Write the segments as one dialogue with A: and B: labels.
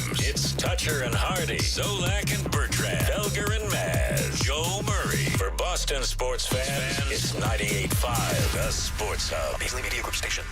A: times. It's Toucher and Hardy, Zolak and Bertrand, Felger and Maz, Joe Murray. For Boston sports fans, it's 98.5, the Sports Hub. Beasley Media Group station.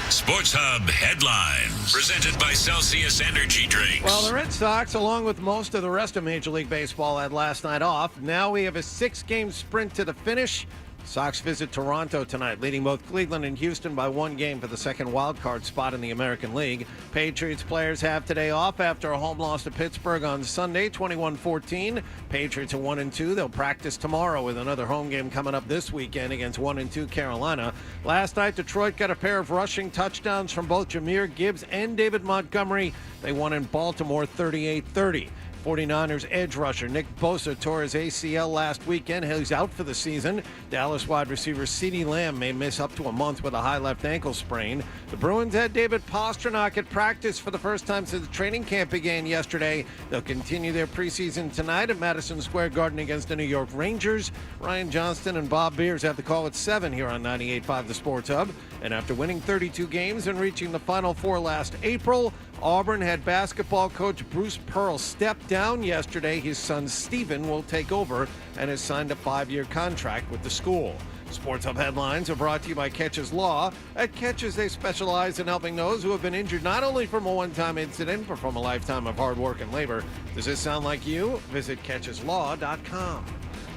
A: Sports Hub headlines, presented by Celsius Energy Drinks.
B: Well, the Red Sox, along with most of the rest of Major League Baseball, had last night off. Now we have a 6-game sprint to the finish. Sox visit Toronto tonight, leading both Cleveland and Houston by 1 game for the second wild card spot in the American League. Patriots players have today off after a home loss to Pittsburgh on Sunday, 21-14. Patriots are 1-2. They'll practice tomorrow with another home game coming up this weekend against 1-2 Carolina. Last night, Detroit got a pair of rushing touchdowns from both Jahmyr Gibbs and David Montgomery. They won in Baltimore 38-30. 49ers edge rusher Nick Bosa tore his ACL last weekend. He's out for the season. Dallas wide receiver CeeDee Lamb may miss up to a month with a high left ankle sprain. The Bruins had David Pastrnak at practice for the first time since training camp began yesterday. They'll continue their preseason tonight at Madison Square Garden against the New York Rangers. Ryan Johnston and Bob Beers have the call at 7 here on 98.5 The Sports Hub. And after winning 32 games and reaching the Final Four last April, Auburn had basketball coach Bruce Pearl step down yesterday. His son Steven will take over and has signed a 5-year contract with the school. Sports Hub headlines are brought to you by Catches Law. At Catches, they specialize in helping those who have been injured not only from a one-time incident, but from a lifetime of hard work and labor. Does this sound like you? Visit CatchesLaw.com.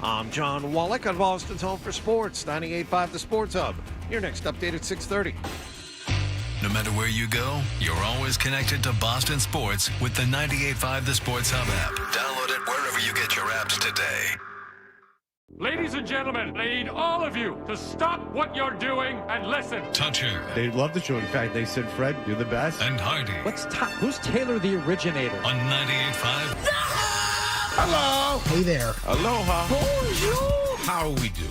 B: I'm John Wallach on Boston's Home for Sports, 98.5 The Sports Hub. Your next update at 6:30.
A: No matter where you go, you're always connected to Boston sports with the 98.5 The Sports Hub app. Download it wherever you get your apps today.
C: Ladies and gentlemen, I need all of you to stop what you're doing and listen.
A: Toucher
D: They love the show. In fact, they said, Fred, you're the best.
A: and Hardy
E: Who's Taylor the originator?
A: on 98.5.
D: Hello.
F: Hey there.
D: Aloha.
F: Bonjour.
D: How are we doing?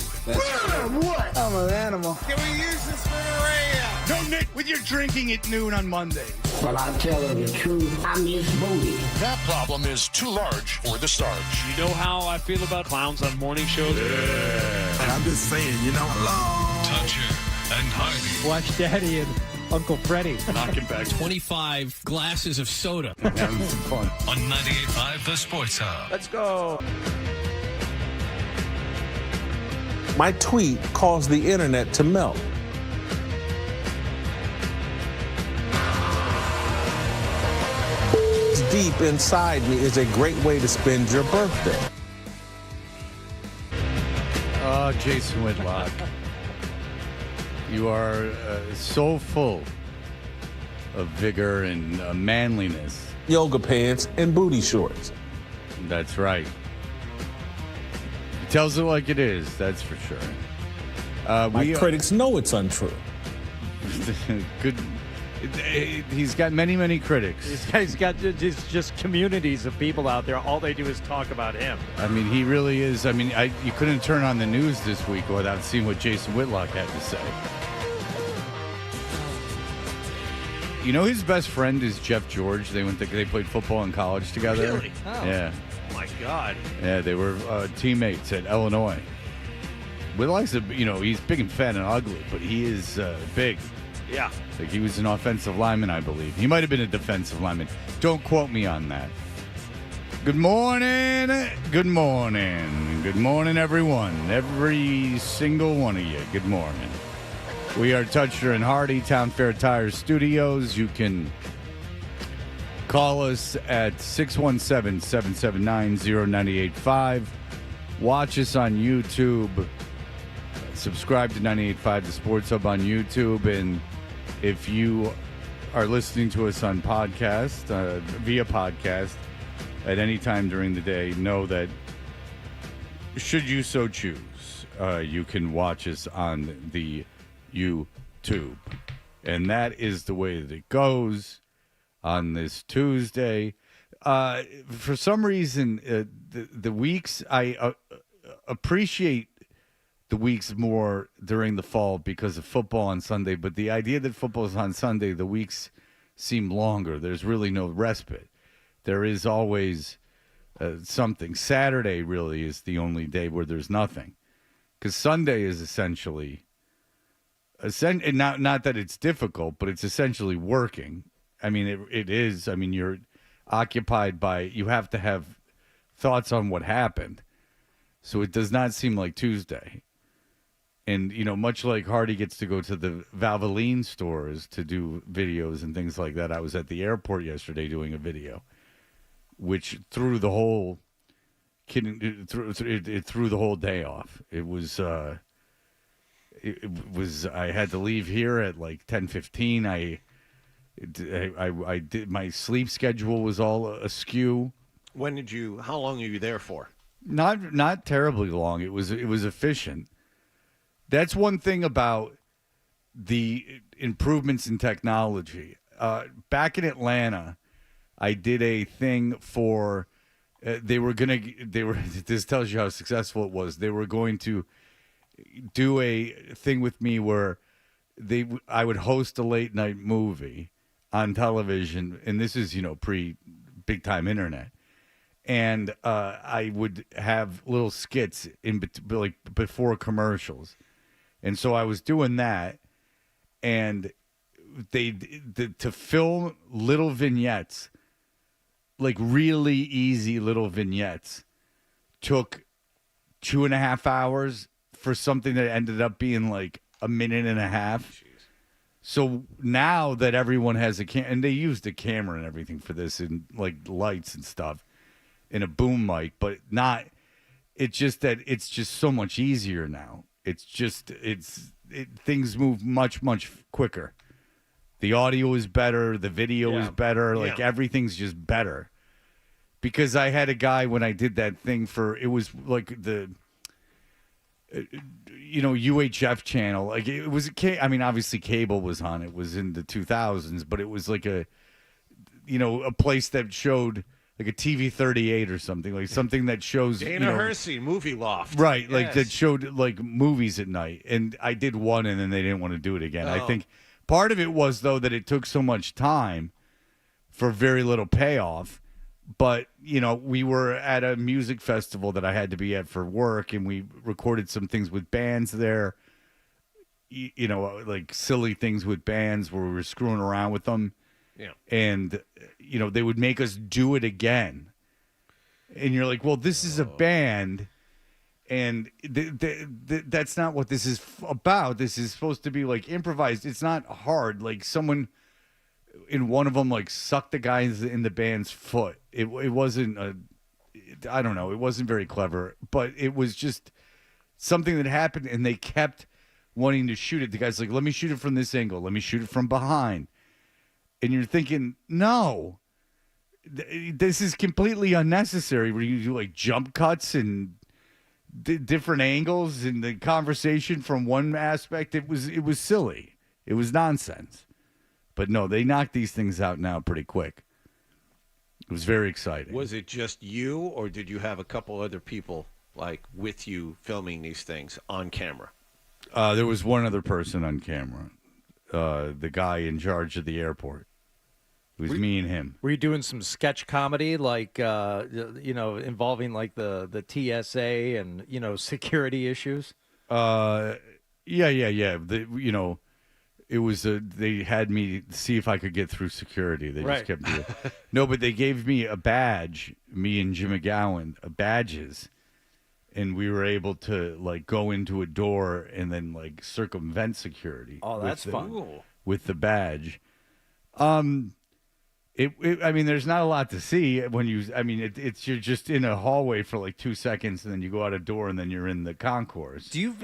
F: What? I'm an animal.
D: Can we use this for the radio? No, Nick, with your drinking at noon on Monday.
F: Well, I tell her the truth. I'm Miss Booty.
G: That problem is too large for the starch.
C: You know how I feel about clowns on morning shows?
H: And I'm just saying, hello.
A: Toucher and Hardy.
E: Watch Daddy and Uncle Freddie.
C: Knocking back
I: 25 glasses of soda.
D: Having some fun.
A: On 98.5 The Sports Hub.
B: Let's go.
J: My tweet caused the internet to melt. Deep inside me is a great way to spend your birthday.
D: Oh, Jason Whitlock. You are so full of vigor and manliness.
J: Yoga pants and booty shorts.
D: That's right. He tells it like it is, that's for sure.
J: My critics know it's untrue.
D: Good. He's got many, many critics.
E: This guy's got just communities of people out there. All they do is talk about him.
D: I mean, he really is. I mean, you couldn't turn on the news this week without seeing what Jason Whitlock had to say. You know, his best friend is Jeff George. They played football in college together.
B: Really? Oh.
D: Yeah.
B: Oh, my God.
D: Yeah, they were teammates at Illinois. Whitlock's he's big and fat and ugly, but he is big.
B: Yeah.
D: Like he was an offensive lineman, I believe. He might have been a defensive lineman. Don't quote me on that. Good morning. Good morning. Good morning, everyone. Every single one of you. Good morning. We are Toucher and Hardy, Town Fair Tire Studios. You can call us at 617-779-0985. Watch us on YouTube. Subscribe to 98.5 The Sports Hub on YouTube. And if you are listening to us on podcast, via podcast, at any time during the day, know that should you so choose, you can watch us on the YouTube. And that is the way that it goes on this Tuesday. For some reason, the weeks, I appreciate the weeks more during the fall because of football on Sunday, but the idea that football is on Sunday, the weeks seem longer. There's really no respite. There is always something. Saturday really is the only day where there's nothing, because Sunday is essentially, not that it's difficult, but it's essentially working. I mean, it is. I mean, occupied by, you have to have thoughts on what happened. So it does not seem like Tuesday. And, much like Hardy gets to go to the Valvoline stores to do videos and things like that, I was at the airport yesterday doing a video, which threw the whole day off. It was I had to leave here at like 10:15. I did, my sleep schedule was all askew.
B: How long were you there for?
D: Not terribly long. It was efficient. That's one thing about the improvements in technology. Back in Atlanta, I did a thing for this tells you how successful it was. They were going to do a thing with me where I would host a late night movie on television, and this is pre big time internet, and I would have little skits like before commercials, and so I was doing that, and to film little vignettes, like really easy little vignettes, took 2.5 hours for something that ended up being like a minute and a half. Jeez. So now that everyone has and they used a camera and everything for this, and like lights and stuff, and a boom mic, but it's just so much easier now. Things move much, much quicker. The audio is better. The video is better. Like everything's just better. Because I had a guy when I did that thing it was like the, UHF channel. Like it was, obviously cable was on. It was in the 2000s, but it was like a place that showed like a TV 38 or something, like something that shows
B: Dana Hersey movie loft,
D: right? Yes. Like that showed like movies at night. And I did one, and then they didn't want to do it again. I think part of it was though that it took so much time for very little payoff. But, we were at a music festival that I had to be at for work, and we recorded some things with bands there, like silly things with bands where we were screwing around with them. Yeah. And, they would make us do it again. And you're like, well, this is a band, and that's not what this is about. This is supposed to be, like, improvised. It's not hard. Like, someone in one of them like sucked the guy in the band's foot. It wasn't I don't know, it wasn't very clever, but it was just something that happened, and they kept wanting to shoot it. The guy's like, let me shoot it from this angle, let me shoot it from behind, and you're thinking, no, this is completely unnecessary, where you do like jump cuts and different angles in the conversation from one aspect. It was silly, it was nonsense. But no, they knock these things out now pretty quick. It was very exciting.
B: Was it just you, or did you have a couple other people like with you filming these things on camera?
D: There was one other person on camera, the guy in charge of the airport. It was me and him.
E: Were you doing some sketch comedy, like involving like the TSA and security issues?
D: Yeah. It was they had me see if I could get through security. They just kept doing it. No, but they gave me a badge, me and Jim McGowan, badges, and we were able to like go into a door and then like circumvent security.
E: Oh, that's fun.
D: With the badge. There's not a lot to see when you. It's you're just in a hallway for like 2 seconds, and then you go out a door, and then you're in the concourse.
E: Do you?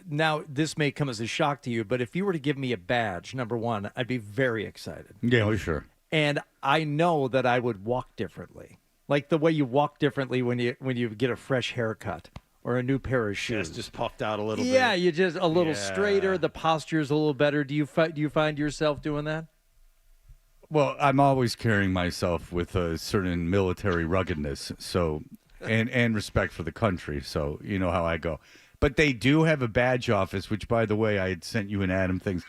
E: Now, this may come as a shock to you, but if you were to give me a badge, number one, I'd be very excited.
D: Yeah, well, sure.
E: And I know that I would walk differently, like the way you walk differently when you get a fresh haircut or a new pair of shoes.
B: Just puffed out a little bit.
E: Yeah, you just a little straighter. The posture's a little better. Do you find yourself doing that?
D: Well, I'm always carrying myself with a certain military ruggedness, so and respect for the country. So you know how I go. But they do have a badge office, which, by the way, I had sent you and Adam things.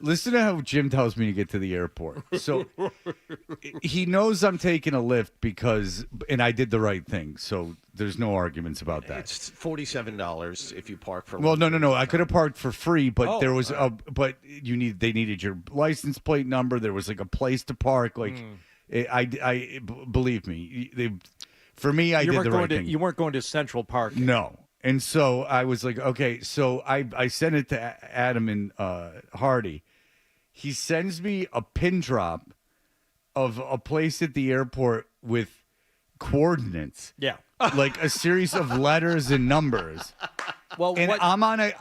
D: Listen to how Jim tells me to get to the airport. So he knows I'm taking a lift and I did the right thing. So there's no arguments about that.
B: It's $47 if you park for.
D: Well, no. I could have parked for free, but there was they needed your license plate number. There was like a place to park. Like Believe me, for me, I did the right thing.
E: You weren't going to Central Park.
D: No. And so I was like, okay, so I sent it to Adam and Hardy. He sends me a pin drop of a place at the airport with coordinates.
E: Yeah.
D: Like a series of letters and numbers.
E: Well,
D: and I'm on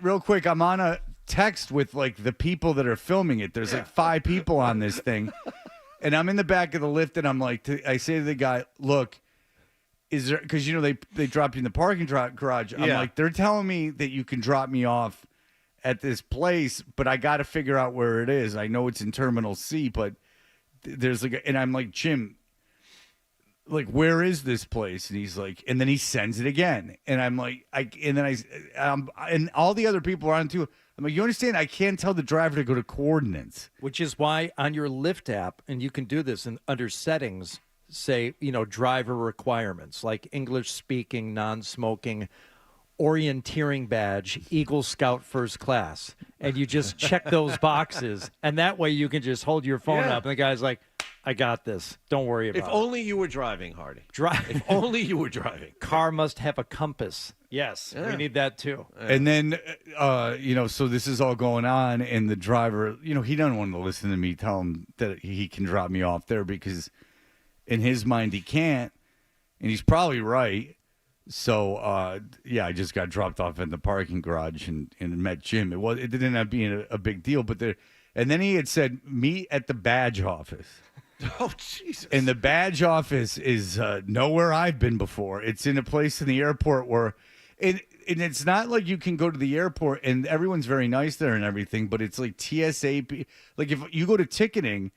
D: real quick, I'm on a text with like the people that are filming it. There's like 5 people on this thing. And I'm in the back of the lift and I'm like, I say to the guy, look, is there, because they drop you in the parking garage. I'm like, they're telling me that you can drop me off at this place, but I got to figure out where it is. I know it's in Terminal C, but there's like, and I'm like, Jim, like, where is this place? And he's like, and then he sends it again, and I'm like, and all the other people are on too. I'm like, you understand? I can't tell the driver to go to coordinates,
E: which is why on your Lyft app, and you can do this under settings, say, driver requirements like English speaking, non-smoking, orienteering badge, Eagle Scout first class, and you just check those boxes, and that way you can just hold your phone up, and the guy's like, I got this. Don't worry about it.
B: If only you were driving, Hardy.
E: If
B: only you were driving.
E: Car must have a compass. Yes, we need that too.
D: And then, so this is all going on, and the driver, he doesn't want to listen to me tell him that he can drop me off there because in his mind he can't, and he's probably right. So, I just got dropped off in the parking garage and met Jim. It didn't end up being a big deal, and then he had said, meet at the badge office.
B: Oh, Jesus.
D: And the badge office is nowhere I've been before. It's in a place in the airport where, and it's not like you can go to the airport and everyone's very nice there and everything, but it's like TSA. Like if you go to ticketing,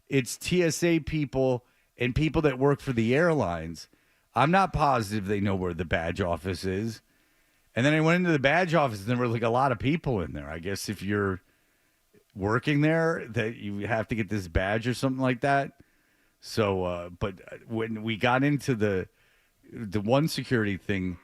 D: it's TSA people and people that work for the airlines. I'm not positive they know where the badge office is. And then I went into the badge office and there were like a lot of people in there. I guess if you're working there that you have to get this badge or something like that. So, but when we got into the one security thing,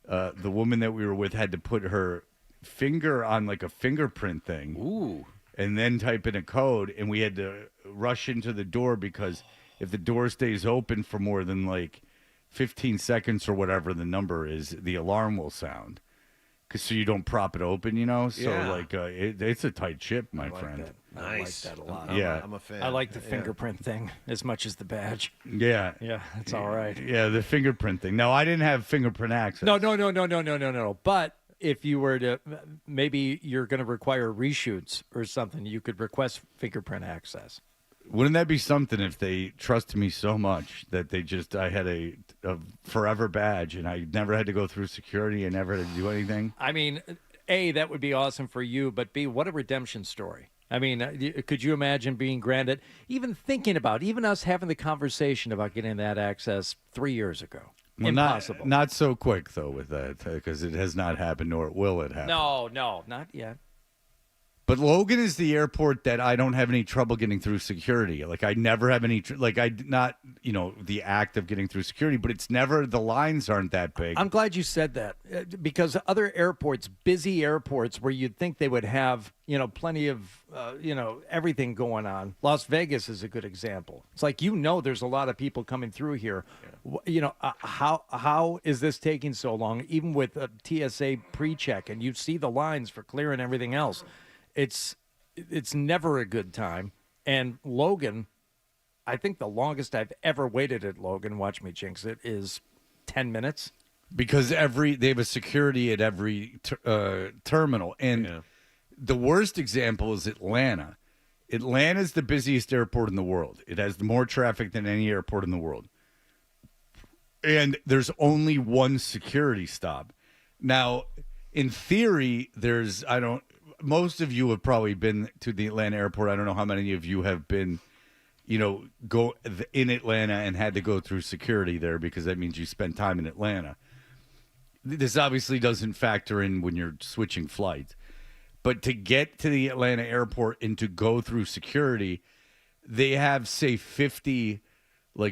D: the woman that we were with had to put her finger on like a fingerprint thing.
B: Ooh.
D: And then type in a code, and we had to rush into the door because if the door stays open for more than like 15 seconds or whatever the number is, the alarm will sound. So you don't prop it open, So it's a tight ship, my friend.
E: That. I like that a lot.
D: Yeah,
B: I'm a fan.
E: I like the fingerprint thing as much as the badge.
D: Yeah,
E: it's all right.
D: Yeah, the fingerprint thing. No, I didn't have fingerprint access.
E: No. But if you were to, maybe you're going to require reshoots or something, you could request fingerprint access.
D: Wouldn't that be something if they trusted me so much that I had a forever badge and I never had to go through security and never had to do anything?
E: I mean, A, that would be awesome for you, but B, what a redemption story. I mean, could you imagine being granted, even us having the conversation about getting that access 3 years ago?
D: Well,
E: Impossible.
D: Not so quick, though, with that, because it has not happened, nor will it happen.
E: No, not yet.
D: But Logan is the airport that I don't have any trouble getting through security. Like I never have any, the act of getting through security, but it's never, the lines aren't that big.
E: I'm glad you said that because other airports, busy airports where you'd think they would have, plenty of, everything going on. Las Vegas is a good example. It's like, there's a lot of people coming through here. Yeah. How is this taking so long? Even with a TSA pre-check and you see the lines for clearing everything else. It's never a good time. And Logan, I think the longest I've ever waited at Logan, watch me jinx it, is 10 minutes.
D: Because they have a security at every terminal. And the worst example is Atlanta. Atlanta is the busiest airport in the world. It has more traffic than any airport in the world. And there's only one security stop. Now, in theory, most of you have probably been to the Atlanta airport. I don't know how many of you have been, go in Atlanta and had to go through security there because that means you spend time in Atlanta. This obviously doesn't factor in when you're switching flights. But to get to the Atlanta airport and to go through security, they have, say, 50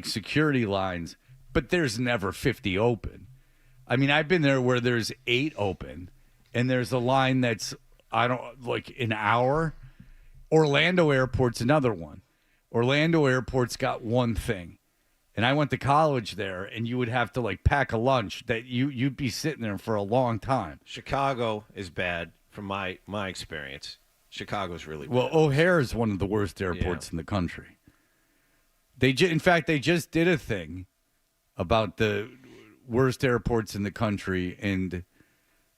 D: security lines, but there's never 50 open. I mean, I've been there where there's 8 open and there's a line that's an hour. Orlando Airport's another one Orlando Airport's got one thing. And I went to college there, and you would have to, like, pack a lunch that you'd be sitting there for a long time.
B: Chicago is bad from my experience. Chicago's really bad.
D: Well, O'Hare is one of the worst airports in the country. In fact, they just did a thing about the worst airports in the country, and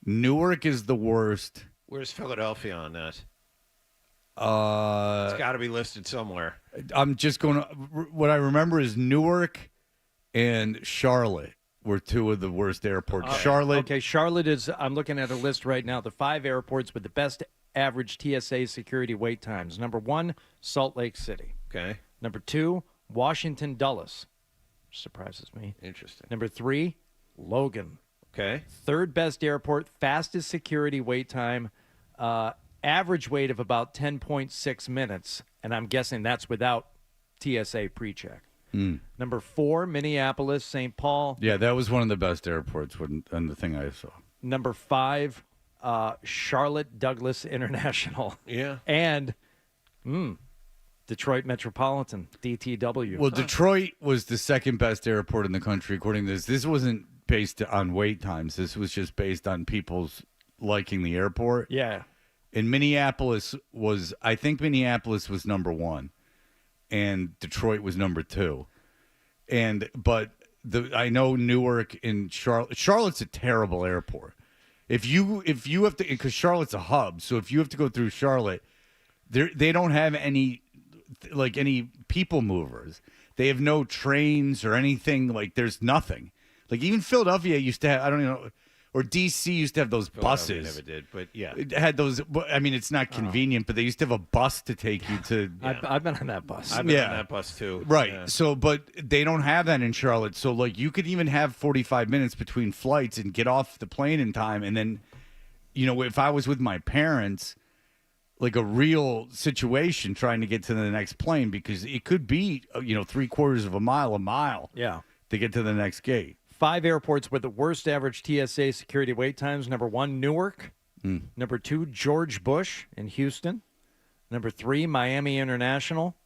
D: Newark is the worst.
B: Where's Philadelphia on that?
D: It's
B: got to be listed somewhere.
D: I'm just going to. What I remember is Newark and Charlotte were two of the worst airports. Charlotte.
E: Okay, Charlotte is. I'm looking at a list right now. The 5 airports with the best average TSA security wait times. Number 1, Salt Lake City.
B: Okay.
E: Number 2, Washington Dulles. Surprises me.
B: Interesting.
E: Number 3, Logan.
B: Okay.
E: 3rd best airport, fastest security wait time, average wait of about 10.6 minutes, and I'm guessing that's without TSA pre-check. Number 4, Minneapolis, St. Paul.
D: Yeah, that was one of the best airports on the thing I saw.
E: Number 5, Charlotte Douglas International.
B: Yeah.
E: And Detroit Metropolitan, DTW.
D: Well, Detroit was the 2nd best airport in the country, according to this. This wasn't based on wait times. This was just based on people's liking the airport.
E: Yeah.
D: And I think Minneapolis was number 1, and Detroit was number 2. But I know Newark and Charlotte's a terrible airport. If you have to, because Charlotte's a hub, so if you have to go through Charlotte, they don't have any people movers. They have no trains or anything. Like, there's nothing. Like, even Philadelphia used to have, I don't even know, or D.C. used to have those buses.
B: Never did, but yeah.
D: It had those, I mean, it's not convenient, but they used to have a bus to take you to.
E: I've been on that bus.
B: I've been on that bus too.
D: Right.
B: Yeah.
D: So, but they don't have that in Charlotte. So, like, you could even have 45 minutes between flights and get off the plane in time. And then, if I was with my parents, like a real situation trying to get to the next plane, because it could be, 3/4 of a mile.
E: Yeah.
D: To get to the next gate.
E: 5 airports with the worst average TSA security wait times. Number 1, Newark. Number 2, George Bush in Houston. Number 3, Miami International.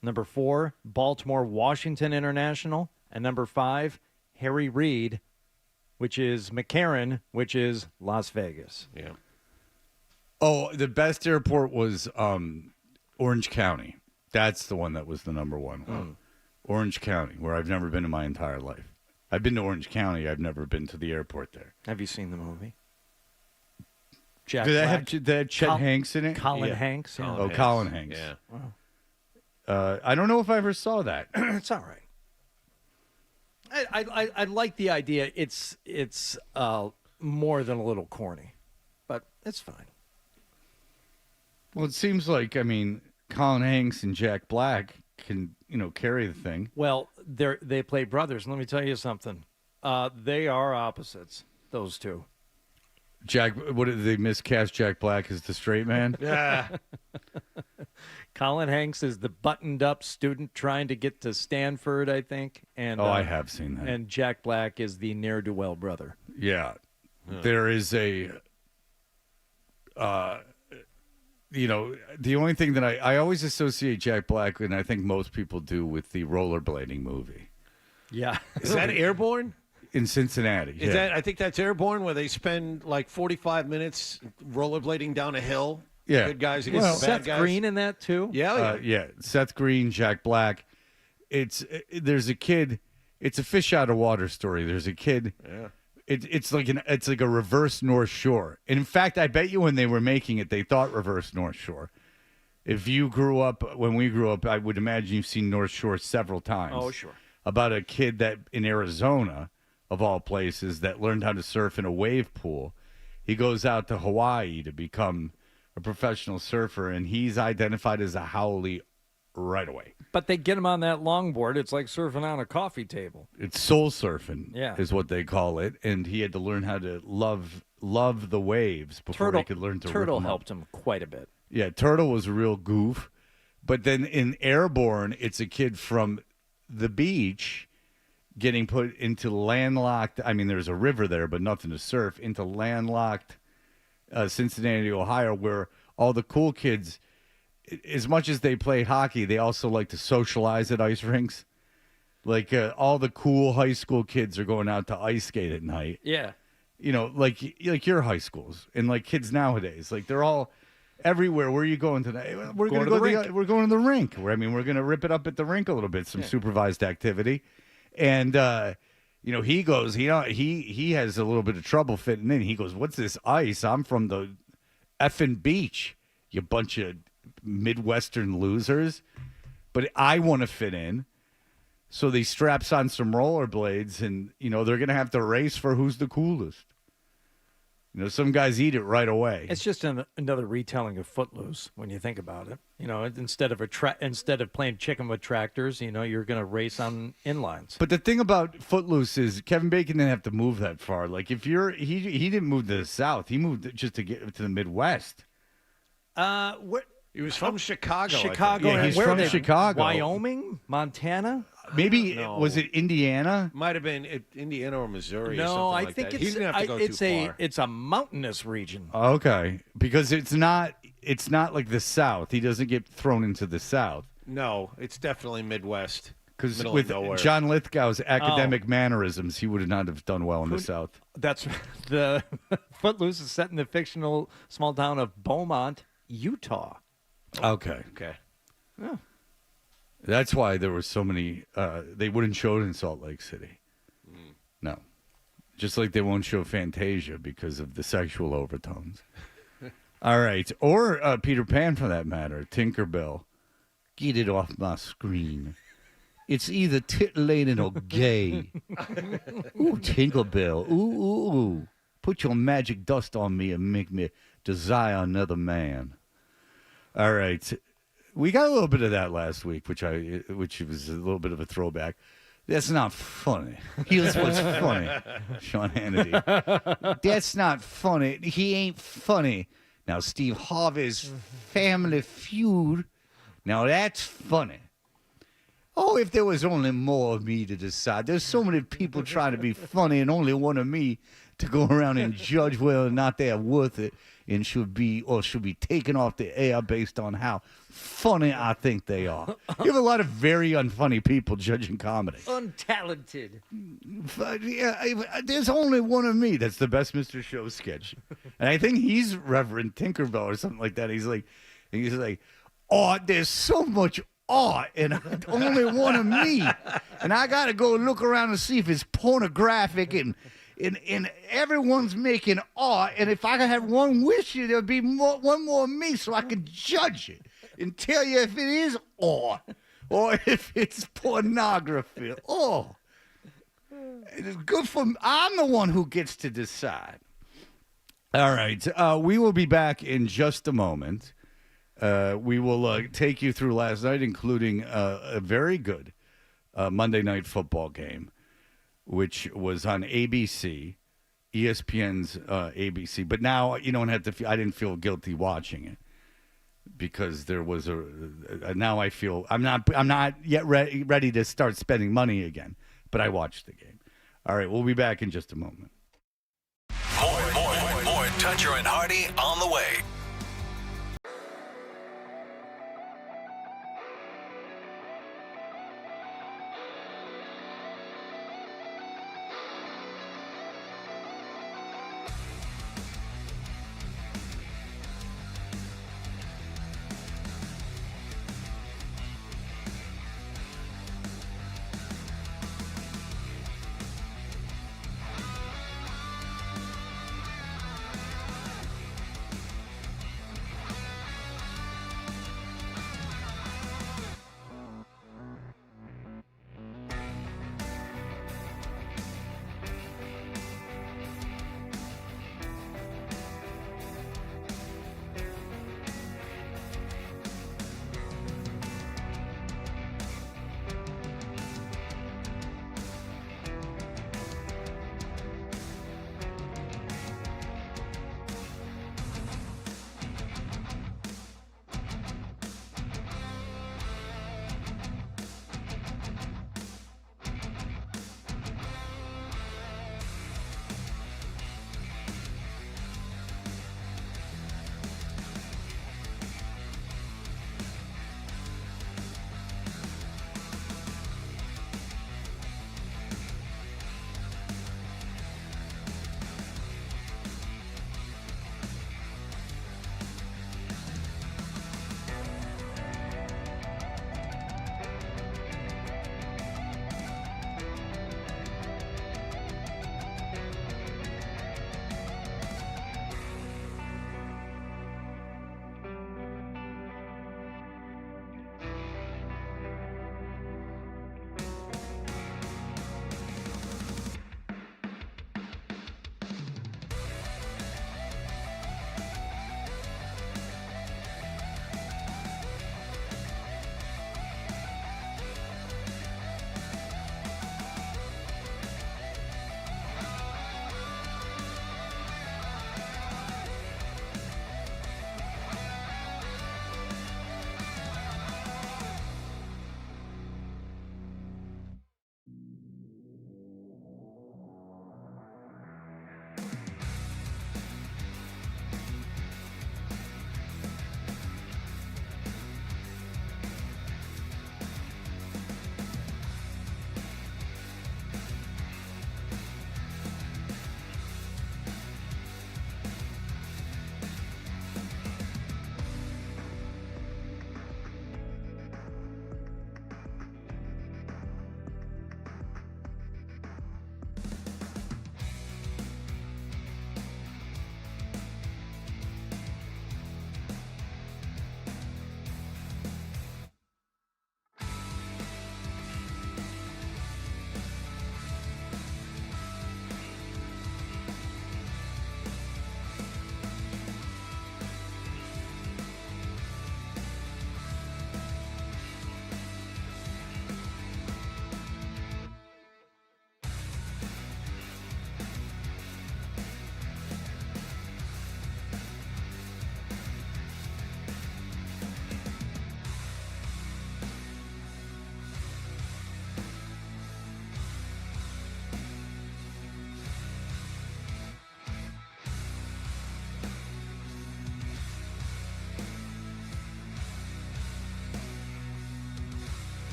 E: Number 4, Baltimore Washington International. And number 5, Harry Reid, which is McCarran, which is Las Vegas.
B: Yeah.
D: Oh, the best airport was Orange County. That's the one that was the number 1. Orange County, where I've never been in my entire life. I've been to Orange County. I've never been to the airport there.
E: Have you seen the movie? Jack
D: Did
E: Black?
D: that have Chet Hanks in it?
E: Colin Hanks. Yeah.
D: Colin Hanks.
B: Yeah.
E: Wow.
D: I don't know if I ever saw that.
E: It's all right. I like the idea. It's more than a little corny, but it's fine.
D: Well, it seems like, Colin Hanks and Jack Black can, carry the thing.
E: Well, they play brothers. And let me tell you something. They are opposites, those two.
D: What did they miscast Jack Black as the straight man?
B: Yeah.
E: Colin Hanks is the buttoned-up student trying to get to Stanford, I think. And
D: I have seen that.
E: And Jack Black is the ne'er-do-well brother.
D: Yeah. There is a... the only thing that I always associate Jack Black, and I think most people do, with the rollerblading movie.
E: Yeah.
B: Is that Airborne?
D: In Cincinnati.
B: Is that? I think that's Airborne, where they spend like 45 minutes rollerblading down a hill.
D: Yeah.
B: Good guys against the bad
E: Seth
B: guys.
E: Green in that too?
B: Yeah.
D: Yeah. Seth Green, Jack Black. There's a kid. It's a fish out of water story. There's a kid.
B: Yeah.
D: It's like a reverse North Shore. And in fact, I bet you when they were making it, they thought reverse North Shore. If you grew up, when we grew up, I would imagine you've seen North Shore several times.
E: Oh, sure.
D: About a kid that in Arizona, of all places, that learned how to surf in a wave pool. He goes out to Hawaii to become a professional surfer, and he's identified as a haole right away.
E: But they get him on that longboard. It's like surfing on a coffee table.
D: It's soul surfing,
E: Yeah.
D: is what they call it. And he had to learn how to love the waves before he could learn to
E: Turtle
D: rip them
E: helped
D: up.
E: him quite a bit.
D: Yeah, Turtle was a real goof. But then in Airborne, it's a kid from the beach getting put into landlocked, there's a river there, but nothing to surf, into landlocked Cincinnati, Ohio, where all the cool kids as much as they play hockey, they also like to socialize at ice rinks. Like all the cool high school kids are going out to ice skate at night.
E: Yeah.
D: You know, like your high schools and like kids nowadays, like they're all everywhere. Where are you going tonight? We're going to go. We're going to the rink. We're going to rip it up at the rink a little bit. Some supervised activity, and he goes. He has a little bit of trouble fitting in. He goes, "What's this ice? I'm from the effing beach. You bunch of Midwestern losers." But I want to fit in. So they straps on some rollerblades, and, they're going to have to race for who's the coolest. Some guys eat it right away.
E: It's just another retelling of Footloose when you think about it. Instead of playing chicken with tractors, you're going to race on inlines.
D: But the thing about Footloose is Kevin Bacon didn't have to move that far. Like, if he didn't move to the South. He moved just to get to the Midwest.
B: He was from Chicago.
E: Chicago.
D: Yeah, he's from Chicago.
E: Wyoming? Montana?
D: Maybe was it Indiana?
B: Might have been Indiana or Missouri.
E: No,
B: or something
E: I
B: like
E: think
B: that.
E: it's
B: He didn't have to go too far.
E: it's a mountainous region.
D: Okay, because it's not like the South. He doesn't get thrown into the South.
B: No, it's definitely Midwest.
D: Because with John Lithgow's academic mannerisms, he would not have done well in the South.
E: That's the Footloose is set in the fictional small town of Beaumont, Utah.
D: Okay.
E: Yeah.
D: That's why there were so many. They wouldn't show it in Salt Lake City. No. Just like they won't show Fantasia because of the sexual overtones. All right. Or Peter Pan, for that matter. Tinkerbell. Get it off my screen. It's either titillating or gay. Ooh, Tinkerbell. Ooh. Put your magic dust on me and make me desire another man. All right. We got a little bit of that last week, which was a little bit of a throwback. That's not funny. Here's what's funny, Sean Hannity. That's not funny. He ain't funny. Now, Steve Harvey's Family Feud. Now, that's funny. Oh, if there was only more of me to decide. There's so many people trying to be funny and only one of me to go around and judge whether or not they're worth it and should be taken off the air based on how funny I think they are. You have a lot of very unfunny people judging comedy.
E: Untalented.
D: Yeah, there's only one of me. That's the best Mr. Show sketch. And I think he's Reverend Tinkerbell or something like that. He's like, oh, there's so much art and only one of me. And I got to go look around and see if it's pornographic and everyone's making art, and if I could have one wish, there'd be one more of me so I could judge it and tell you if it is art or if it's pornography. Oh, it is good for me. I'm the one who gets to decide. All right, we will be back in just a moment. We will take you through last night, including a very good Monday Night Football game, which was on ABC, ESPN's ABC. But now you don't have to. I didn't feel guilty watching it because there was now I feel I'm not yet ready to start spending money again. But I watched the game. All right, we'll be back in just a moment.
A: More Toucher and Hardy on the way.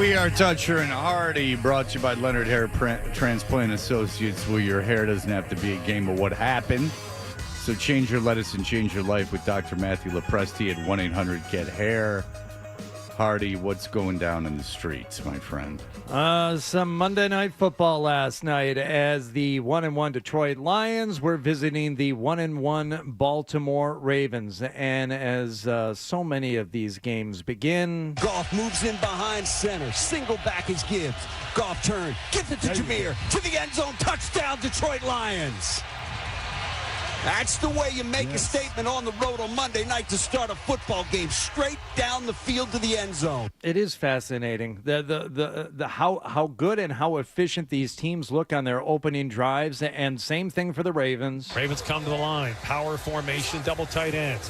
D: We are Toucher and Hardy, brought to you by Leonard Hair Transplant Associates, where your hair doesn't have to be a game of what happened. So change your lettuce and change your life with Dr. Matthew Lepresti at 1-800-GET-HAIR. Hardy, what's going down in the streets, my friend?
E: Some Monday Night Football last night as the 1-1 Detroit Lions were visiting the 1-1 Baltimore Ravens. And as so many of these games begin,
K: Goff moves in behind center. Single back is Gibbs. Goff turn. Gives it to Jameer. To the end zone. Touchdown, Detroit Lions. That's the way you make a statement on the road on Monday night to start a football game, straight down the field to the end zone.
E: it is fascinating the how good and how efficient these teams look on their opening drives, and same thing for the Ravens.
L: Ravens come to the line, power formation, double tight ends.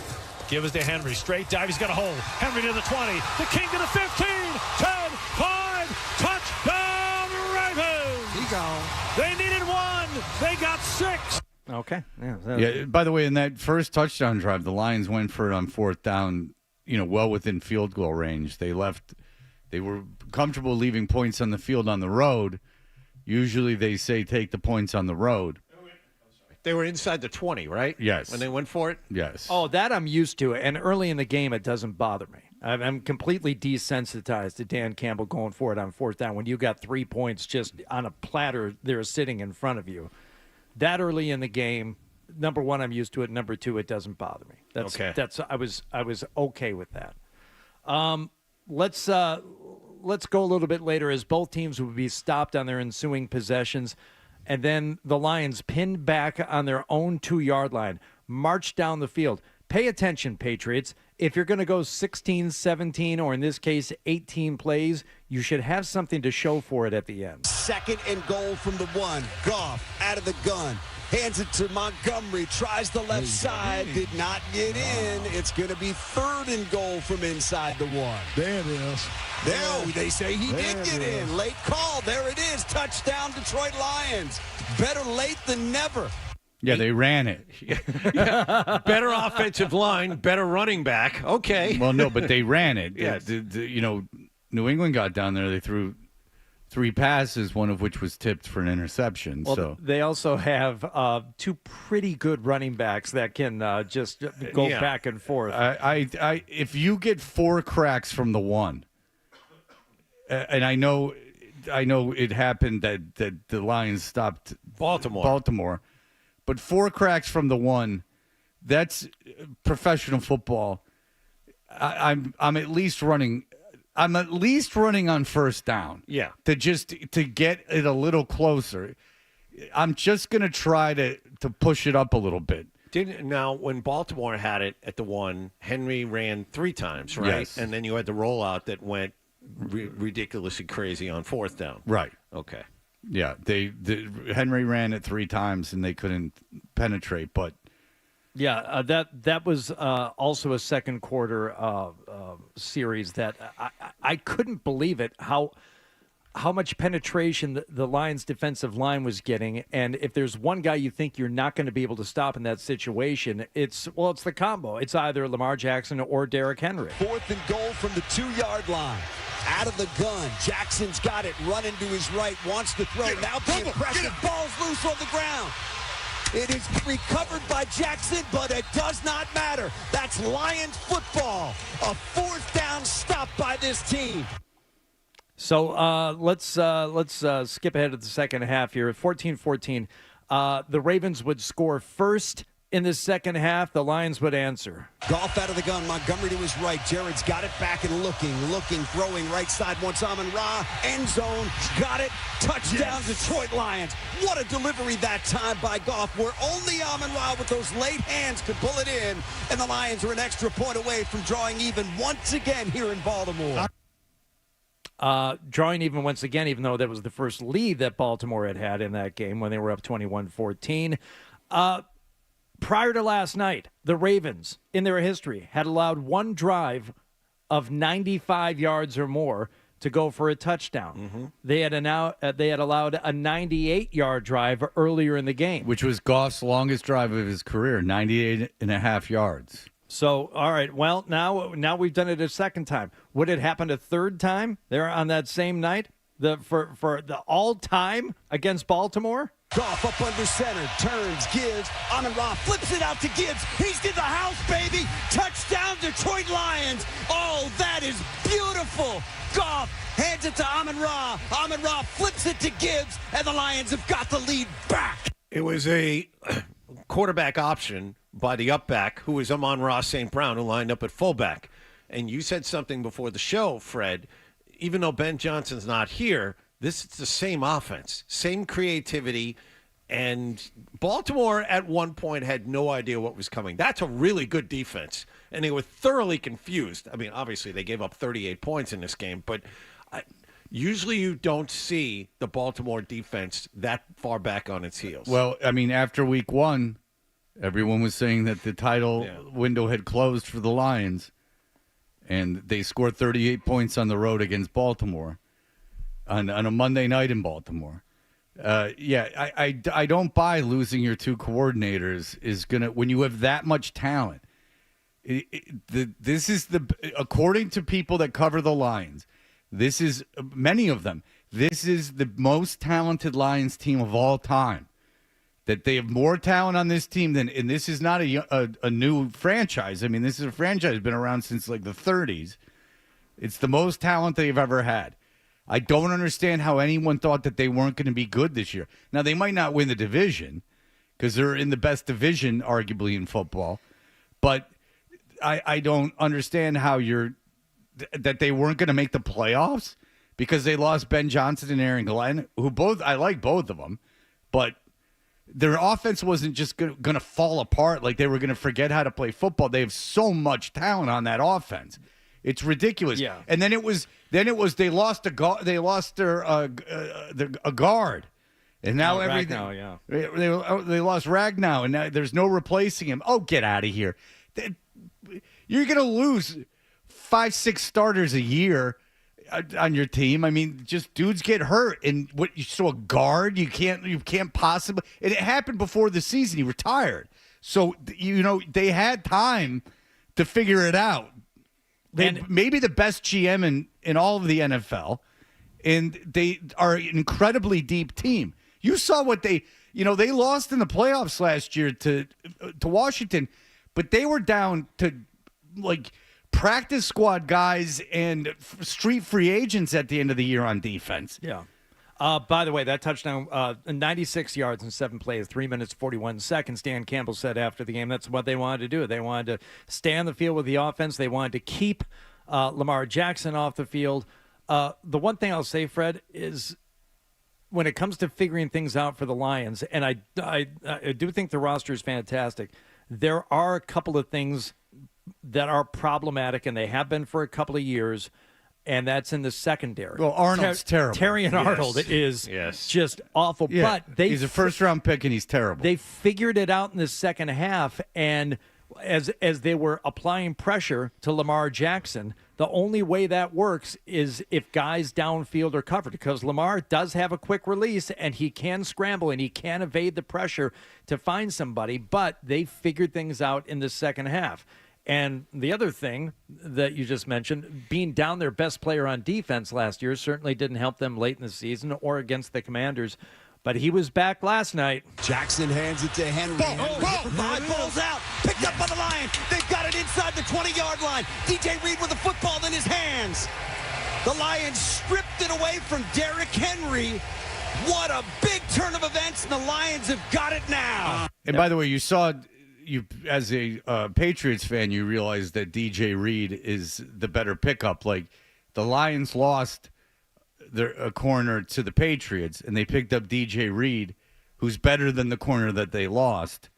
L: Give us to Henry, straight dive, he's got a hold. Henry to the 20, the King to the 15, 10, 5, touchdown Ravens!
K: He gone.
L: They needed one, they got 6.
E: Okay.
D: Yeah. By the way, in that first touchdown drive, the Lions went for it on fourth down, well within field goal range. They were comfortable leaving points on the field on the road. Usually they say take the points on the road.
B: They were inside the 20, right?
D: Yes.
B: When they went for it?
D: Yes.
E: Oh, that I'm used to. And early in the game, it doesn't bother me. I'm completely desensitized to Dan Campbell going for it on fourth down when you got 3 points just on a platter there sitting in front of you. That early in the game, number one, I'm used to it. Number two, it doesn't bother me.
B: Okay.
E: I was okay with that. Let's go a little bit later as both teams would be stopped on their ensuing possessions, and then the Lions pinned back on their own 2-yard line, march down the field. Pay attention, Patriots. If you're going to go 16, 17, or in this case, 18 plays, you should have something to show for it at the end.
K: 2nd and goal from the 1. Goff out of the gun. Hands it to Montgomery. Tries the left side. Did not get in. It's going to be 3rd and goal from inside the 1.
H: There it is.
K: There, they say he did get in. Late call. There it is. Touchdown, Detroit Lions. Better late than never.
D: Yeah, they ran it.
B: Better offensive line, better running back. Okay.
D: Well, no, but they ran it.
B: Yes.
D: New England got down there. They threw 3 passes, one of which was tipped for an interception.
E: Well,
D: so
E: they also have 2 pretty good running backs that can just go back and forth.
D: If you get 4 cracks from the 1, and I know it happened that the Lions stopped Baltimore. But 4 cracks from the 1, that's professional football. I'm at least running on first down.
B: Yeah.
D: To get it a little closer. I'm just gonna try to push it up a little bit.
B: Now, when Baltimore had it at the 1, Henry ran 3 times, right?
D: Yes.
B: And then you had the rollout that went ridiculously crazy on 4th down.
D: Right.
B: Okay.
D: Yeah, Henry ran it 3 times and they couldn't penetrate, but
E: yeah, that was also a second quarter series that I couldn't believe it how much penetration the Lions' defensive line was getting, and if there's one guy you think you're not going to be able to stop in that situation, it's the combo. It's either Lamar Jackson or Derrick Henry.
K: 4th and goal from the 2-yard line. Out of the gun. Jackson's got it. Running to his right. Wants to throw. Now the impressive. Ball's loose on the ground. It is recovered by Jackson, but it does not matter. That's Lions football. A 4th down stop by this team.
E: So let's skip ahead to the second half here. 14-14. The Ravens would score first. In the second half, the Lions would answer.
K: Goff out of the gun. Montgomery to his right. Jared's got it back and looking, throwing right side. Wants Amon-Ra. End zone. Got it. Touchdown, yes. Detroit Lions. What a delivery that time by Goff, where only Amon-Ra with those late hands could pull it in. And the Lions are an extra point away from drawing even once again here in Baltimore.
E: Drawing even once again, even though that was the first lead that Baltimore had in that game when they were up 21-14. Prior to last night, the Ravens, in their history, had allowed 1 drive of 95 yards or more to go for a touchdown. Mm-hmm. They had allowed a 98-yard drive earlier in the game.
D: Which was Goff's longest drive of his career, 98 and a half yards.
E: So, all right. Well, now we've done it a second time. Would it happen a third time there on that same night? For the all-time against Baltimore?
K: Goff up under center, turns, gives, Amon-Ra flips it out to Gibbs. He's in the house, baby. Touchdown, Detroit Lions. Oh, that is beautiful. Goff hands it to Amon-Ra. Amon-Ra flips it to Gibbs, and the Lions have got the lead back.
B: It was a quarterback option by the up-back, who was Amon-Ra St. Brown, who lined up at fullback. And you said something before the show, Fred. Even though Ben Johnson's not here, this is the same offense, same creativity. And Baltimore at one point had no idea what was coming. That's a really good defense. And they were thoroughly confused. I mean, obviously, they gave up 38 points in this game, but usually you don't see the Baltimore defense that far back on its heels.
D: Well, I mean, after week one, everyone was saying that the title window had closed for the Lions. And they scored 38 points on the road against Baltimore on a Monday night in Baltimore. I don't buy losing your two coordinators is going to, when you have that much talent. This is according to people that cover the Lions, this is, many of them, this is the most talented Lions team of all time. That they have more talent on this team than, and this is not a new franchise. I mean, this is a franchise that's been around since like the 30s. It's the most talent they've ever had. I don't understand how anyone thought that they weren't going to be good this year. Now, they might not win the division because they're in the best division, arguably, in football. But I don't understand how that they weren't going to make the playoffs because they lost Ben Johnson and Aaron Glenn, who I like both of them, but their offense wasn't just going to fall apart like they were going to forget how to play football. They have so much talent on that offense. It's ridiculous. Yeah. And then it was they lost a guard. They lost a guard. And now everything.
E: Ragnow, yeah.
D: They lost Ragnow, and now there's no replacing him. Oh, get out of here. You're going to lose 5-6 starters a year on your team. I mean, just dudes get hurt, and so a guard you can't possibly. And it happened before the season. He retired, so they had time to figure it out. Maybe the best GM in all of the NFL, and they are an incredibly deep team. You saw what they lost in the playoffs last year to Washington, but they were down to like practice squad guys and street free agents at the end of the year on defense.
E: Yeah. By the way, that touchdown, 96 yards in 7 plays, 3 minutes, 41 seconds. Dan Campbell said after the game that's what they wanted to do. They wanted to stay on the field with the offense. They wanted to keep Lamar Jackson off the field. The one thing I'll say, Fred, is when it comes to figuring things out for the Lions, and I do think the roster is fantastic, there are a couple of things that are problematic, and they have been for a couple of years, and that's in the secondary.
D: Well, Arnold's terrible.
E: Terrion Arnold is just awful.
D: Yeah.
E: But
D: he's a first-round pick, and he's terrible.
E: They figured it out in the second half, and as they were applying pressure to Lamar Jackson, the only way that works is if guys downfield are covered, because Lamar does have a quick release, and he can scramble, and he can evade the pressure to find somebody, but they figured things out in the second half. And the other thing that you just mentioned, being down their best player on defense last year certainly didn't help them late in the season or against the Commanders. But he was back last night.
K: Jackson hands it to Henry. Ball's out. Picked up by the Lions. They've got it inside the 20-yard line. DJ Reed with the football in his hands. The Lions stripped it away from Derrick Henry. What a big turn of events, and the Lions have got it now.
D: And by the way, you saw... You, as a Patriots fan, you realize that DJ Reed is the better pickup. Like, the Lions lost a corner to the Patriots, and they picked up DJ Reed, who's better than the corner that they lost.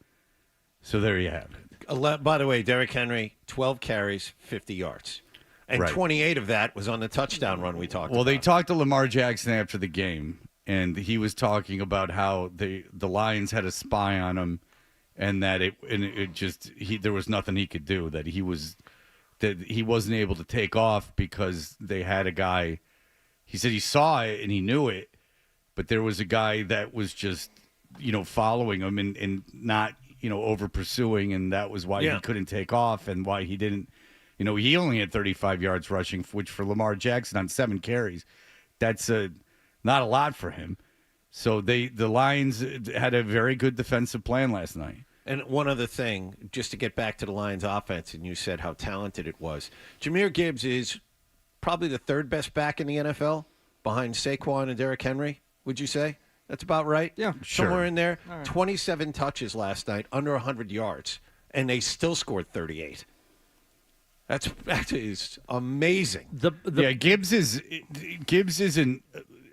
D: So there you have it.
B: By the way, Derrick Henry, 12 carries, 50 yards. And 28 of that was on the touchdown run we talked about.
D: Well, they talked to Lamar Jackson after the game, and he was talking about how the Lions had a spy on him. And that there was nothing he could do. That he wasn't able to take off because they had a guy. He said he saw it and he knew it, but there was a guy that was just following him and not over pursuing, and that was why he couldn't take off and why he didn't. He only had 35 yards rushing, which for Lamar Jackson on 7 carries, that's not a lot for him. So the Lions had a very good defensive plan last night.
B: And one other thing, just to get back to the Lions offense, and you said how talented it was. Jahmyr Gibbs is probably the third best back in the NFL behind Saquon and Derrick Henry, would you say? That's about right?
E: Yeah,
B: Somewhere in there.
E: Right.
B: 27 touches last night, under 100 yards, and they still scored 38. That is amazing.
D: Gibbs isn't.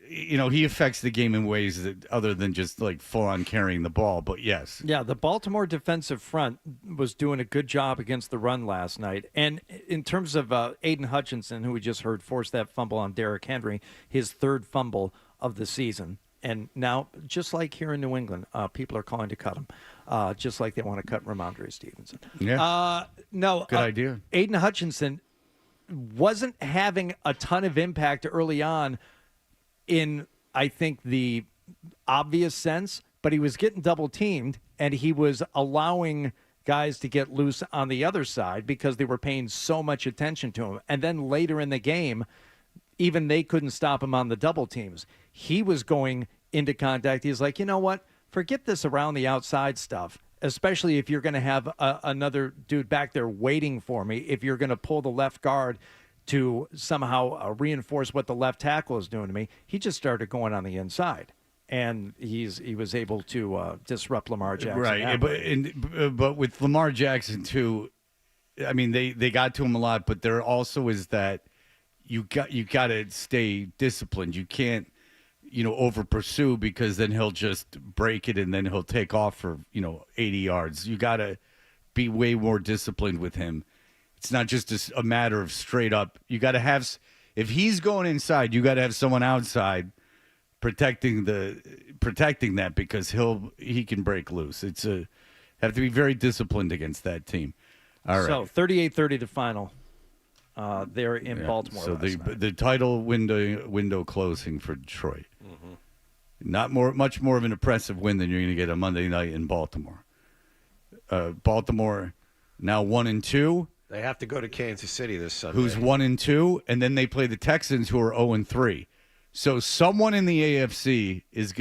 D: He affects the game in ways that other than just like full on carrying the ball. But yes,
E: the Baltimore defensive front was doing a good job against the run last night. And in terms of Aiden Hutchinson, who we just heard force that fumble on Derrick Henry, his 3rd fumble of the season. And now, just like here in New England, people are calling to cut him, just like they want to cut Ramondre Stevenson.
D: Yeah.
E: Good
D: idea.
E: Aiden Hutchinson wasn't having a ton of impact early on in, I think, the obvious sense, but he was getting double teamed, and he was allowing guys to get loose on the other side because they were paying so much attention to him. And then later in the game, even they couldn't stop him on the double teams. He was going into contact. He's like, you know what? Forget this around the outside stuff, especially if you're going to have another dude back there waiting for me. If you're going to pull the left guard to somehow reinforce what the left tackle is doing to me, he just started going on the inside. And he was able to disrupt Lamar Jackson.
D: Right, but with Lamar Jackson, too, I mean, they got to him a lot, but there also is that you got to stay disciplined. You can't, over pursue because then he'll just break it and then he'll take off for, 80 yards. You got to be way more disciplined with him. It's not just a matter of straight up. You got to have, if he's going inside, you got to have someone outside protecting that because he can break loose. Have to be very disciplined against that team. All right.
E: So 38-30 the final. They're in Baltimore.
D: So the title window closing for Detroit. Mm-hmm. Much more of an impressive win than you're going to get on Monday night in Baltimore. Baltimore now 1-2.
B: They have to go to Kansas City this Sunday.
D: Who's 1-2, and then they play the Texans, who are 0-3. So someone in the AFC is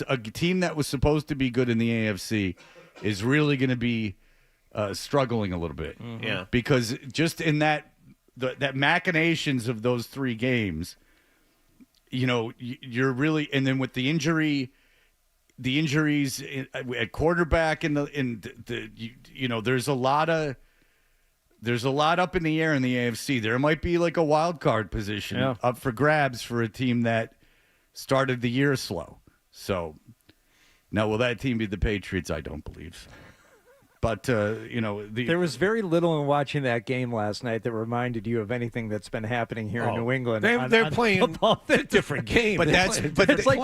D: a team that was supposed to be good in the AFC is really going to be struggling a little bit.
B: Mm-hmm. Yeah,
D: because just in that machinations of those 3 games, you're really, and then with the injuries at quarterback there's a lot up in the air in the AFC. There might be like a wild card position up for grabs for a team that started the year slow. So now, will that team be the Patriots? I don't believe so. But,
E: there was very little in watching that game last night that reminded you of anything that's been happening here in New England.
B: They're playing a different game.
E: It's like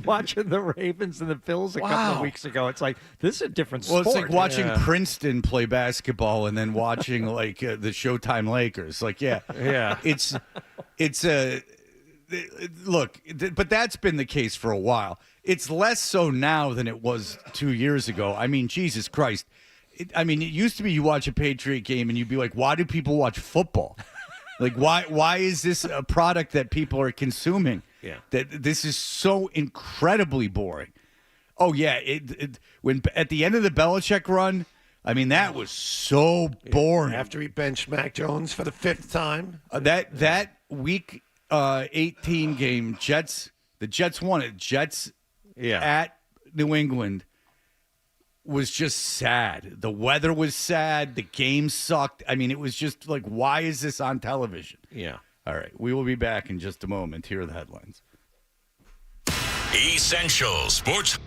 E: watching the Ravens and the Bills a couple of weeks ago. It's like, this is a different sport.
D: Well, it's like watching Princeton play basketball and then watching like the Showtime Lakers. Like, it's look, but that's been the case for a while. It's less so now than it was 2 years ago. I mean, Jesus Christ. It used to be you watch a Patriot game and you'd be like, why do people watch football? Like, why is this a product that people are consuming?
B: Yeah.
D: That this is so incredibly boring. Oh, yeah. When at the end of the Belichick run, that was so boring.
B: After he benched Mac Jones for the 5th time.
D: That week 18 game, the Jets won it. Jets at New England was just sad. The weather was sad. The game sucked. It was just like, why is this on television?
B: Yeah.
D: All right. We will be back in just a moment. Here are the headlines.
A: Essential Sports.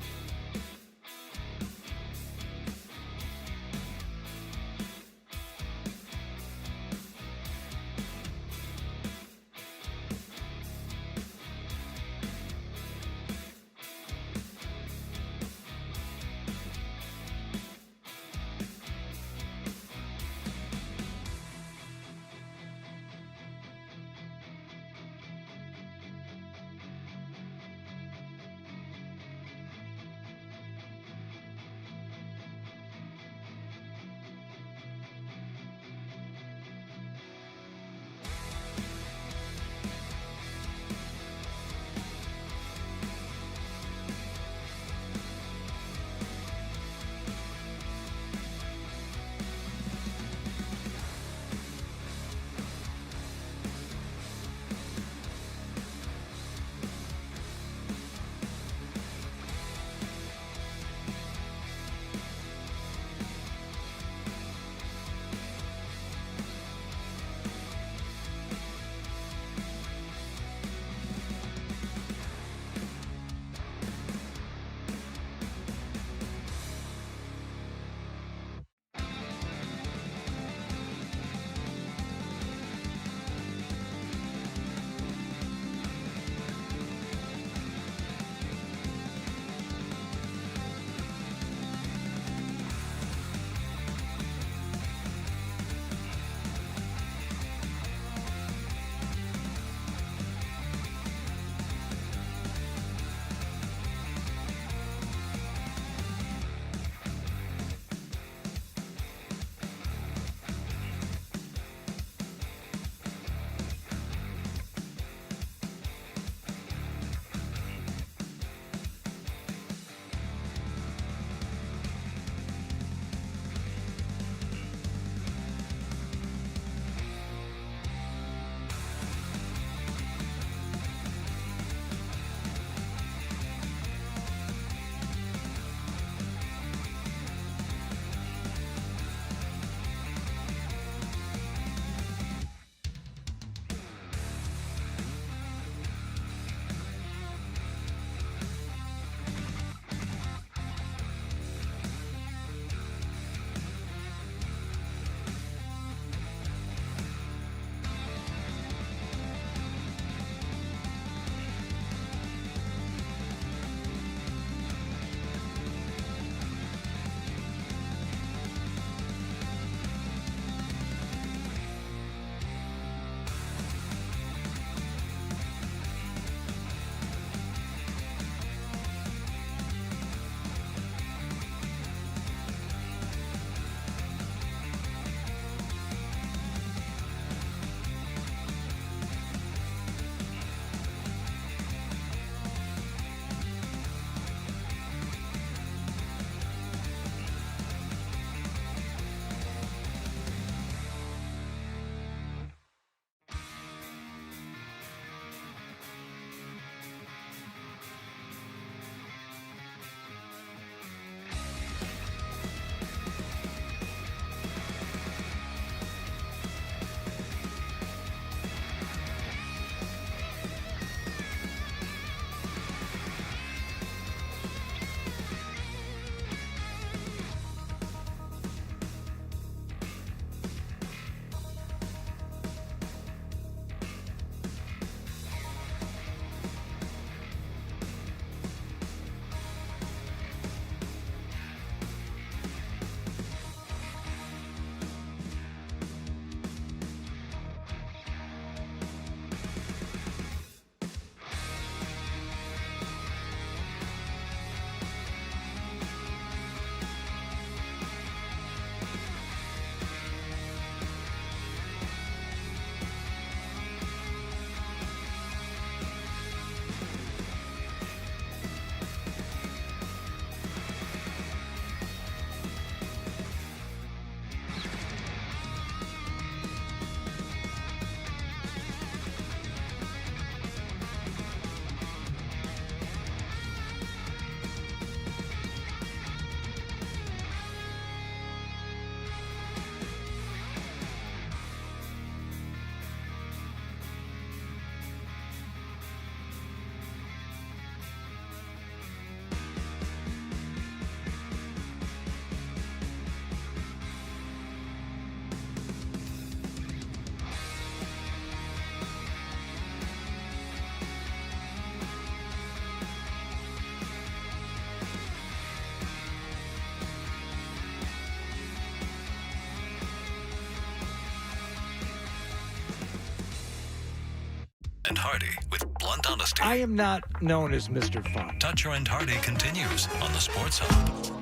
A: and Hardy with blunt honesty.
E: I am not known as Mr. Fun.
A: Toucher and Hardy continues on the Sports Hub.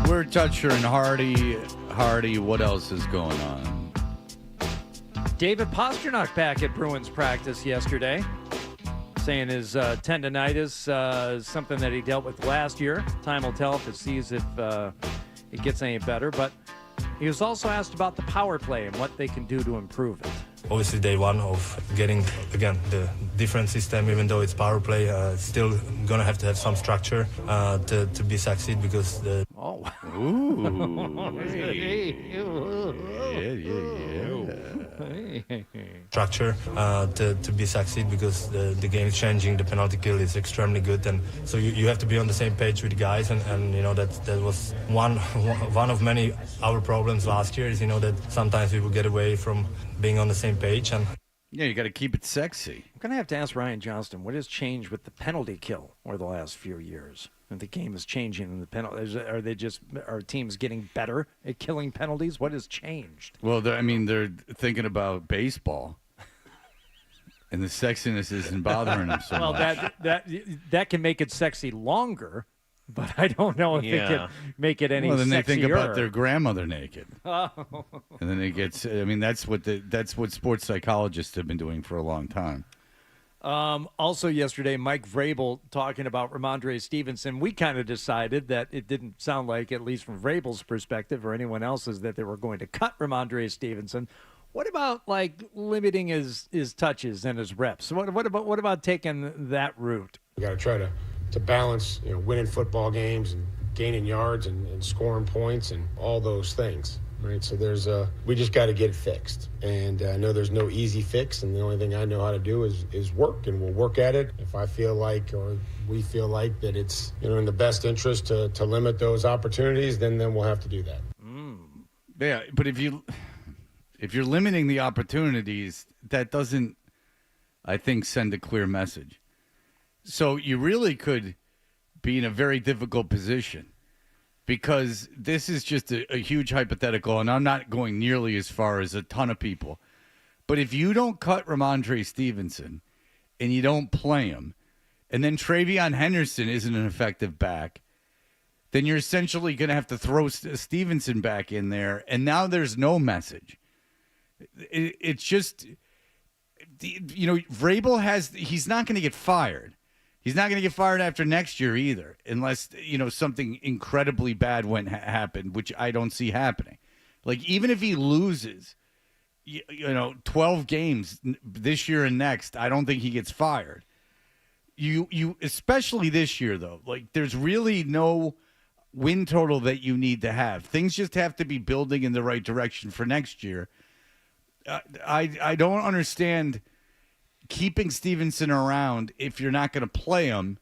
D: We're Toucher and Hardy. Hardy, what else is going on?
E: David Pastrnak back at Bruins practice yesterday, saying his tendonitis is something that he dealt with last year. Time will tell if it sees if it gets any better. But he was also asked about the power play and what they can do to improve it.
M: Obviously, day one of getting, again, the different system, even though it's power play, still going to have some structure to be succeed because the...
E: Oh.
D: Ooh.
M: Structure to be succeed because the game is changing, the penalty kill is extremely good, and so you have to be on the same page with the guys, and you know that was one of many our problems last year is, you know, that sometimes we would get away from being on the same page. And
D: yeah, you got to keep it sexy.
E: I'm going to have to ask Ryan Johnston, what has changed with the penalty kill over the last few years? And the game is changing in the penalties. Are teams getting better at killing penalties? What has changed?
D: Well, they're thinking about baseball. And the sexiness isn't bothering them so much.
E: Well, that can make it sexy longer, but I don't know if it can make it any sexier.
D: Well, then they think about their grandmother naked.
E: Oh.
D: And then it gets, that's what sports psychologists have been doing for a long time.
E: Also yesterday, Mike Vrabel talking about Reintegration Stevenson. We kind of decided that it didn't sound like, at least from Vrabel's perspective or anyone else's, that they were going to cut Reintegration Stevenson. What about like limiting his touches and his reps? What about taking that route?
N: We got to try to balance, winning football games and gaining yards and scoring points and all those things. Right, so we just got to get it fixed, and I know there's no easy fix, and the only thing I know how to do is work, and we'll work at it. If I feel like, or we feel like that it's in the best interest to limit those opportunities, then we'll have to do that.
D: Yeah, but if you're limiting the opportunities, that doesn't, I think, send a clear message. So you really could be in a very difficult position. Because this is just a huge hypothetical, and I'm not going nearly as far as a ton of people. But if you don't cut Reintegration Stevenson and you don't play him, and then Travion Henderson isn't an effective back, then you're essentially going to have to throw Stevenson back in there, and now there's no message. It's just, Vrabel he's not going to get fired. He's not going to get fired after next year either, unless, something incredibly bad happened, which I don't see happening. Like, even if he loses, 12 games this year and next, I don't think he gets fired. You especially this year, though, like, there's really no win total that you need to have. Things just have to be building in the right direction for next year. I don't understand keeping Stevenson around if you're not going to play him,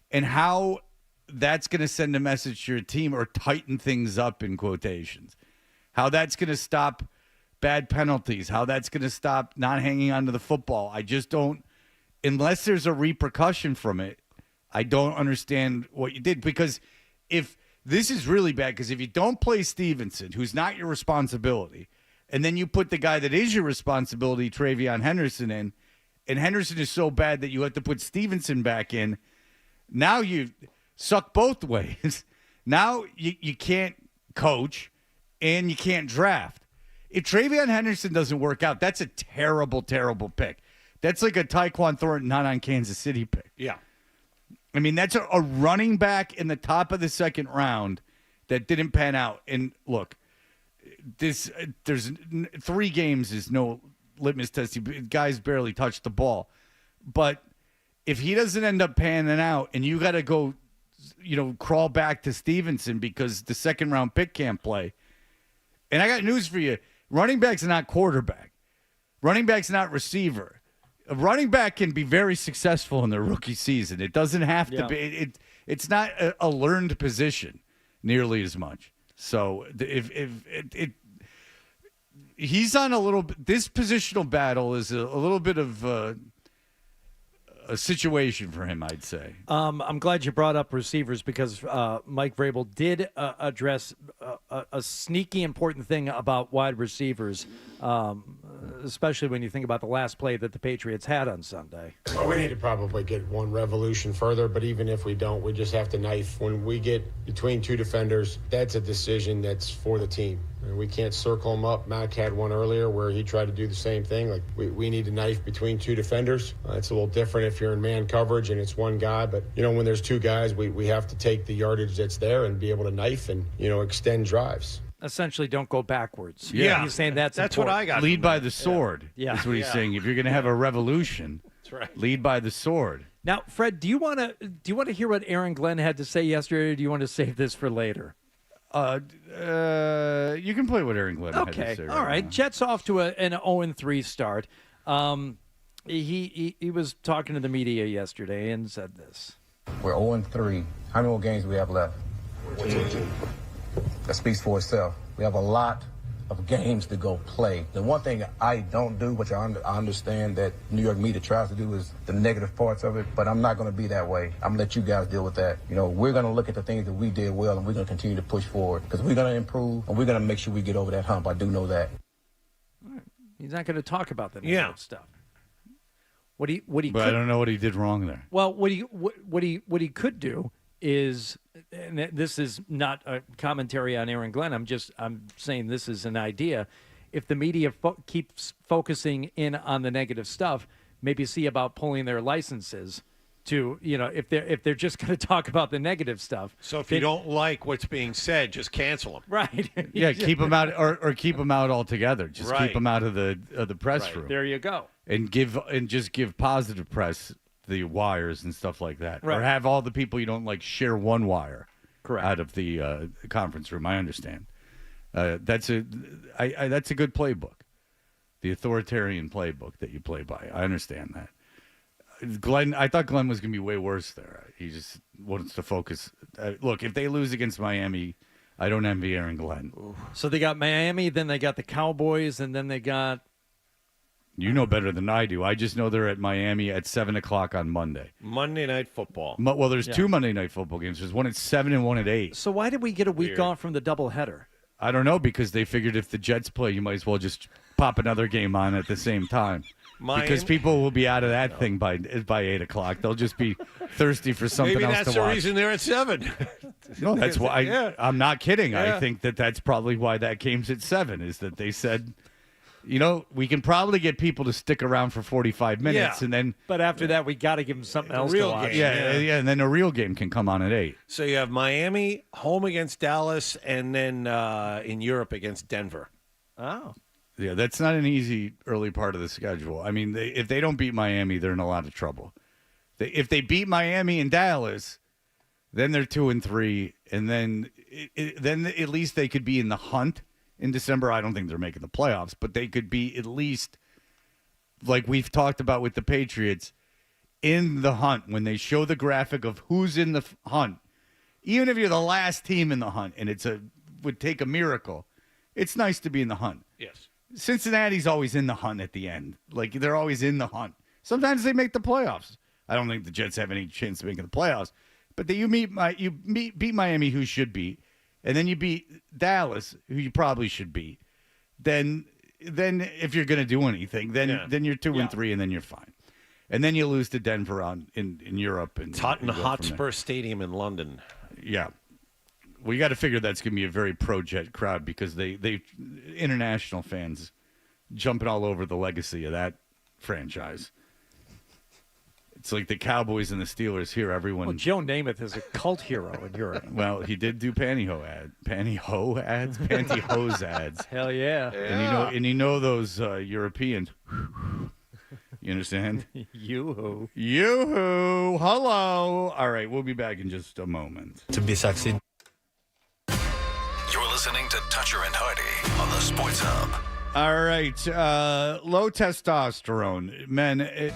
D: and how that's going to send a message to your team or tighten things up in quotations. How that's going to stop bad penalties, how that's going to stop not hanging onto the football. I just don't, unless there's a repercussion from it, I don't understand what you did. Because if this is really bad, because if you don't play Stevenson, who's not your responsibility, and then you put the guy that is your responsibility, Travion Henderson, in, and Henderson is so bad that you have to put Stevenson back in, now you suck both ways. Now you can't coach and you can't draft. If Travion Henderson doesn't work out, that's a terrible, terrible pick. That's like a Tyquan Thornton not on Kansas City pick.
B: Yeah.
D: I mean, that's a running back in the top of the second round that didn't pan out. And look, there's 3 games is no litmus test. Guys barely touched the ball. But if he doesn't end up panning out and you got to go, crawl back to Stevenson because the second round pick can't play. And I got news for you. Running back's not quarterback. Running back's not receiver. A running back can be very successful in their rookie season. It doesn't have to be. It's not a learned position nearly as much. So if he's on a little bit, this positional battle is a little bit of a situation for him, I'd say.
E: I'm glad you brought up receivers because Mike Vrabel did address a sneaky important thing about wide receivers, especially when you think about the last play that the Patriots had on Sunday.
N: Well, we need to probably get one revolution further, but even if we don't, we just have to knife. When we get between two defenders, that's a decision that's for the team. We can't circle him up. Mac had one earlier where he tried to do the same thing. Like we need a knife between two defenders. It's a little different if you're in man coverage and it's one guy. But, when there's two guys, we have to take the yardage that's there and be able to knife and, extend drives.
E: Essentially, don't go backwards.
B: Yeah.
E: He's saying that's
B: what I got.
D: Lead by the sword.
E: Yeah.
D: Is what he's saying. If you're going to have a revolution,
B: that's right.
D: Lead by the sword.
E: Now, Fred, do you want to hear what Aaron Glenn had to say yesterday, or do you want to save this for later?
D: You can play what Aaron Glenn had to say.
E: All right.
D: Now.
E: Jets off to an 0-3 start. He was talking to the media yesterday and said this.
O: We're 0-3. How many more games do we have left? That speaks for itself. We have a lot of games to go play. The one thing I don't do, which I understand that New York media tries to do, is the negative parts of it, but I'm not going to be that way. I'm going to let you guys deal with that. We're going to look at the things that we did well, and we're going to continue to push forward because we're going to improve, and we're going to make sure we get over that hump. I do know that.
E: All right. He's not going to talk about the negative stuff. What he
D: But I don't know what he did wrong there.
E: Well, what he could do is, and this is not a commentary on Aaron Glenn. I'm saying this is an idea. If the media keeps focusing in on the negative stuff, maybe see about pulling their licenses to, if they're just going to talk about the negative stuff.
B: So if you don't like what's being said, just cancel them.
E: Right.
D: Yeah, keep them out or keep them out altogether. Just keep them out of the press room.
E: There you go.
D: And just give positive press, the wires and stuff like that.
E: Right.
D: Or have all the people you don't like share one wire.
E: Correct.
D: Out of the conference room. I understand. That's a good playbook. The authoritarian playbook that you play by. I understand that. I thought Glenn was going to be way worse there. He just wants to focus. Look, if they lose against Miami, I don't envy Aaron Glenn.
E: So they got Miami, then they got the Cowboys, and then they got...
D: You know better than I do. I just know they're at Miami at 7 o'clock on Monday.
B: Monday Night Football.
D: Well, there's two Monday Night Football games. There's one at 7 and one at 8.
E: So why did we get a week
B: Weird.
E: off from the doubleheader?
D: I don't know, because they figured if the Jets play, you might as well just pop another game on at the same time. Because people will be out of that thing by 8 o'clock. They'll just be thirsty for something
B: Maybe
D: else
B: that's
D: to watch.
B: the reason they're at 7.
D: No, that's why. I'm not kidding.
B: Yeah.
D: I think that's probably why that game's at 7, is that they said, we can probably get people to stick around for 45 minutes, and then.
E: But after that, we got to give them something else
B: real
E: to watch.
B: game.
D: Yeah, and then a real game can come on at 8.
B: So you have Miami home against Dallas, and then in Europe against Denver.
E: Oh.
D: Yeah, that's not an easy early part of the schedule. I mean, if they don't beat Miami, they're in a lot of trouble. If they beat Miami and Dallas, then they're 2-3, and then at least they could be in the hunt in December. I don't think they're making the playoffs, but they could be at least, like we've talked about with the Patriots, in the hunt. When they show the graphic of who's in the hunt, even if you're the last team in the hunt, and would take a miracle, it's nice to be in the hunt.
B: Yes.
D: Cincinnati's always in the hunt at the end. Like, they're always in the hunt. Sometimes they make the playoffs. I don't think the Jets have any chance of making the playoffs. But beat Miami, who should beat, and then you beat Dallas, who you probably should beat. Then if you're going to do anything, then you're 2-3, and then you're fine. And then you lose to Denver in Europe. And
B: Tottenham Hotspur Stadium in London.
D: Yeah. We got to figure that's going to be a very pro-Jet crowd, because they international fans jumping all over the legacy of that franchise. It's like the Cowboys and the Steelers here. Everyone.
E: Well, Joe Namath is a cult hero in Europe.
D: Well, he did do pantyhose ads.
E: Hell yeah.
D: And those Europeans. You understand?
E: Yoo-hoo.
D: Yoo-hoo. Hello. All right, we'll be back in just a moment.
A: To be sexy. You're listening to Toucher and Hardy on the Sports Hub.
D: All right. Low testosterone. Men.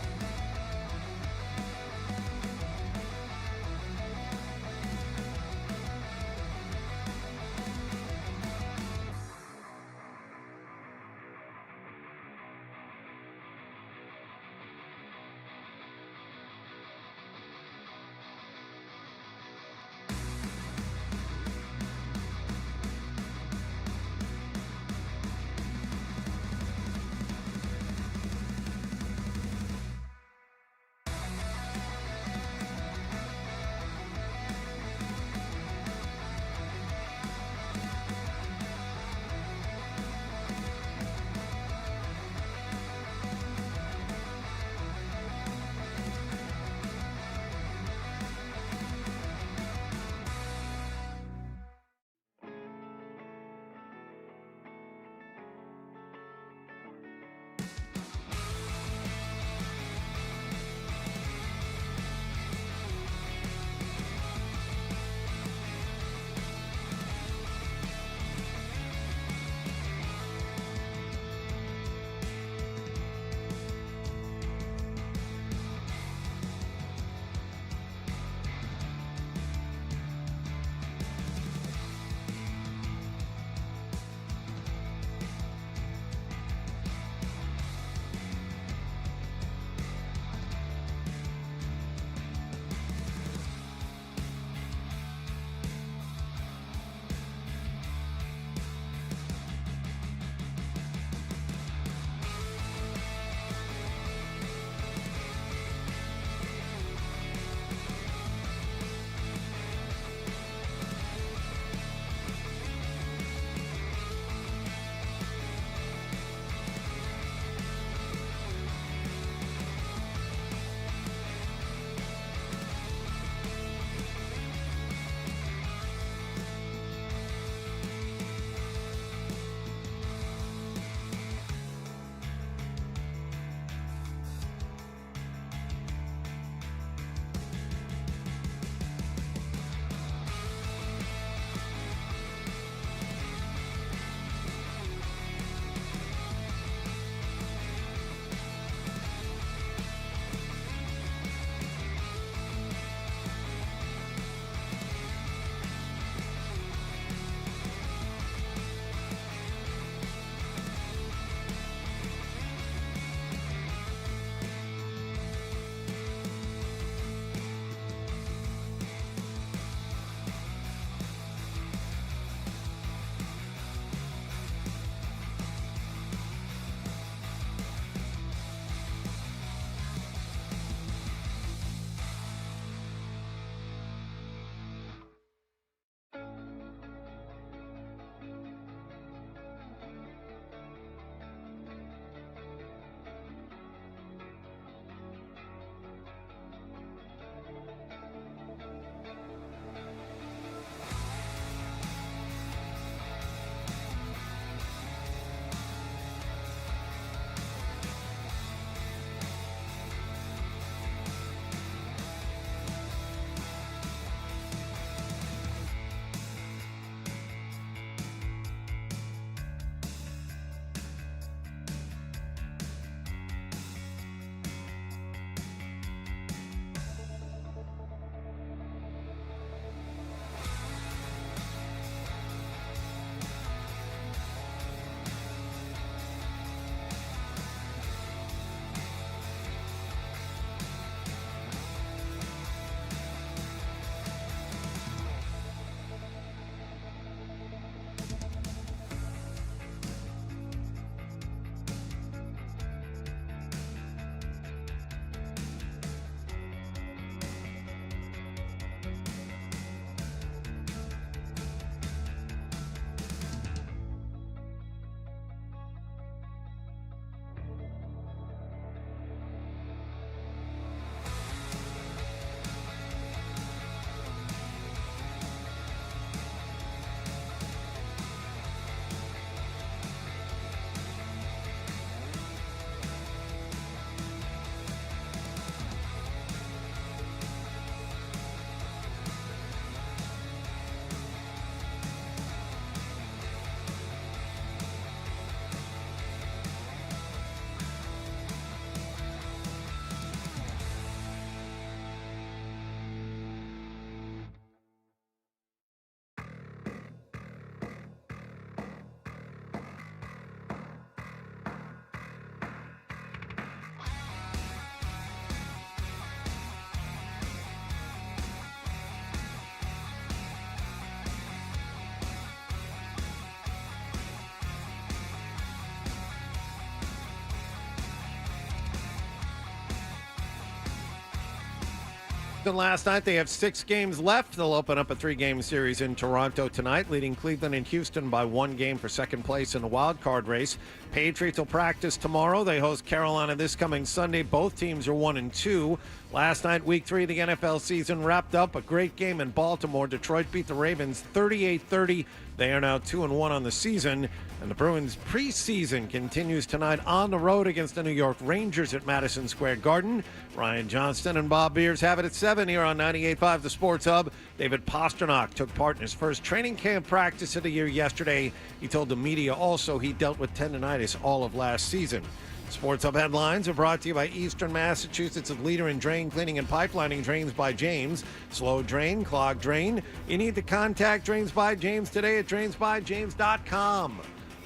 B: Washington last night. They have 6 games left. They'll open up a 3-game series in Toronto tonight, leading Cleveland and Houston by 1 game for second place in the wild card race. Patriots will practice tomorrow. They host Carolina this coming Sunday. Both teams are 1-2. Last night, week 3 of the NFL season wrapped up. A great game in Baltimore. Detroit beat the Ravens 38-30. They are now 2-1 on the season. And the Bruins preseason continues tonight on the road against the New York Rangers at Madison Square Garden. Ryan Johnston and Bob Beers have it at 7 here on 98.5 The Sports Hub. David Pastrnak took part in his first training camp practice of the year yesterday. He told the media also he dealt with tendonitis all of last season. Sports Hub headlines are brought to you by Eastern Massachusetts' leader in drain cleaning and pipelining. Drains by James. Slow drain, clogged drain. You need to contact Drains by James today at drainsbyjames.com.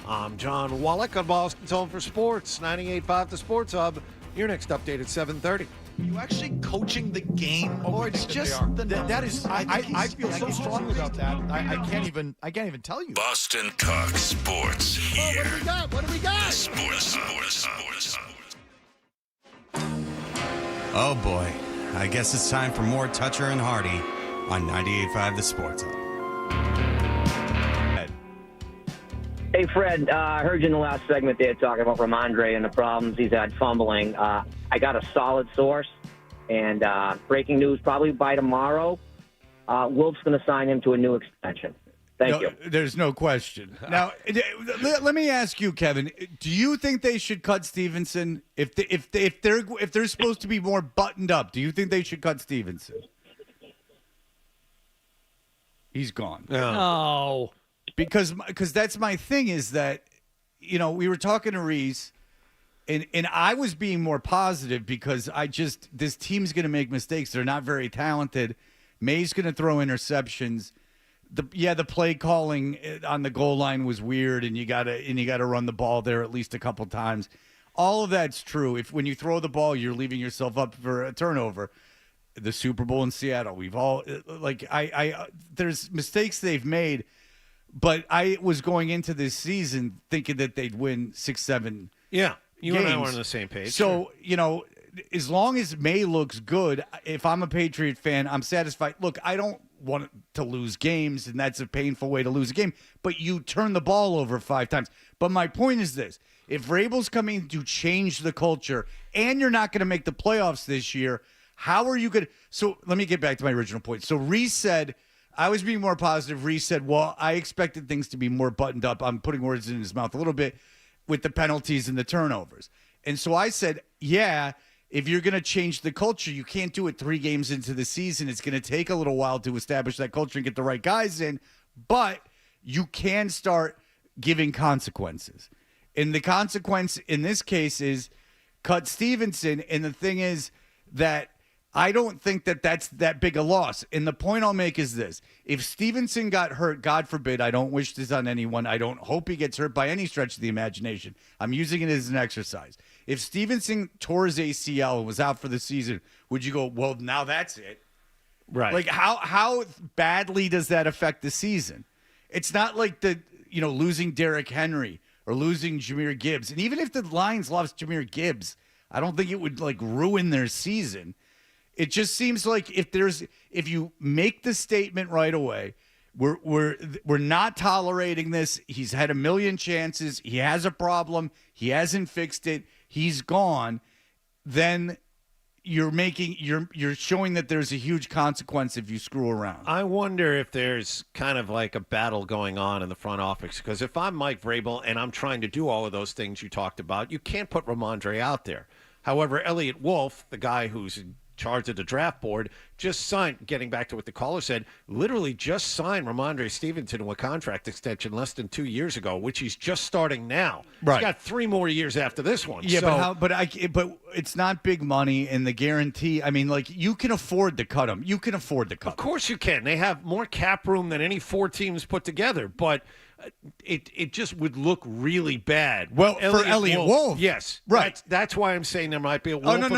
B: I'm John Wallach on Boston's Home for Sports, 98.5 The Sports Hub. Your next update at 7:30.
P: Are you actually coaching the game? Or it's just that is. I feel so strongly about that. I can't even tell you.
A: Boston talk sports here.
B: What do we got? What do we got?
A: The Sports Hub.
Q: Oh boy, I guess it's time for more Toucher and Hardy on 98.5 The Sports Hub.
R: Hey, Fred, I heard you in the last segment there talking about Ramondre and the problems he's had fumbling. I got a solid source, and breaking news probably by tomorrow, Wolf's going to sign him to a new extension. Thank you.
D: There's no question. Now, let me ask you, Kevin, do you think they should cut Stevenson? If they're supposed to be more buttoned up, do you think they should cut Stevenson? He's gone.
E: No.
D: Because that's my thing is that, we were talking to Reese, and I was being more positive because this team's going to make mistakes. They're not very talented. May's going to throw interceptions. The play calling on the goal line was weird, and you gotta run the ball there at least a couple times. All of that's true. When you throw the ball, you're leaving yourself up for a turnover. The Super Bowl in Seattle, we've all there's mistakes they've made. But I was going into this season thinking that they'd win 6-7
B: Yeah, you
D: games.
B: and I were on the same page.
D: So, as long as May looks good, if I'm a Patriot fan, I'm satisfied. Look, I don't want to lose games, and that's a painful way to lose a game. But you turn the ball over 5 times. But my point is this. If Vrabel's coming to change the culture, and you're not going to make the playoffs this year, how are you going to – so let me get back to my original point. So Reese said – I was being more positive. Reese said, well, I expected things to be more buttoned up. I'm putting words in his mouth a little bit with the penalties and the turnovers. And so I said, yeah, if you're going to change the culture, you can't do it 3 games into the season. It's going to take a little while to establish that culture and get the right guys in. But you can start giving consequences. And the consequence in this case is cut Stevenson. And the thing is that I don't think that that's that big a loss. And the point I'll make is this. If Stevenson got hurt, God forbid, I don't wish this on anyone. I don't hope he gets hurt by any stretch of the imagination. I'm using it as an exercise. If Stevenson tore his ACL and was out for the season, would you go, well, now that's it?
B: Right.
D: Like, how badly does that affect the season? It's not like losing Derrick Henry or losing Jahmyr Gibbs. And even if the Lions lost Jahmyr Gibbs, I don't think it would, ruin their season. It just seems like if you make the statement right away, we're not tolerating this. He's had a million chances. He has a problem. He hasn't fixed it. He's gone. Then you're showing that there's a huge consequence if you screw around.
B: I wonder if there's kind of like a battle going on in the front office, because if I'm Mike Vrabel and I'm trying to do all of those things you talked about, you can't put Ramondre out there. However, Elliot Wolf, the guy who's charge of the draft board, just signed, getting back to what the caller said, literally just signed Ramondre Stevenson to a contract extension less than 2 years ago, which he's just starting now.
D: Right.
B: He's got 3 more years after this one.
D: Yeah,
B: so,
D: but it's not big money, and the guarantee, you can afford to cut him. You can afford to cut
B: Of course you can. They have more cap room than any 4 teams put together, but it just would look really bad.
D: Well, for Elliot Wolf.
B: Yes.
D: Right.
B: That's why I'm saying there might be a Wolf.
D: Oh,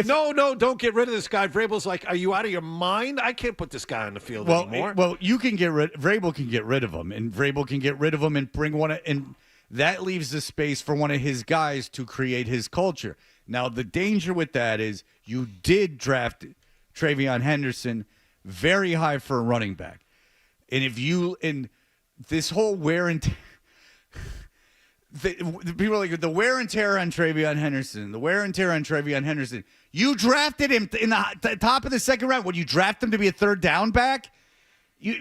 D: no.
B: No, don't get rid of this guy. Vrabel's like, are you out of your mind? I can't put this guy on the field anymore.
D: Well, you can Vrabel can get rid of him, and Vrabel can get rid of him and bring one, and that leaves the space for one of his guys to create his culture. Now, the danger with that is you did draft Travion Henderson, very high for a running back. And if you in this whole wear and the people are like the wear and tear on Travion Henderson. You drafted him in the top of the second round. Would you draft him to be a third down back?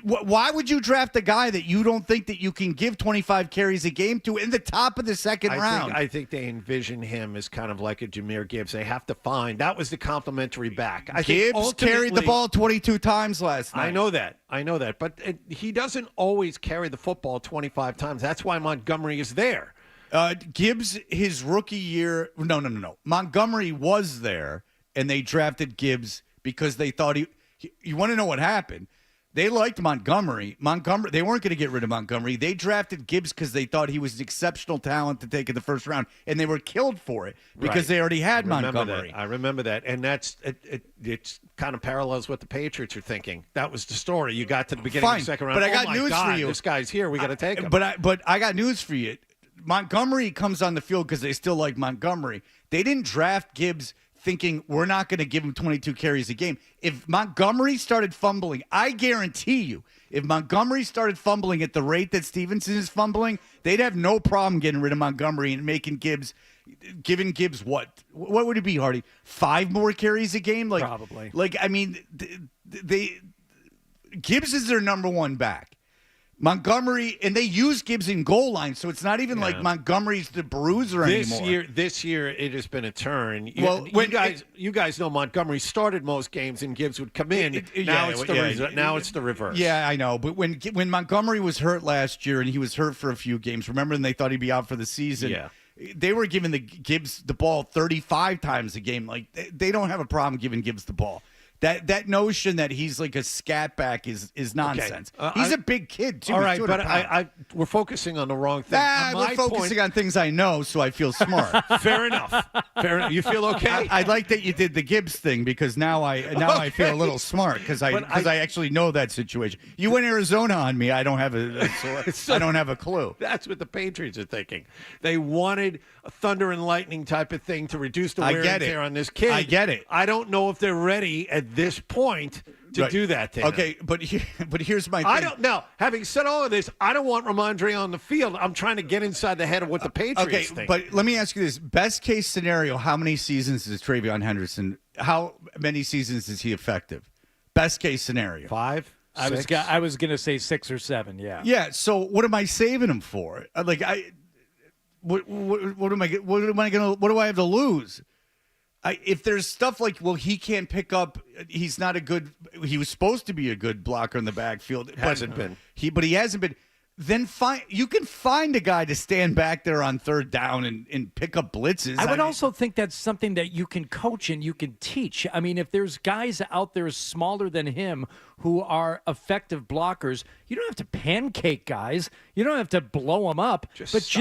D: Why would you draft a guy that you don't think that you can give 25 carries a game to in the top of the second round?
B: I think they envision him as kind of like a Jahmyr Gibbs. They have to find that was the complimentary back.
D: Gibbs carried the ball 22 times last night.
B: I know that, but he doesn't always carry the football 25 times. That's why Montgomery is there.
D: Gibbs, his rookie year, no. Montgomery was there, and they drafted Gibbs because they thought you want to know what happened? They liked Montgomery. They weren't going to get rid of Montgomery. They drafted Gibbs because they thought he was an exceptional talent to take in the first round, and they were killed for it because they already had Montgomery.
B: I remember that, and it's kind of parallels what the Patriots are thinking. That was the story. You got to the beginning of the second round.
D: But I got news for you.
B: This guy's here. We got to take him.
D: But I got news for you. Montgomery comes on the field because they still like Montgomery. They didn't draft Gibbs thinking we're not going to give him 22 carries a game. If Montgomery started fumbling, I guarantee you, if Montgomery started fumbling at the rate that Stevenson is fumbling, they'd have no problem getting rid of Montgomery and giving Gibbs what would it be, Hardy? 5 more carries a game?
E: Probably.
D: Gibbs is their number one back. Montgomery, and they use Gibbs in goal line, so it's not even like Montgomery's the bruiser anymore.
B: This year, it has been a turn. You guys know Montgomery started most games, and Gibbs would come in. Now it's the reverse.
D: Yeah, I know. But when Montgomery was hurt last year, and he was hurt for a few games, remember, and they thought he'd be out for the season.
B: Yeah.
D: They were giving the Gibbs the ball 35 times a game. Like, they don't have a problem giving Gibbs the ball. That notion that he's like a scat back is nonsense.
B: Okay.
D: He's a big kid, too.
B: All right, but we're focusing on the wrong thing.
D: We're focusing on things I know, so I feel smart.
B: Fair enough. You feel okay?
D: I like that you did the Gibbs thing because now I feel a little smart because I actually know that situation. You went Arizona on me. I don't have I don't have a clue.
B: That's what the Patriots are thinking. They wanted a thunder and lightning type of thing to reduce the wear and tear on this kid.
D: I get it.
B: I don't know if they're ready at this point to do that to him.
D: Okay, but here's my thing.
B: I don't know. Having said all of this, I don't want Ramondre on the field. I'm trying to get inside the head of what the Patriots think.
D: But let me ask you this. Best case scenario, how many seasons is Travion Henderson? How many seasons is he effective? Best case scenario.
B: 5?
E: I was going to say 6 or 7, yeah.
D: Yeah, so what am I saving him for? What do I have to lose? If there's stuff like, well, he can't pick up, he was supposed to be a good blocker in the backfield.
B: Hasn't been.
D: But he hasn't been. Then you can find a guy to stand back there on third down and pick up blitzes.
E: I would also think that's something that you can coach and you can teach. I mean, if there's guys out there smaller than him who are effective blockers, you don't have to pancake guys. You don't have to blow them up. Just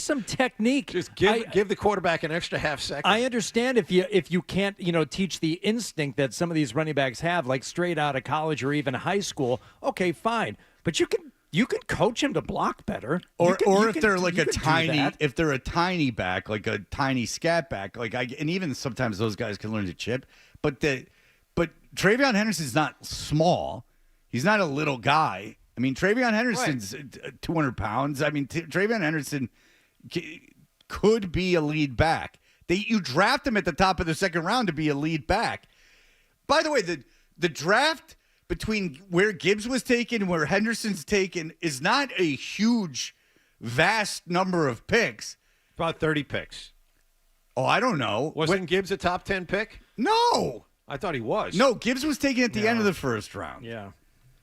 E: some technique.
B: Just give the quarterback an extra half second.
E: I understand if you can't teach the instinct that some of these running backs have, like straight out of college or even high school. Okay, fine, but you can coach him to block better.
D: If they're a tiny back, like a tiny scat back, and even sometimes those guys can learn to chip. But Travion Henderson's not small. He's not a little guy. I mean, Travion Henderson's 200 pounds. I mean, Travion Henderson could be a lead back. You draft him at the top of the second round to be a lead back. By the way, the draft between where Gibbs was taken and where Henderson's taken is not a huge, vast number of picks.
B: About 30 picks.
D: Oh, I don't know.
B: Wasn't Gibbs a top 10 pick?
D: No.
B: I thought he was.
D: No, Gibbs was taken at the end of the first round.
E: Yeah.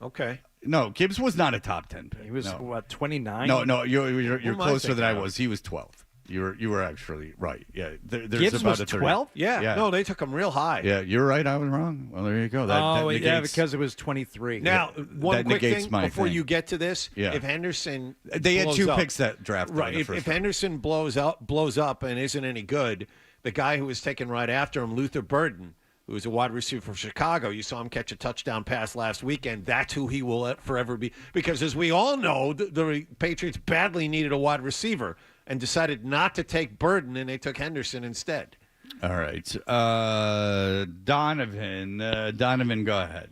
B: Okay.
D: No, Gibbs was not a top 10 pick.
E: He was, 29?
D: No, you're closer than I was. He was 12th. You were actually right. Yeah, there's
E: Gibbs
D: about
E: was
D: a
E: 12?
B: Yeah. No, they took him real high.
D: Yeah, you're right. I was wrong. Well, there you go.
E: Because it was 23.
B: Now, one quick thing before you get to this.
D: Yeah.
B: If Henderson
D: they had 2 picks that draft.
B: Right. If Henderson blows up and isn't any good, the guy who was taken right after him, Luther Burden, who was a wide receiver from Chicago, you saw him catch a touchdown pass last weekend. That's who he will forever be. Because as we all know, the Patriots badly needed a wide receiver and decided not to take Burden, and they took Henderson instead.
D: All right. Donovan. Donovan, go ahead.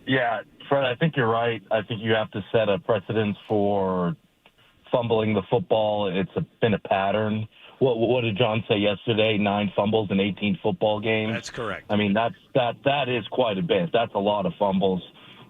S: Yeah, Fred, I think you're right. I think you have to set a precedence for fumbling the football. It's been a pattern. What did John say yesterday? 9 fumbles in 18 football games.
B: That's correct.
S: I mean, that is quite a bit. That's a lot of fumbles,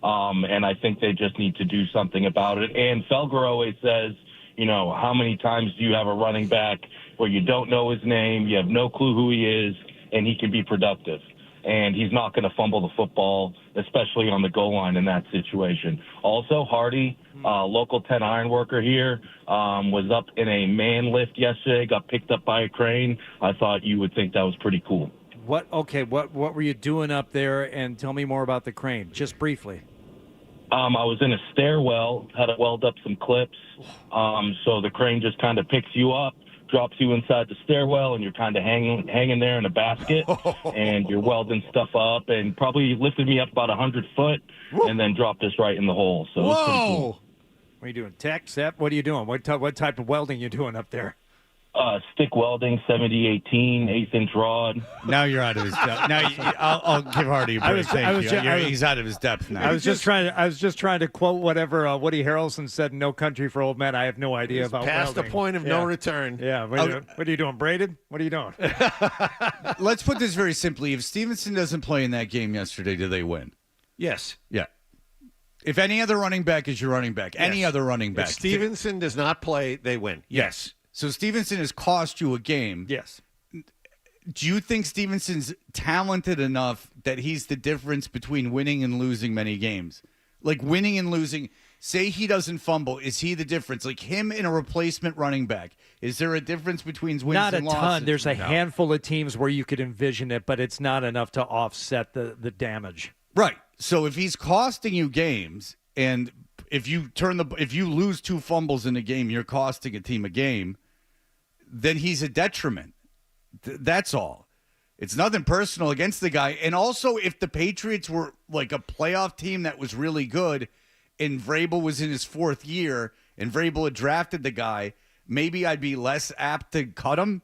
S: and I think they just need to do something about it. And Felger always says, how many times do you have a running back where you don't know his name, you have no clue who he is, and he can be productive? And he's not going to fumble the football, especially on the goal line in that situation. Also, Hardy, local 10 iron worker here, was up in a man lift yesterday, got picked up by a crane. I thought you would think that was pretty cool.
E: What were you doing up there? And tell me more about the crane, just briefly.
S: I was in a stairwell, had to weld up some clips. So the crane just kind of picks you up, drops you inside the stairwell, and you're kind of hanging there in a basket, and you're welding stuff up, and probably lifted me up about 100 foot, and then dropped us right in the hole. So it was pretty cool.
E: What are you doing, tech, Sep? What are you doing? What type of welding you doing up there?
S: Stick welding, 70-18, 1/8-inch rod.
D: Now you're out of his depth. Now I'll give Hardy a break. He's out of his depth now.
E: I was just trying to quote whatever Woody Harrelson said in No Country for Old Men. I have no idea about
B: past
E: welding.
B: the point of no return.
E: Yeah. What are you doing, braided? What are you doing?
D: Let's put this very simply. If Stevenson doesn't play in that game yesterday, do they win?
B: Yes.
D: Yeah. If any other running back is your running back, any other running back.
B: If Stevenson does not play, they win.
D: Yes. So Stevenson has cost you a game.
E: Yes.
D: Do you think Stevenson's talented enough that he's the difference between winning and losing many games? Like winning and losing, say he doesn't fumble, is he the difference? Like him in a replacement running back, is there a difference between wins
E: not
D: and losses?
E: Not a ton. There's a handful of teams where you could envision it, but it's not enough to offset the damage.
D: Right. So if he's costing you games, and if you lose 2 fumbles in a game, you're costing a team a game, then he's a detriment. That's all. It's nothing personal against the guy. And also, if the Patriots were like a playoff team that was really good and Vrabel was in his 4th year and Vrabel had drafted the guy, maybe I'd be less apt to cut him.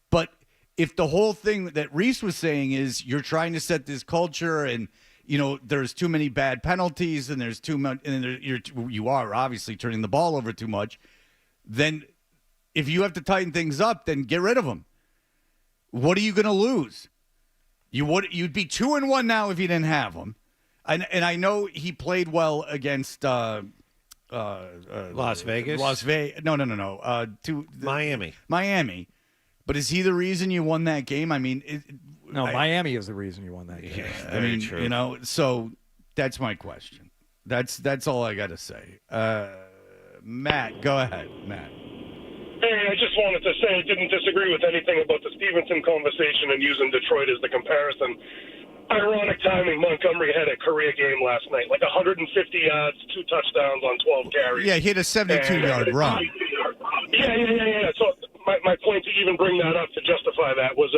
D: But if the whole thing that Reese was saying is you're trying to set this culture and, there's too many bad penalties and there's too much, and you are obviously turning the ball over too much, then if you have to tighten things up, then get rid of him. What are you going to lose? You'd be 2-1 now if you didn't have him. And I know he played well against
B: Las Vegas.
D: No. Miami. But is he the reason you won that game? I mean,
E: Miami is the reason you won that game.
D: Yeah, true. So that's my question. That's all I got to say. Matt, go ahead, Matt.
T: Hey, I just wanted to say I didn't disagree with anything about the Stevenson conversation and using Detroit as the comparison. Ironic timing, Montgomery had a career game last night, like 150 yards, 2 touchdowns on 12 carries.
D: Yeah, he had a 72-yard run.
T: Yeah. So my point to even bring that up to justify that was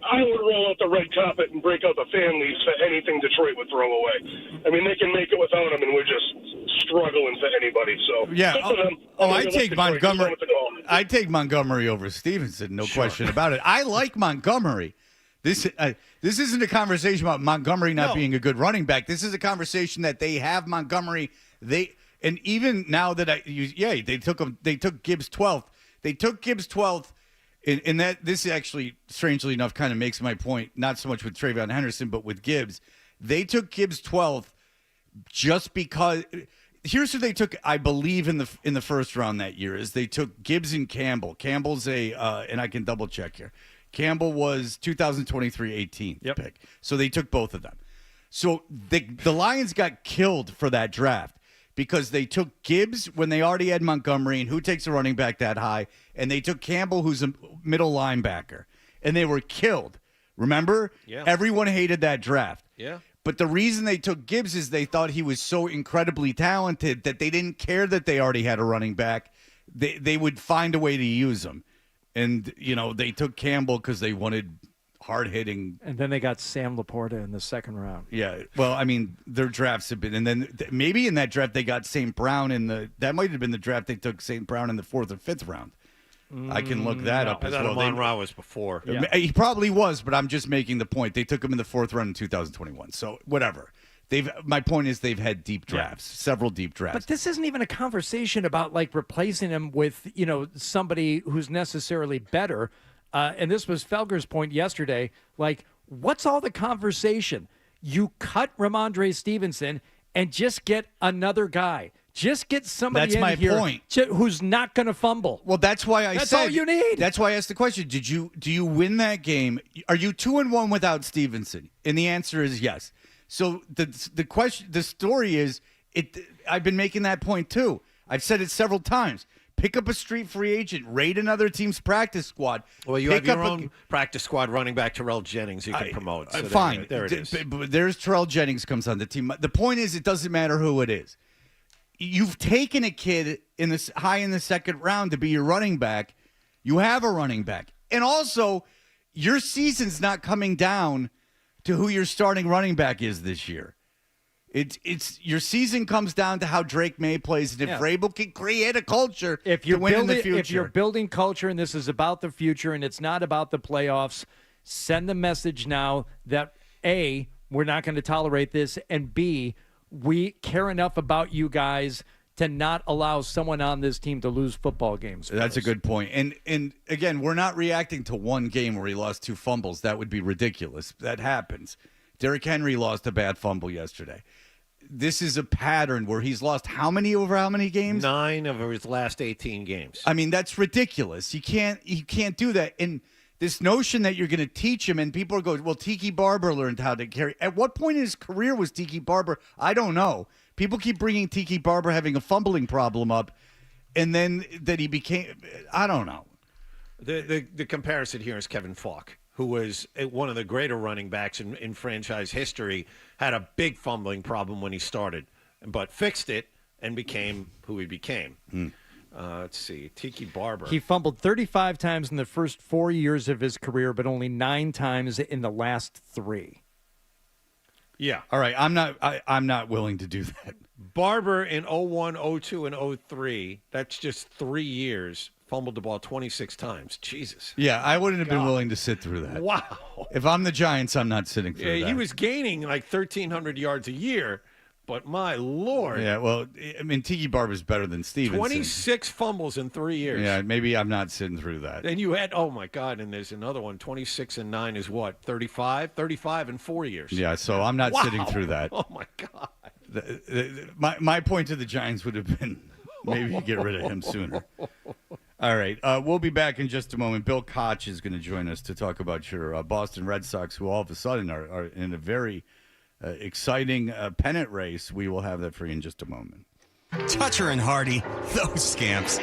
T: I would roll out the red carpet and break out the fan leaves for anything Detroit would throw away. I mean, they can make it without him, and we're just struggling for anybody. So
D: yeah, I take Montgomery. I take Montgomery over Stevenson, no question about it. I like Montgomery. This isn't a conversation about Montgomery not being a good running back. This is a conversation that they have Montgomery. And even now that they took Gibbs 12th. They took Gibbs 12th. And that this actually, strangely enough, kind of makes my point, not so much with Travion Henderson, but with Gibbs. They took Gibbs 12th just because – here's who they took, I believe, in the first round that year, is they took Gibbs and Campbell. Campbell's and I can double-check here. Campbell was 2023-18 pick. So they took both of them. So the Lions got killed for that draft because they took Gibbs when they already had Montgomery, and who takes a running back that high? And they took Campbell, who's a middle linebacker, and they were killed. Remember?
B: Yeah.
D: Everyone hated that draft.
B: Yeah.
D: But the reason they took Gibbs is they thought he was so incredibly talented that they didn't care that they already had a running back. They would find a way to use him. And, they took Campbell because they wanted hard-hitting.
E: And then they got Sam Laporta in the second round.
D: Yeah. Well, I mean, their drafts have been. And then maybe in that draft they got St. Brown that might have been the draft they took St. Brown in the 4th or 5th round. I can look that up
B: I
D: as
B: thought
D: well.
B: Amon-Ra was before.
D: He probably was, but I'm just making the point. They took him in the 4th round in 2021. So whatever. My point is they've had deep drafts, several deep drafts.
E: But this isn't even a conversation about like replacing him with, somebody who's necessarily better. And this was Felger's point yesterday. Like, what's all the conversation? You cut Ramondre Stevenson and just get another guy. Just get somebody
D: That's my
E: here
D: point.
E: Who's not going to fumble.
D: Well, that's why
E: That's all you need.
D: That's why I asked the question. Do you win that game? Are you 2-1 without Stevenson? And the answer is yes. So the story is I've been making that point too. I've said it several times. Pick up a street free agent, raid another team's practice squad.
B: Well, you have your own practice squad running back Terrell Jennings you can promote. So
D: fine.
B: There it is.
D: But there's Terrell Jennings comes on the team. The point is it doesn't matter who it is. You've taken a kid high in the 2nd round to be your running back. You have a running back. And also, your season's not coming down to who your starting running back is this year. It's your season comes down to how Drake May plays, and if Vrabel can create a culture to win in the future.
E: If you're building culture and this is about the future and it's not about the playoffs, send the message now that A, we're not going to tolerate this, and B, we care enough about you guys to not allow someone on this team to lose football games.
D: That's a good point. And again, we're not reacting to one game where he lost 2 fumbles. That would be ridiculous. That happens. Derrick Henry lost a bad fumble yesterday. This is a pattern where he's lost how many games?
B: 9 of his last 18 games.
D: I mean, that's ridiculous. You can't do that. And this notion that you're going to teach him, and people are going, well, Tiki Barber learned how to carry. At what point in his career was Tiki Barber? I don't know. People keep bringing Tiki Barber having a fumbling problem up, and then that he became, I don't know.
B: The comparison here is Kevin Falk, who was one of the greater running backs in franchise history, had a big fumbling problem when he started, but fixed it and became who he became. Let's see, Tiki Barber.
E: He fumbled 35 times in the first 4 years of his career, but only 9 times in the last 3.
B: Yeah.
D: All right, I'm not willing to do that.
B: Barber in 01, 02, and 03, that's just 3 years, fumbled the ball 26 times. Jesus.
D: Yeah, I wouldn't have been willing to sit through that.
B: Wow.
D: If I'm the Giants, I'm not sitting through that.
B: He was gaining like 1,300 yards a year, but my Lord.
D: Yeah, well, I mean, Tiki Barber's better than Stevenson.
B: 26 fumbles in 3 years.
D: Yeah, maybe I'm not sitting through that.
B: And you had, oh my God, and there's another one. 26 and 9 is what? 35? 35 in 4 years.
D: Yeah, so I'm not sitting through that.
B: Oh my God.
D: My point to the Giants would have been maybe you get rid of him sooner. All right, we'll be back in just a moment. Bill Koch is going to join us to talk about your Boston Red Sox, who all of a sudden are in a very exciting pennant race. We will have that for you in just a moment.
Q: Toucher and Hardy, those scamps.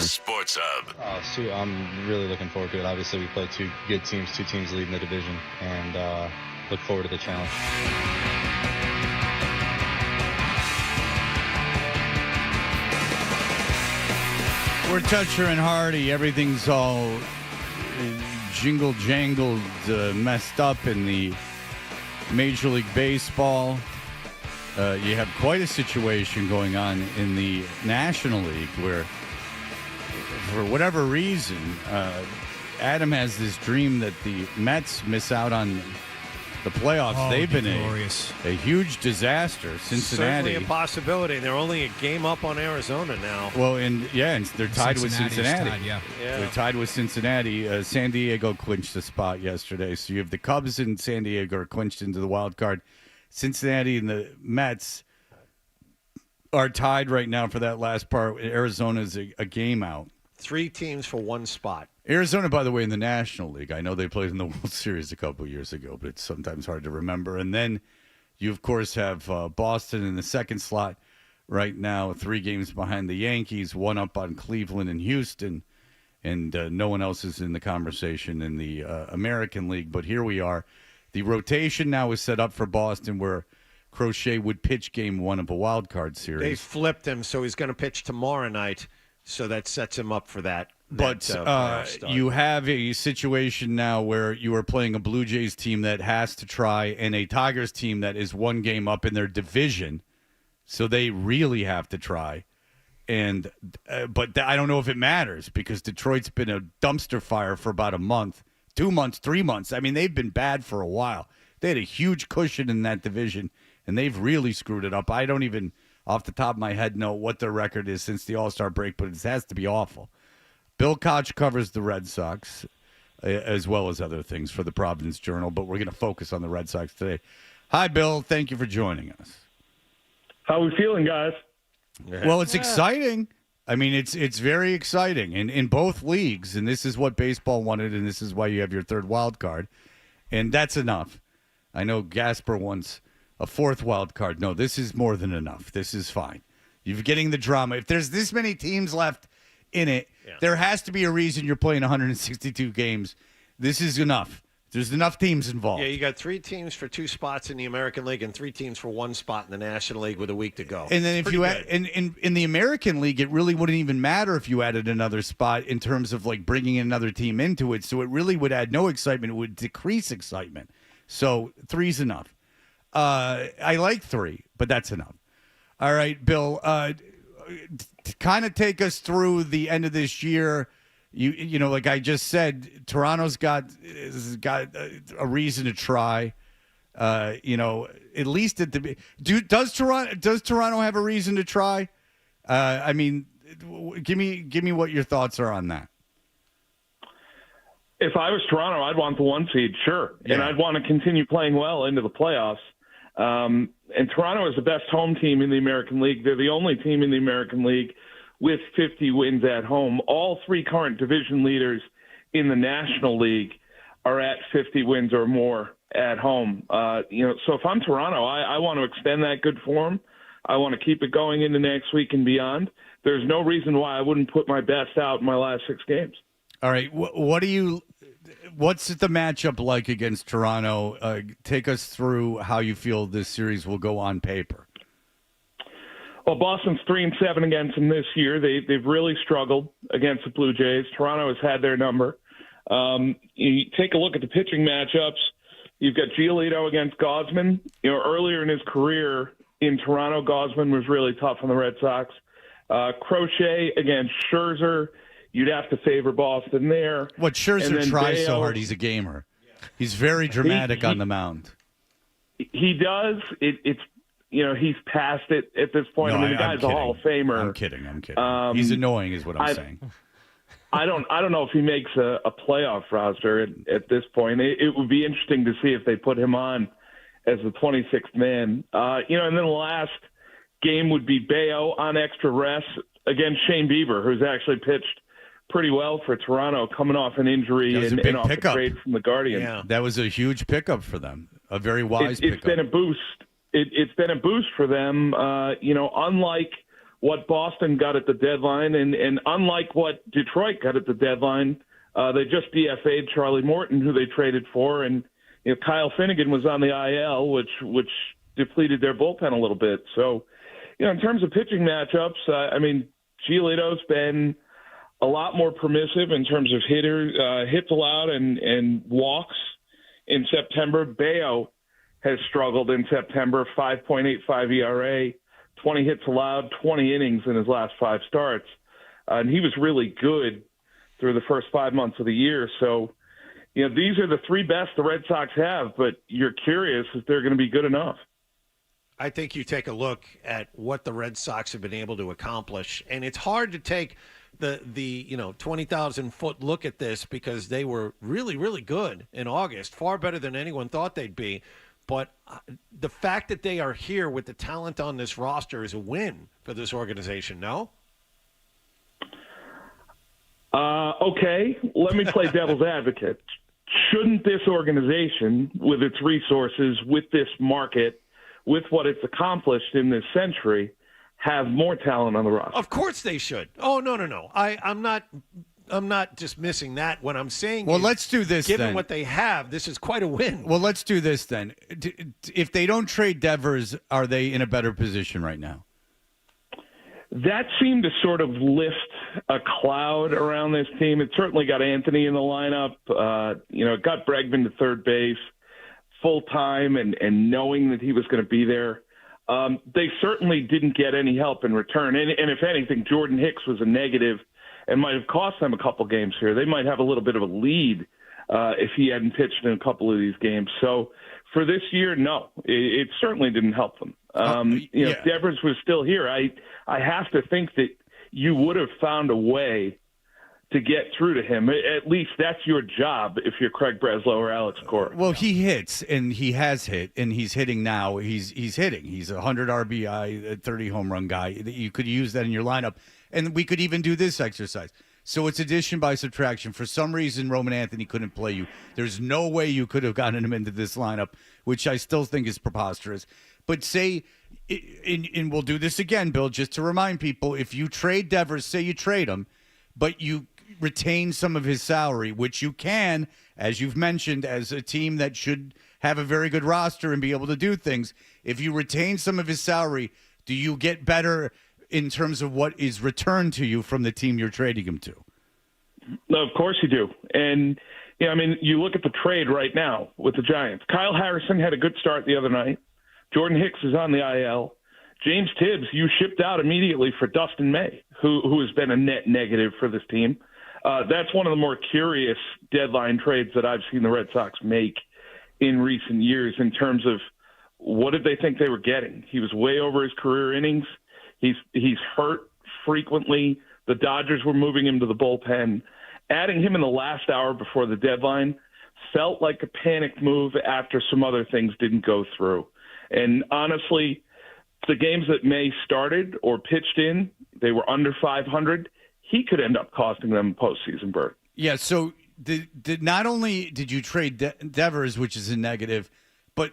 A: Sports Hub.
U: I'm really looking forward to it. Obviously, we play two good teams, two teams leading the division, and look forward to the challenge.
D: We're Toucher and Hardy. Everything's all jingle-jangled, messed up in the Major League Baseball. You have quite a situation going on in the National League where, for whatever reason, Adam has this dream that the Mets miss out on the playoffs. They've been a huge disaster. Cincinnati.
B: Certainly a possibility. They're only a game up on Arizona now.
D: Well, and they're tied with Cincinnati.
B: Yeah.
D: They're tied with Cincinnati. San Diego clinched the spot yesterday. So you have the Cubs and San Diego are clinched into the wild card. Cincinnati and the Mets are tied right now for that last part. Arizona's a game out.
B: 3 teams for 1 spot.
D: Arizona, by the way, in the National League. I know they played in the World Series a couple of years ago, but it's sometimes hard to remember. And then you, of course, have Boston in the second slot right now, 3 games behind the Yankees, 1 up on Cleveland and Houston, and no one else is in the conversation in the American League. But here we are. The rotation now is set up for Boston where Crochet would pitch game 1 of a wild card series.
B: They flipped him, so he's going to pitch tomorrow night, so that sets him up for that.
D: But you have a situation now where you are playing a Blue Jays team that has to try and a Tigers team that is 1 game up in their division, so they really have to try. And but I don't know if it matters because Detroit's been a dumpster fire for about a month. 2 months, 3 months. I mean, they've been bad for a while. They had a huge cushion in that division, and they've really screwed it up. I don't even, off the top of my head, know what their record is since the All-Star break, but it has to be awful. Bill Koch covers the Red Sox, as well as other things for the Providence Journal, but we're going to focus on the Red Sox today. Hi, Bill. Thank you for joining us.
T: How we feeling, guys?
D: Well, it's exciting. I mean, it's very exciting in both leagues, and this is what baseball wanted, and this is why you have your 3rd wild card, and that's enough. I know Gasper wants a 4th wild card. No, this is more than enough. This is fine. You're getting the drama. If there's this many teams left in it, there has to be a reason you're playing 162 games. This is enough. There's enough teams involved.
B: Yeah, you got 3 teams for 2 spots in the American League and 3 teams for 1 spot in the National League with a week to go.
D: And then if you add, in the American League, it really wouldn't even matter if you added another spot in terms of like bringing another team into it. So it really would add no excitement. It would decrease excitement. So 3's enough. I like 3, but that's enough. All right, Bill, to kind of take us through the end of this year. You know, like I just said, Toronto's got a reason to try. You know, at least at the does Toronto have a reason to try? I mean, give me what your thoughts are on that.
T: If I was Toronto, I'd want the 1 seed, sure, and I'd want to continue playing well into the playoffs. And Toronto is the best home team in the American League. They're the only team in the American League with 50 wins at home. All 3 current division leaders in the National League are at 50 wins or more at home. You know, so if I'm Toronto, I want to extend that good form. I want to keep it going into next week and beyond. There's no reason why I wouldn't put my best out in my last 6 games.
D: All right, what's the matchup like against Toronto? Take us through how you feel this series will go on paper.
T: Well, Boston's 3-7 against them this year. They've really struggled against the Blue Jays. Toronto has had their number. You take a look at the pitching matchups. You've got Giolito against Gausman. You know, earlier in his career in Toronto, Gausman was really tough on the Red Sox. Crochet against Scherzer. You'd have to favor Boston there.
D: What Scherzer tries so hard, he's a gamer. He's very dramatic on the mound.
T: He does. It's you know, he's past it at this point.
D: No,
T: I mean, the guy's a Hall of Famer.
D: I'm kidding. He's annoying is what I'm saying.
T: I don't know if he makes a playoff roster at this point. It would be interesting to see if they put him on as the 26th man. You know, and then the last game would be Bayo on extra rest against Shane Bieber, who's actually pitched pretty well for Toronto, coming off an injury and off a trade from the Guardians.
D: Yeah. That was a huge pickup for them, a very wise pickup.
T: It's been a boost. It's been a boost for them. You know, unlike
F: what Boston got at the deadline, and unlike what Detroit got at the deadline, they just DFA'd Charlie Morton, who they traded for, and Kyle Finnegan was on the IL, which depleted their bullpen a little bit. So, in terms of pitching matchups, Giolito's been a lot more permissive in terms of hits allowed and walks in September. Bayo has struggled in September, 5.85 ERA, 20 hits allowed, 20 innings in his last 5 starts. And he was really good through the first 5 months of the year. So, these are the 3 best the Red Sox have, but you're curious if they're going to be good enough.
B: I think you take a look at what the Red Sox have been able to accomplish, and it's hard to take the 20,000-foot look at this because they were really, really good in August, far better than anyone thought they'd be. But the fact that they are here with the talent on this roster is a win for this organization, no?
F: Okay, let me play devil's advocate. Shouldn't this organization, with its resources, with this market, with what it's accomplished in this century, have more talent on the roster?
B: Of course they should. Oh, no. I'm not dismissing that. What I'm saying
D: Well,
B: is,
D: let's do this
B: given
D: then.
B: what they have, this is quite a win.
D: Well, let's do this then. If they don't trade Devers, are they in a better position right now?
F: That seemed to sort of lift a cloud around this team. It certainly got Anthony in the lineup. It got Bregman to third base full-time and knowing that he was going to be there. They certainly didn't get any help in return. And if anything, Jordan Hicks was a negative and might have cost them a couple games here. They might have a little bit of a lead if he hadn't pitched in a couple of these games. So for this year, no, it certainly didn't help them. If Devers was still here, I have to think that you would have found a way to get through to him. At least that's your job if you're Craig Breslow or Alex Cora.
D: Well, he hits, and he has hit, and he's hitting now. He's hitting. He's a 100 RBI, a 30 home run guy. You could use that in your lineup, and we could even do this exercise. So it's addition by subtraction. For some reason, Roman Anthony couldn't play you. There's no way you could have gotten him into this lineup, which I still think is preposterous. But say, and we'll do this again, Bill, just to remind people, if you trade Devers, say you trade him, but you retain some of his salary, which you can, as you've mentioned, as a team that should have a very good roster and be able to do things. If you retain some of his salary, do you get better in terms of what is returned to you from the team you're trading him to?
F: No, of course you do. And, you look at the trade right now with the Giants. Kyle Harrison had a good start the other night. Jordan Hicks is on the IL. James Tibbs, you shipped out immediately for Dustin May, who has been a net negative for this team. That's one of the more curious deadline trades that I've seen the Red Sox make in recent years in terms of what did they think they were getting. He was way over his career innings. He's hurt frequently. The Dodgers were moving him to the bullpen. Adding him in the last hour before the deadline felt like a panic move after some other things didn't go through. And honestly, the games that May started or pitched in, they were under 500. He could end up costing them a postseason berth.
D: Yeah, so not only did you trade Devers, which is a negative, but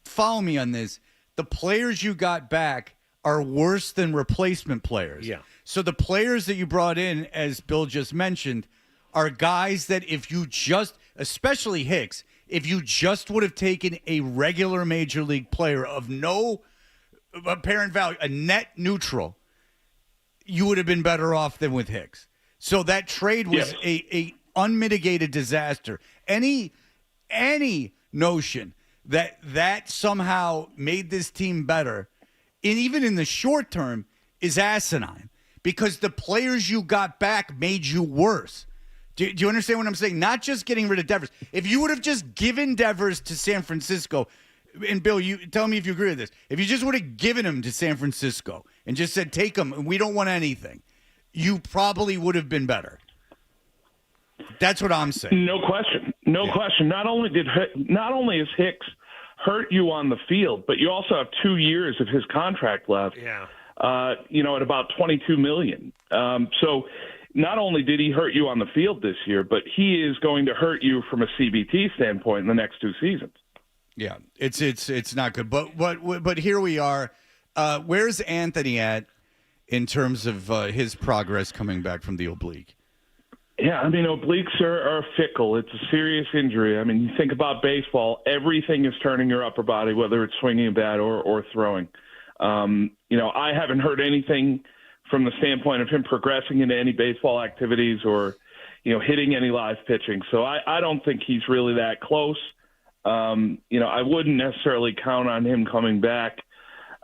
D: follow me on this. The players you got back are worse than replacement players.
B: Yeah.
D: So the players that you brought in, as Bill just mentioned, are guys that if you just, especially Hicks, if you just would have taken a regular major league player of no apparent value, a net neutral, you would have been better off than with Hicks. So that trade was a unmitigated disaster. Any notion that somehow made this team better, and even in the short term, is asinine because the players you got back made you worse. Do you understand what I'm saying? Not just getting rid of Devers. If you would have just given Devers to San Francisco, and Bill, you tell me if you agree with this. If you just would have given him to San Francisco and just said, take him, and we don't want anything, you probably would have been better. That's what I'm saying.
F: No question. No question. Not only is Hicks hurt you on the field, but you also have 2 years of his contract left.
B: Yeah.
F: At about $22 million. So not only did he hurt you on the field this year, but he is going to hurt you from a CBT standpoint in the next 2 seasons.
D: Yeah, it's not good. But here we are. Where's Anthony at? in terms of his progress coming back from the oblique?
F: Yeah, I mean, obliques are fickle. It's a serious injury. I mean, you think about baseball, everything is turning your upper body, whether it's swinging a bat or throwing. I haven't heard anything from the standpoint of him progressing into any baseball activities or, hitting any live pitching. So I don't think he's really that close. I wouldn't necessarily count on him coming back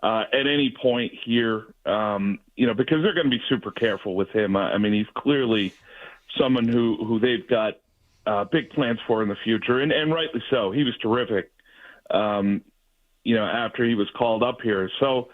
F: at any point here, because they're going to be super careful with him. I mean, he's clearly someone who they've got big plans for in the future, and rightly so. He was terrific, after he was called up here. So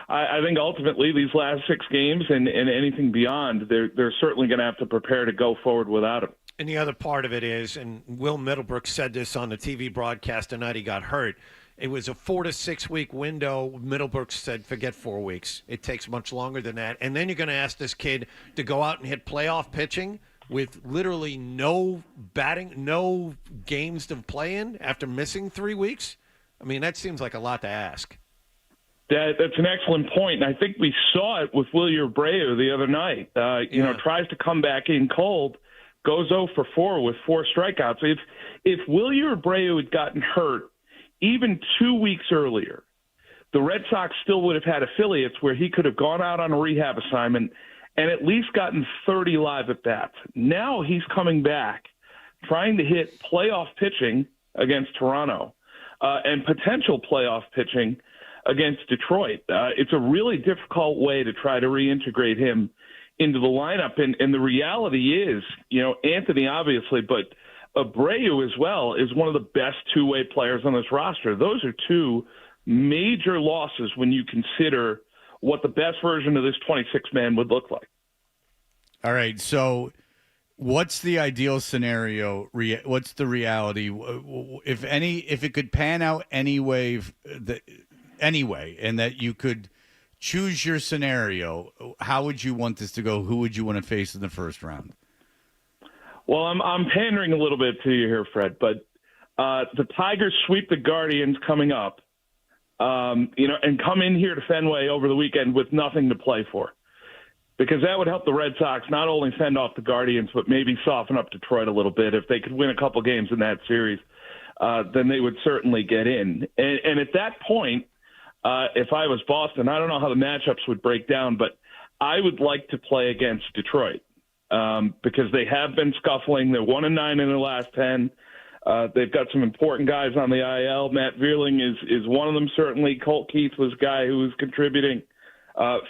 F: I think ultimately these last 6 games and anything beyond, they're certainly going to have to prepare to go forward without him.
B: And the other part of it is, and Will Middlebrook said this on the TV broadcast the night he got hurt, it was a 4 to 6 week window. Middlebrook said, forget 4 weeks. It takes much longer than that. And then you're going to ask this kid to go out and hit playoff pitching with literally no batting, no games to play in after missing 3 weeks? I mean, that seems like a lot to ask.
F: That's an excellent point, and I think we saw it with Wilyer Abreu the other night. Tries to come back in cold, goes 0 for 4 with 4 strikeouts. If Wilyer Abreu had gotten hurt even 2 weeks earlier, the Red Sox still would have had affiliates where he could have gone out on a rehab assignment and at least gotten 30 live at-bats. Now he's coming back, trying to hit playoff pitching against Toronto and potential playoff pitching against Detroit. It's a really difficult way to try to reintegrate him into the lineup. And the reality is, Anthony obviously, but Abreu as well is one of the best two-way players on this roster. Those are 2 major losses when you consider what the best version of this 26-man would look like.
D: All right, so what's the ideal scenario? What's the reality? If it could pan out anyway, and that you could choose your scenario, how would you want this to go? Who would you want to face in the first round?
F: Well, I'm pandering a little bit to you here, Fred, but the Tigers sweep the Guardians coming up, and come in here to Fenway over the weekend with nothing to play for, because that would help the Red Sox not only fend off the Guardians, but maybe soften up Detroit a little bit. If they could win a couple games in that series, then they would certainly get in. And at that point, if I was Boston, I don't know how the matchups would break down, but I would like to play against Detroit because they have been scuffling. They're 1-9 in their last 10. They've got some important guys on the IL. Matt Vierling is one of them, certainly. Colt Keith was a guy who was contributing.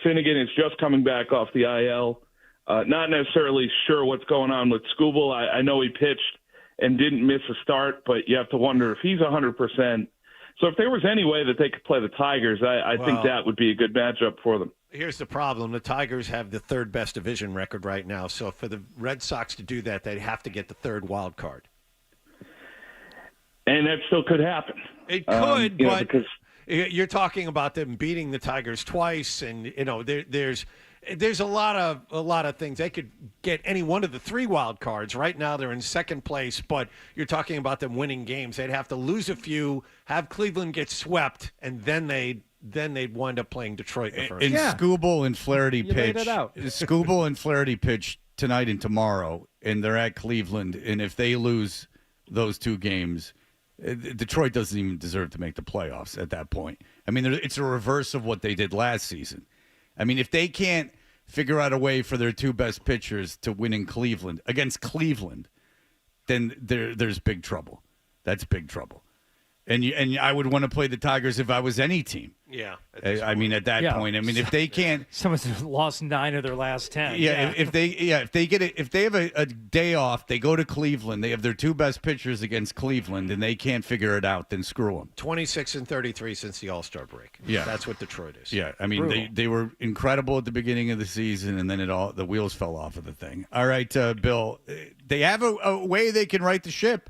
F: Finnegan is just coming back off the IL. Not necessarily sure what's going on with Skubal. I know he pitched and didn't miss a start, but you have to wonder if he's 100%. So if there was any way that they could play the Tigers, I think that would be a good matchup for them.
B: Here's the problem. The Tigers have the 3rd best division record right now. So for the Red Sox to do that, they'd have to get the 3rd wild card.
F: And that still could happen.
B: It could, but
F: because
B: you're talking about them beating the Tigers twice, and there's a lot of things. They could get any one of the 3 wild cards. Right now they're in 2nd place, but you're talking about them winning games. They'd have to lose a few, have Cleveland get swept, and then they'd wind up playing Detroit in the first.
D: And Skubal and Flaherty pitch.
E: laid it out.
D: Skubal and Flaherty pitch tonight and tomorrow, and they're at Cleveland. And if they lose those 2 games, Detroit doesn't even deserve to make the playoffs at that point. I mean, it's a reverse of what they did last season. I mean, if they can't figure out a way for their 2 best pitchers to win in Cleveland against Cleveland, then there's big trouble. That's big trouble. And I would want to play the Tigers if I was any team.
B: Yeah.
D: I mean, at that point, I mean, if they can't,
E: someone's lost 9 of their last 10.
D: If they have a day off, they go to Cleveland. They have their 2 best pitchers against Cleveland, and they can't figure it out. Then screw them.
B: 26-33 since the All-Star break.
D: Yeah,
B: that's what Detroit is.
D: Yeah, I mean, they were incredible at the beginning of the season, and then the wheels fell off of the thing. All right, Bill, they have a way they can right the ship.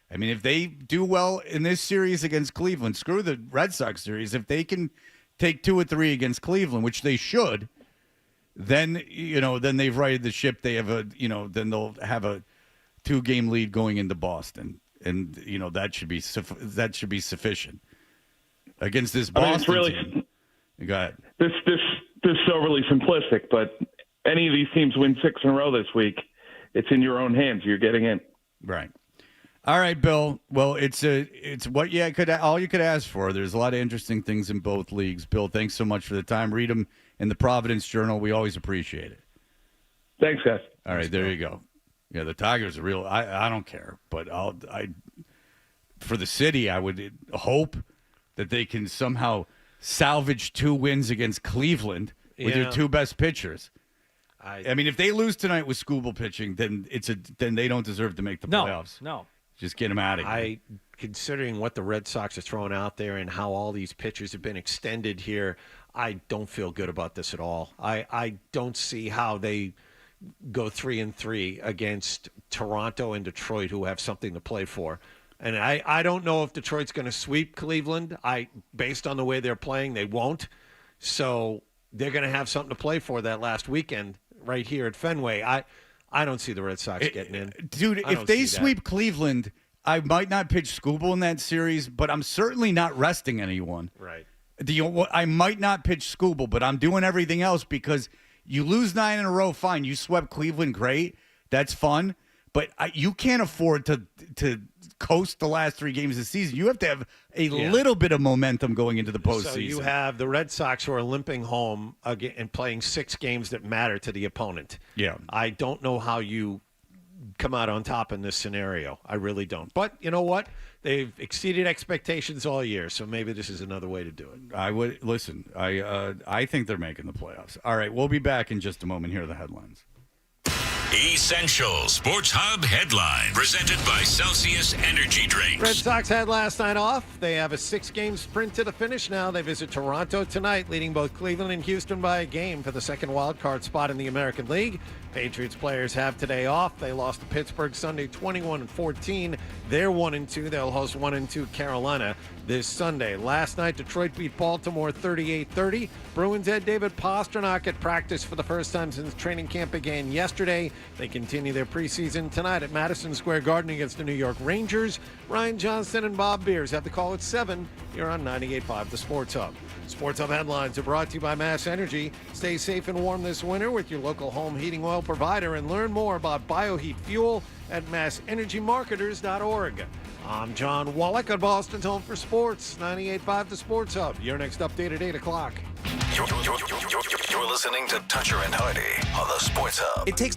D: I mean, if they do well in this series against Cleveland, screw the Red Sox series. If they can take 2 or 3 against Cleveland, which they should, then they've righted the ship. They have then they'll have a 2-game lead going into Boston, and that should be sufficient against this Boston team. Go ahead.
F: this is overly simplistic, but any of these teams win 6 in a row this week, it's in your own hands. You're getting in.
D: Right. All right, Bill. Well, it's what all you could ask for. There's a lot of interesting things in both leagues. Bill, thanks so much for the time. Read them in the Providence Journal. We always appreciate it.
F: Thanks, guys.
D: All right, there you go. Yeah, the Tigers are real. I don't care, but for the city, I would hope that they can somehow salvage 2 wins against Cleveland with your 2 best pitchers. I mean, if they lose tonight with Skubal pitching, then then they don't deserve to make the playoffs.
E: No.
D: Just get them out of here.
B: Considering what the Red Sox are throwing out there and how all these pitchers have been extended here, I don't feel good about this at all. I don't see how they go 3-3 against Toronto and Detroit, who have something to play for. And I don't know if Detroit's going to sweep Cleveland. Based on the way they're playing, they won't. So they're going to have something to play for that last weekend right here at Fenway. I don't see the Red Sox getting in.
D: Dude, if they sweep Cleveland, I might not pitch Skubal in that series, but I'm certainly not resting anyone.
B: Right.
D: I might not pitch Skubal, but I'm doing everything else because you lose 9 in a row, fine. You swept Cleveland, great. That's fun. But you can't afford to coast the last 3 games of the season. You have to have a little bit of momentum going into the postseason.
B: So you have the Red Sox who are limping home again and playing 6 games that matter to the opponent.
D: Yeah.
B: I don't know how you come out on top in this scenario. I really don't. But you know what? They've exceeded expectations all year, so maybe this is another way to do it.
D: I would listen. I think they're making the playoffs. All right, we'll be back in just a moment. Here are the headlines.
A: Essential Sports Hub headline presented by Celsius Energy Drinks.
B: Red Sox had last night off. They have a 6-game sprint to the finish now. They visit Toronto tonight, leading both Cleveland and Houston by a game for the second wild card spot in the American League. Patriots players have today off. They lost to Pittsburgh Sunday 21-14. They're 1-2. They'll host 1-2 Carolina this Sunday. Last night, Detroit beat Baltimore 38-30. Bruins had David Pastrnak at practice for the first time since training camp began yesterday. They continue their preseason tonight at Madison Square Garden against the New York Rangers. Ryan Johnson and Bob Beers have the call at 7 here on 98.5 The Sports Hub. Sports Hub headlines are brought to you by Mass Energy. Stay safe and warm this winter with your local home heating oil provider and learn more about BioHeat Fuel at massenergymarketers.org. I'm John Wallach on Boston's Home for Sports, 98.5 The Sports Hub. Your next update at 8 o'clock.
A: You're listening to Toucher and Hardy on the Sports Hub.
K: It takes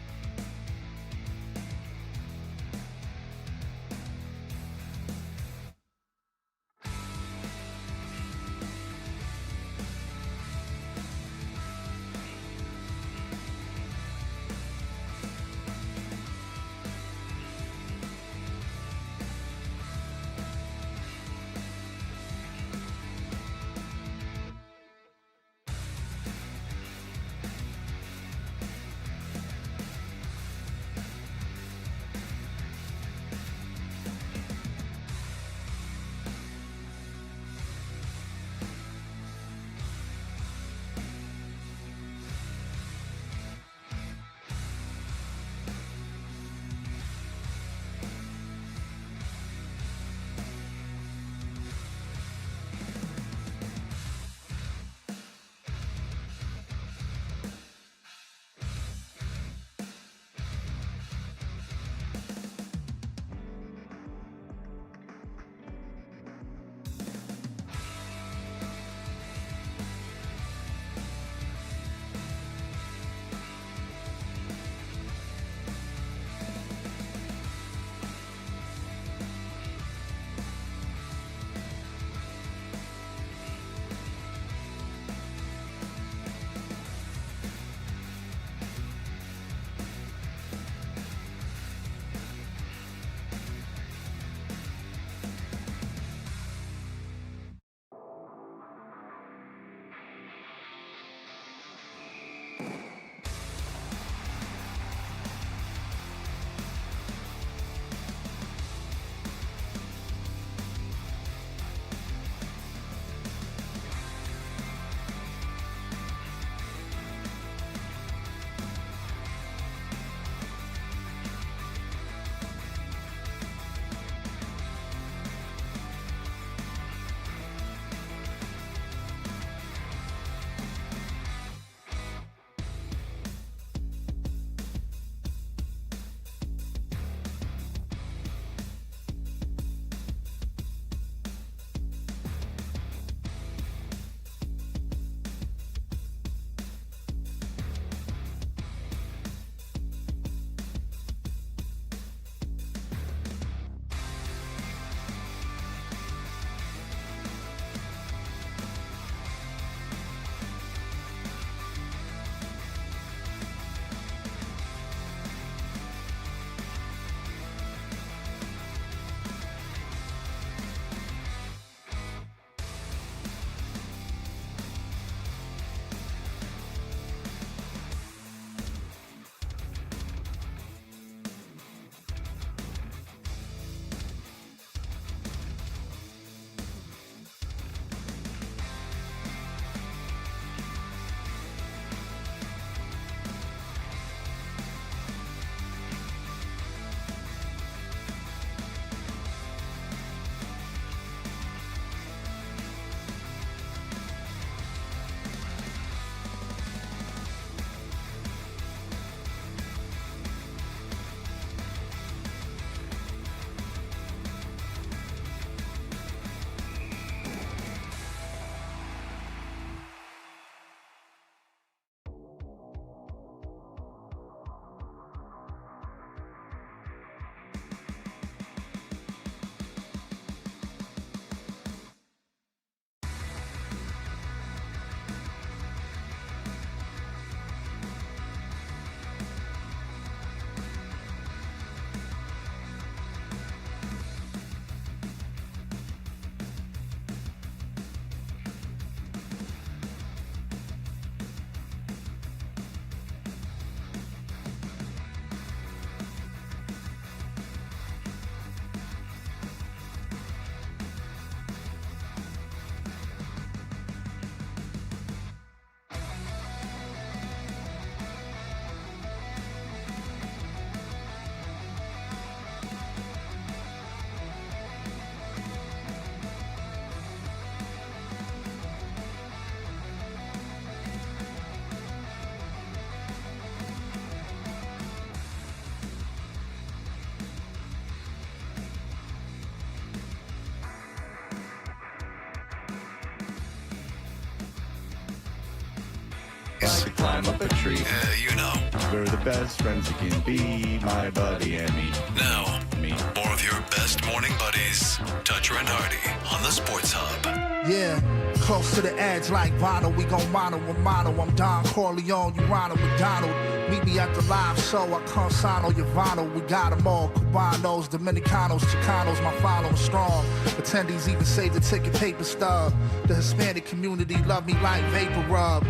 D: climb up a tree.
H: You know.
D: We're the best friends you can be, my buddy and me.
H: Now,
D: Me.
H: more of your best morning buddies, Toucher and Hardy, on the Sports Hub.
G: Yeah, close to the edge like vinyl. We gon' mono with mono. I'm Don Corleone, you Ronald McDonald. Meet me at the live show. I consano your vinyl. We got them all. Cubanos, Dominicanos, Chicanos. My following strong. Attendees even save the ticket paper stub. The Hispanic community love me like vapor rub.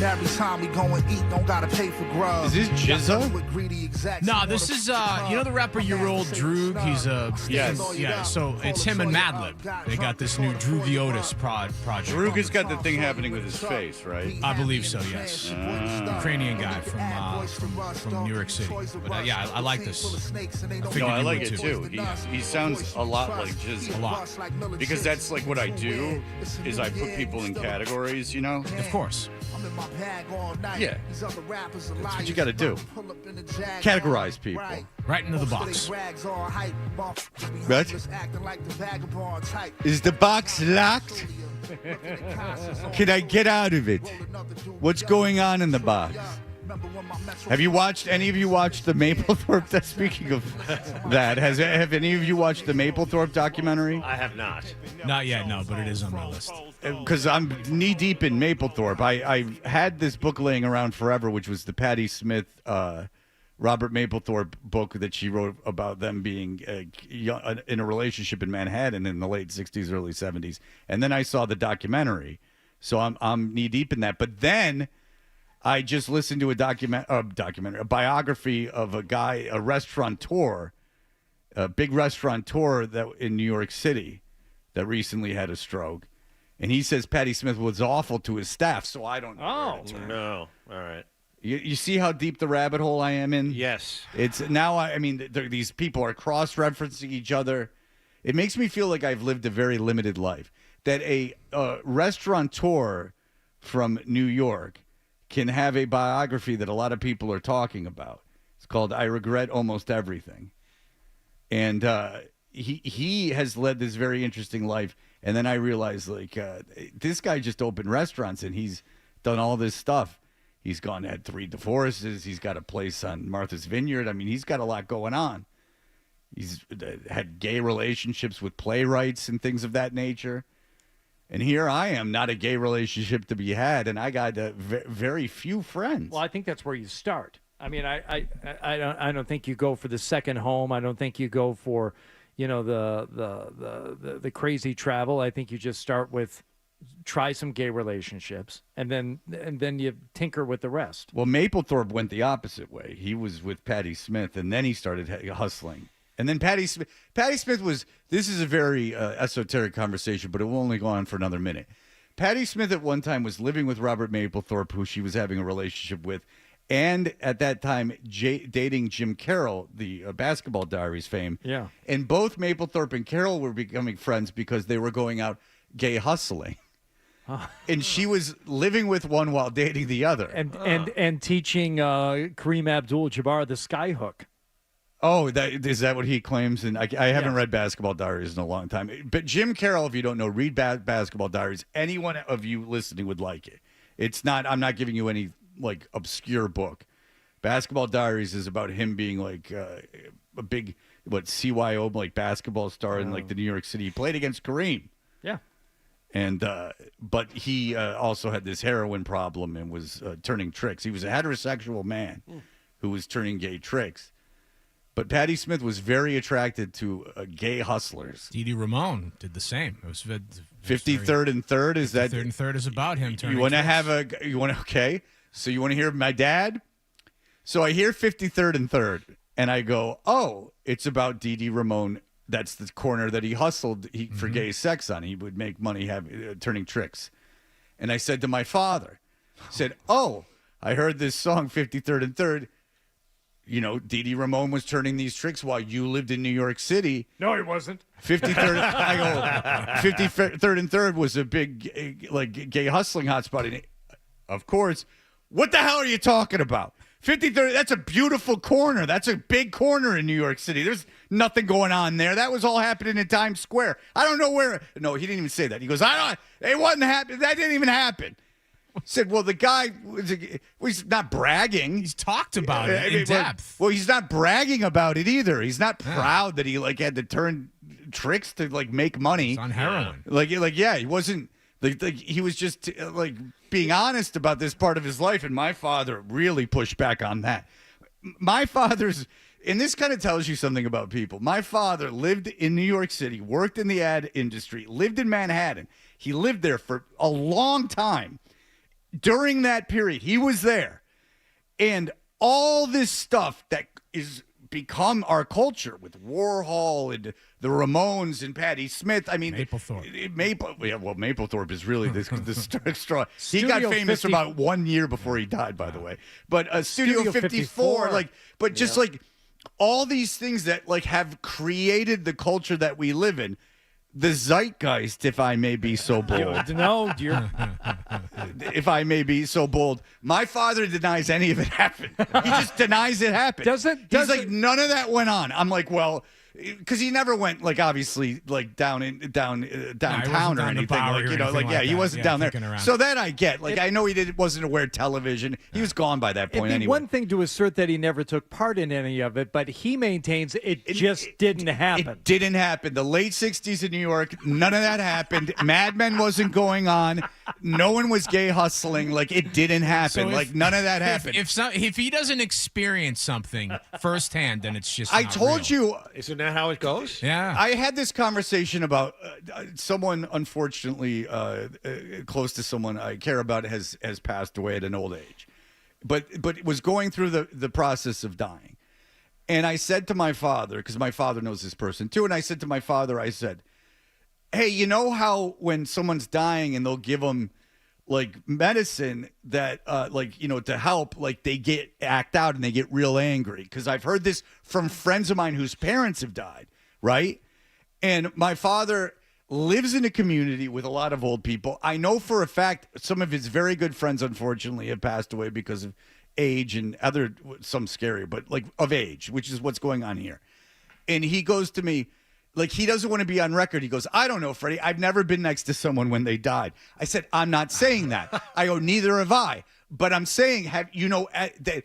G: Now every time we go and eat, don't gotta pay for grub.
D: Is this Jizza?
I: No, this is you know the rapper Your Old Droog. He's a yeah. So it's him and Madlib. They got this new Droogy Otis project.
D: Droog has got the thing happening with his face, right?
I: I believe so. Yes, Ukrainian guy from New York City. But yeah, I like this.
D: No, I like it too. He sounds a lot like Jizza.
I: A lot.
D: Because that's like what I do, is I put people in categories, you know?
I: Of course.
D: Yeah. That's what you got to do. Categorize people.
I: Right into the box.
D: What? Is the box locked? Can I get out of it? What's going on in the box? Have any of you watched the Mapplethorpe? Speaking of that, have any of you watched the Mapplethorpe documentary?
B: I have not.
I: Not yet, no, but it is on my list.
D: Because I'm knee deep in Mapplethorpe. I've had this book laying around forever, which was the Patti Smith, Robert Mapplethorpe book that she wrote about them being in a relationship in Manhattan in the late 60s, early 70s. And then I saw the documentary. So I'm knee deep in that. But then I just listened to a biography of a guy, a restaurateur, a big restaurateur that in New York City that recently had a stroke. And he says Patti Smith was awful to his staff, so I don't know.
B: Oh, no. All right.
D: You see how deep the rabbit hole I am in?
B: Yes.
D: It's now, I mean, these people are cross-referencing each other. It makes me feel like I've lived a very limited life. That a restaurateur from New York can have a biography that a lot of people are talking about. It's called I Regret Almost Everything. And he has led this very interesting life. And then I realized, like, this guy just opened restaurants and he's done all this stuff. He's had 3 divorces. He's got a place on Martha's Vineyard. I mean, he's got a lot going on. He's had gay relationships with playwrights and things of that nature. And here I am, not a gay relationship to be had, and I got very few friends.
E: Well, I think that's where you start. I mean, I don't think you go for the second home. I don't think you go for, the crazy travel. I think you just start with try some gay relationships, and then you tinker with the rest.
D: Well, Mapplethorpe went the opposite way. He was with Patti Smith, and then he started hustling. And then Patti Smith was, this is a very esoteric conversation, but it will only go on for another minute. Patti Smith at one time was living with Robert Mapplethorpe, who she was having a relationship with, and at that time dating Jim Carroll, the Basketball Diaries fame.
E: Yeah.
D: And both Mapplethorpe and Carroll were becoming friends because they were going out gay hustling. And she was living with one while dating the other.
E: And teaching Kareem Abdul-Jabbar the skyhook.
D: Oh, is that what he claims? And I haven't read Basketball Diaries in a long time. But Jim Carroll, if you don't know, read Basketball Diaries. Any one of you listening would like it. It's not. I'm not giving you any like obscure book. Basketball Diaries is about him being like a big CYO like basketball star in like the New York City. He played against Kareem.
E: Yeah.
D: And but he also had this heroin problem and was turning tricks. He was a heterosexual man who was turning gay tricks. But Patti Smith was very attracted to gay hustlers.
I: Dee Dee Ramone did the same. It was
D: 53rd and 3rd. Is that
I: 53rd and 3rd is about him turning.
D: You want to
I: tricks.
D: have okay? So you want to hear my dad? So I hear 53rd and 3rd, and I go, oh, it's about Dee Dee Ramone. That's the corner that he hustled for gay sex on. He would make money turning tricks. And I said to my father, oh, I heard this song 53rd and 3rd. You know, Dee Dee Ramone was turning these tricks while you lived in New York City.
E: No, he wasn't.
D: 53rd, I go, 53rd and 3rd was a big, like, gay hustling hotspot. And of course, what the hell are you talking about? 53rd, that's a beautiful corner. That's a big corner in New York City. There's nothing going on there. That was all happening in Times Square. I don't know where. No, he didn't even say that. He goes, it wasn't happening. That didn't even happen. Said, well, the guy was not bragging.
I: He's talked about it in depth.
D: Well, he's not bragging about it either. He's not proud that he had to turn tricks to make money.
I: He's on heroin.
D: He wasn't. He was just being honest about this part of his life, and my father really pushed back on that. My father's, and this kind of tells you something about people. My father lived in New York City, worked in the ad industry, lived in Manhattan. He lived there for a long time. During that period, he was there, and all this stuff that is become our culture with Warhol and the Ramones and Patti Smith. I mean,
I: Mapplethorpe.
D: Mapplethorpe is really the straw. He
E: Studio
D: got famous
E: 50
D: about 1 year before he died, by the way. But Studio 54, all these things that have created the culture that we live in. The zeitgeist, if I may be so bold.
E: No,
D: if I may be so bold, my father denies any of it happened. He just denies it happened. He's like, none of that went on. I'm like, well, because he never went obviously downtown or anything. He wasn't down there. So that I get. I know he wasn't aware of television. He was gone by that point
E: It'd be
D: anyway.
E: one thing to assert that he never took part in any of it, but he maintains it just didn't happen.
D: It didn't happen. The late 60s in New York, none of that happened. Mad Men wasn't going on. No one was gay hustling. It didn't happen.
I: So
D: none of that happened.
I: If he doesn't experience something firsthand, then it's just
D: I
I: not
D: told
I: real.
D: you.
B: Isn't that how it goes?
I: Yeah.
D: I had this conversation about someone, unfortunately, close to someone I care about has passed away at an old age, but was going through the process of dying. And I said to my father, because my father knows this person too, and I said to my father, I said, hey, you know how when someone's dying and they'll give them medicine that to help, they act out and they get real angry? Because I've heard this from friends of mine whose parents have died, right? And my father lives in a community with a lot of old people. I know for a fact some of his very good friends, unfortunately, have passed away because of age and some scary, but of age, which is what's going on here. And he goes to me, he doesn't want to be on record. He goes, I don't know, Freddie. I've never been next to someone when they died. I said, I'm not saying that. I go, neither have I. But I'm saying, that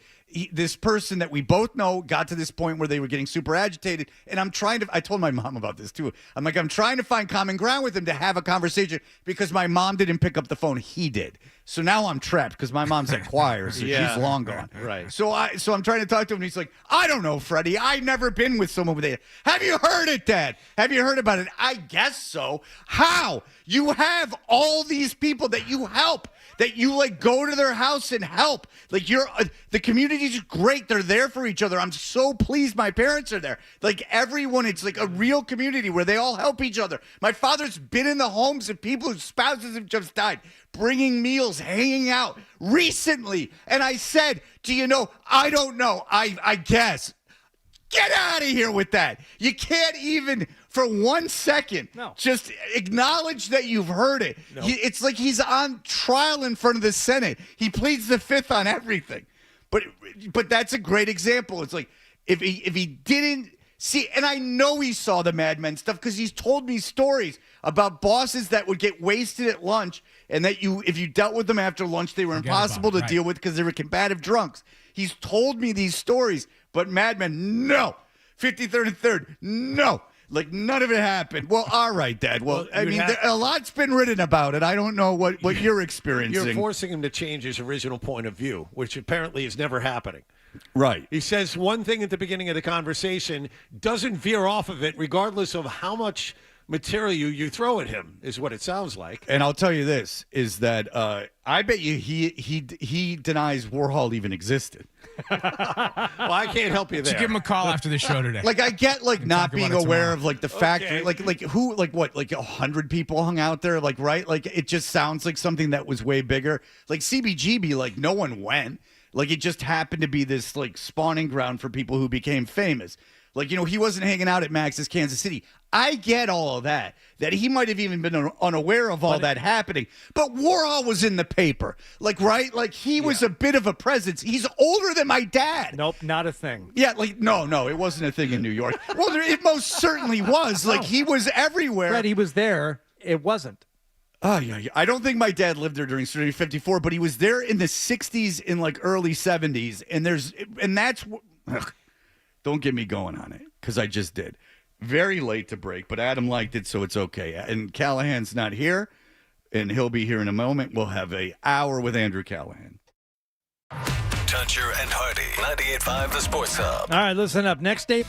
D: this person that we both know got to this point where they were getting super agitated. And I told my mom about this too. I'm trying to find common ground with him to have a conversation because my mom didn't pick up the phone. He did. So now I'm trapped because my mom's at choir, so she's long gone.
B: Right.
D: So I'm trying to talk to him, and he's like, I don't know, Freddie. I've never been with someone with it. Have you heard it, Dad? Have you heard about it? I guess so. How? You have all these people that you help, that you go to their house and help. The community's great. They're there for each other. I'm so pleased my parents are there. Everyone, it's a real community where they all help each other. My father's been in the homes of people whose spouses have just died, bringing meals, hanging out recently. And I said, do you know? I don't know. I guess. Get out of here with that. You can't even for 1 second just acknowledge that you've heard it.
B: No.
D: It's like he's on trial in front of the Senate. He pleads the fifth on everything. But that's a great example. It's if he didn't see, and I know he saw the Mad Men stuff because he's told me stories about bosses that would get wasted at lunch, and that if you dealt with them after lunch, they were impossible to deal with because they were combative drunks. He's told me these stories, but Mad Men, no. 53rd and 3rd, no. None of it happened. Well, all right, Dad. Well, a lot's been written about it. I don't know what you're experiencing.
B: You're forcing him to change his original point of view, which apparently is never happening.
D: Right.
B: He says one thing at the beginning of the conversation, doesn't veer off of it, regardless of how much material you throw at him, is what it sounds like.
D: And I'll tell you this, is that I bet you he denies Warhol even existed.
B: Well, I can't help you there.
I: So give him a call after the show today.
D: I get not being aware of the factory,
B: Okay.
D: who 100 people hung out there, right? It just sounds like something that was way bigger. CBGB, no one went. It just happened to be this spawning ground for people who became famous. He wasn't hanging out at Max's Kansas City. I get all of that he might have even been unaware of all that happening. But Warhol was in the paper, right? He was a bit of a presence. He's older than my dad.
E: Nope, not a thing.
D: Yeah, no, it wasn't a thing in New York. Well, it most certainly was. He was everywhere.
E: Fred, he was there. It wasn't.
D: Oh, yeah. I don't think my dad lived there during Studio 54, but he was there in the 60s and like early 70s. And that's, don't get me going on it because I just did. Very late to break, but Adam liked it, so it's okay. And Callahan's not here, and he'll be here in a moment. We'll have an hour with Andrew Callahan.
H: Toucher and Hardy, 98.5 The Sports Hub.
E: All right, listen up. Next day.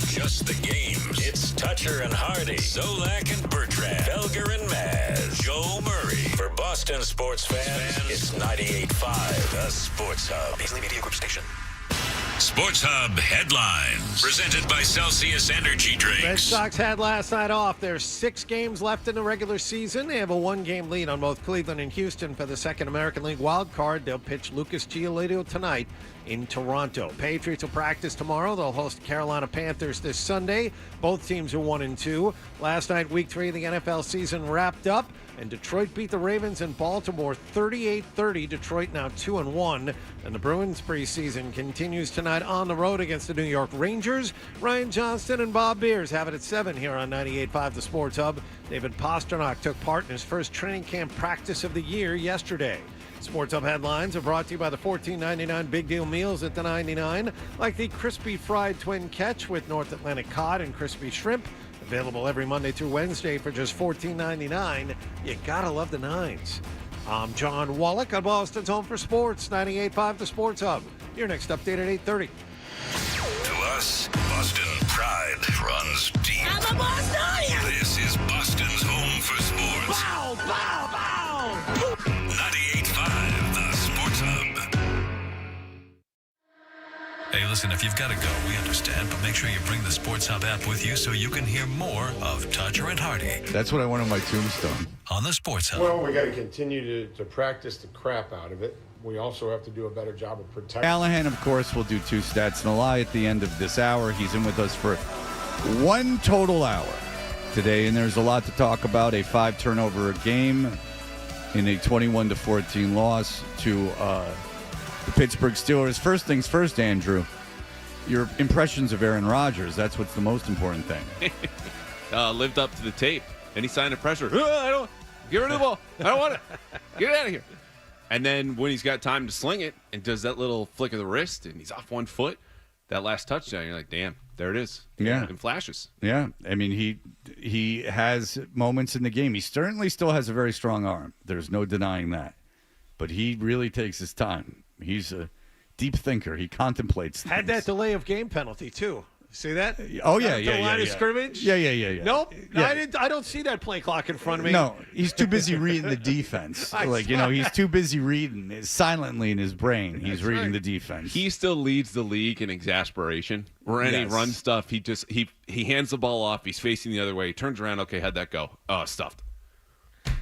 A: just the game. It's Toucher and Hardy, Zolak and Bertrand, Felger and Maz, Joe Murray. For Boston sports fans, it's 98.5, the Sports Hub. Paisley Media Group Station. Sports Hub headlines. Presented by Celsius Energy Drinks.
B: Red Sox had last night off. There's 6 games left in the regular season. They have a 1-game lead on both Cleveland and Houston for the second American League wild card. They'll pitch Lucas Giolito tonight in Toronto. Patriots will practice tomorrow. They'll host the Carolina Panthers this Sunday. Both teams are 1-2. Last night, Week 3 of the NFL season wrapped up, and Detroit beat the Ravens in Baltimore 38-30. Detroit now 2-1. And the Bruins preseason continues tonight on the road against the New York Rangers. Ryan Johnston and Bob Beers have it at 7 here on 98.5 The Sports Hub. David Pastrnak took part in his first training camp practice of the year yesterday. Sports Hub headlines are brought to you by the $14.99 Big Deal Meals at the 99, like the crispy fried twin catch with North Atlantic cod and crispy shrimp. Available every Monday through Wednesday for just $14.99. You gotta love the nines. I'm John Wallach on Boston's Home for Sports, 98.5 The Sports Hub. Your next update at 8:30.
A: To us, Boston pride runs deep.
C: I'm a Bostonian!
A: This is Boston's Home for Sports.
C: Bow, bow, bow!
A: 98.5 The Sports Hub.
H: Hey, listen, if you've got to go, we understand, but make sure you bring the Sports Hub app with you so you can hear more of Toucher and Hardy.
D: That's what I want on my tombstone.
H: On the Sports Hub.
N: Well, we got to continue to practice the crap out of it. We also have to do a better job of protecting.
D: Callahan, of course, will do 2 stats and a lie at the end of this hour. He's in with us for 1 total hour today, and there's a lot to talk about. A 5-turnover game in a 21-14 loss to the Pittsburgh Steelers. First things first, Andrew, your impressions of Aaron Rodgers. That's what's the most important thing.
V: Lived up to the tape. Any sign of pressure? I don't. Get rid of the ball. I don't want it. Get it out of here. And then when he's got time to sling it and does that little flick of the wrist and he's off 1 foot, that last touchdown, you're like, damn, there it is.
D: Yeah.
V: In flashes.
D: Yeah. I mean, he has moments in the game. He certainly still has a very strong arm. There's no denying that. But he really takes his time. He's a deep thinker. He contemplates things.
B: Had that delay of game penalty, too. See that?
D: Oh, yeah,
B: The
D: yeah,
B: line
D: yeah.
B: of scrimmage?
D: Yeah.
B: Nope.
D: Yeah.
B: I don't see that play clock in front of me.
D: No, he's too busy reading the defense. He's too busy reading silently in his brain. He's reading the defense.
V: He still leads the league in exasperation. Where any run stuff, he hands the ball off. He's facing the other way. He turns around. Okay, how'd that go? Oh, stuffed.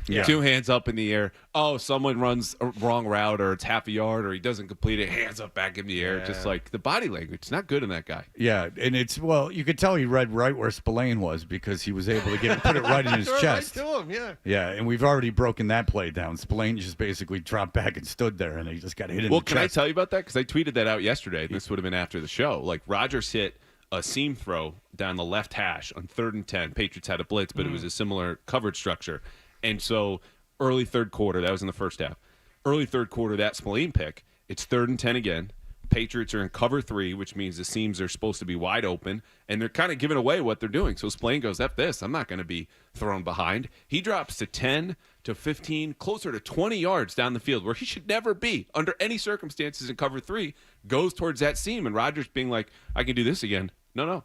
D: Yeah.
V: 2 hands up in the air. Oh, someone runs a wrong route, or it's half a yard, or he doesn't complete it. Hands up back in the air. Just like the body language. It's not good in that guy.
D: Yeah, and you could tell he read right where Spillane was because he was able to put it right in his chest.
B: Right to him, yeah.
D: Yeah, and we've already broken that play down. Spillane just basically dropped back and stood there, and he just got hit in the chest.
V: Well, can I tell you about that? Because I tweeted that out yesterday. This would have been after the show. Like, Rodgers hit a seam throw down the left hash on 3rd and 10. Patriots had a blitz, but it was a similar coverage structure. And so early third quarter, that was in the first half. Early third quarter, that Spillane pick, it's 3rd and 10 again. Patriots are in cover 3, which means the seams are supposed to be wide open, and they're kind of giving away what they're doing. So Spillane goes, F this, I'm not going to be thrown behind. He drops to 10 to 15, closer to 20 yards down the field, where he should never be under any circumstances in cover 3, goes towards that seam, and Rodgers being like, I can do this again. No.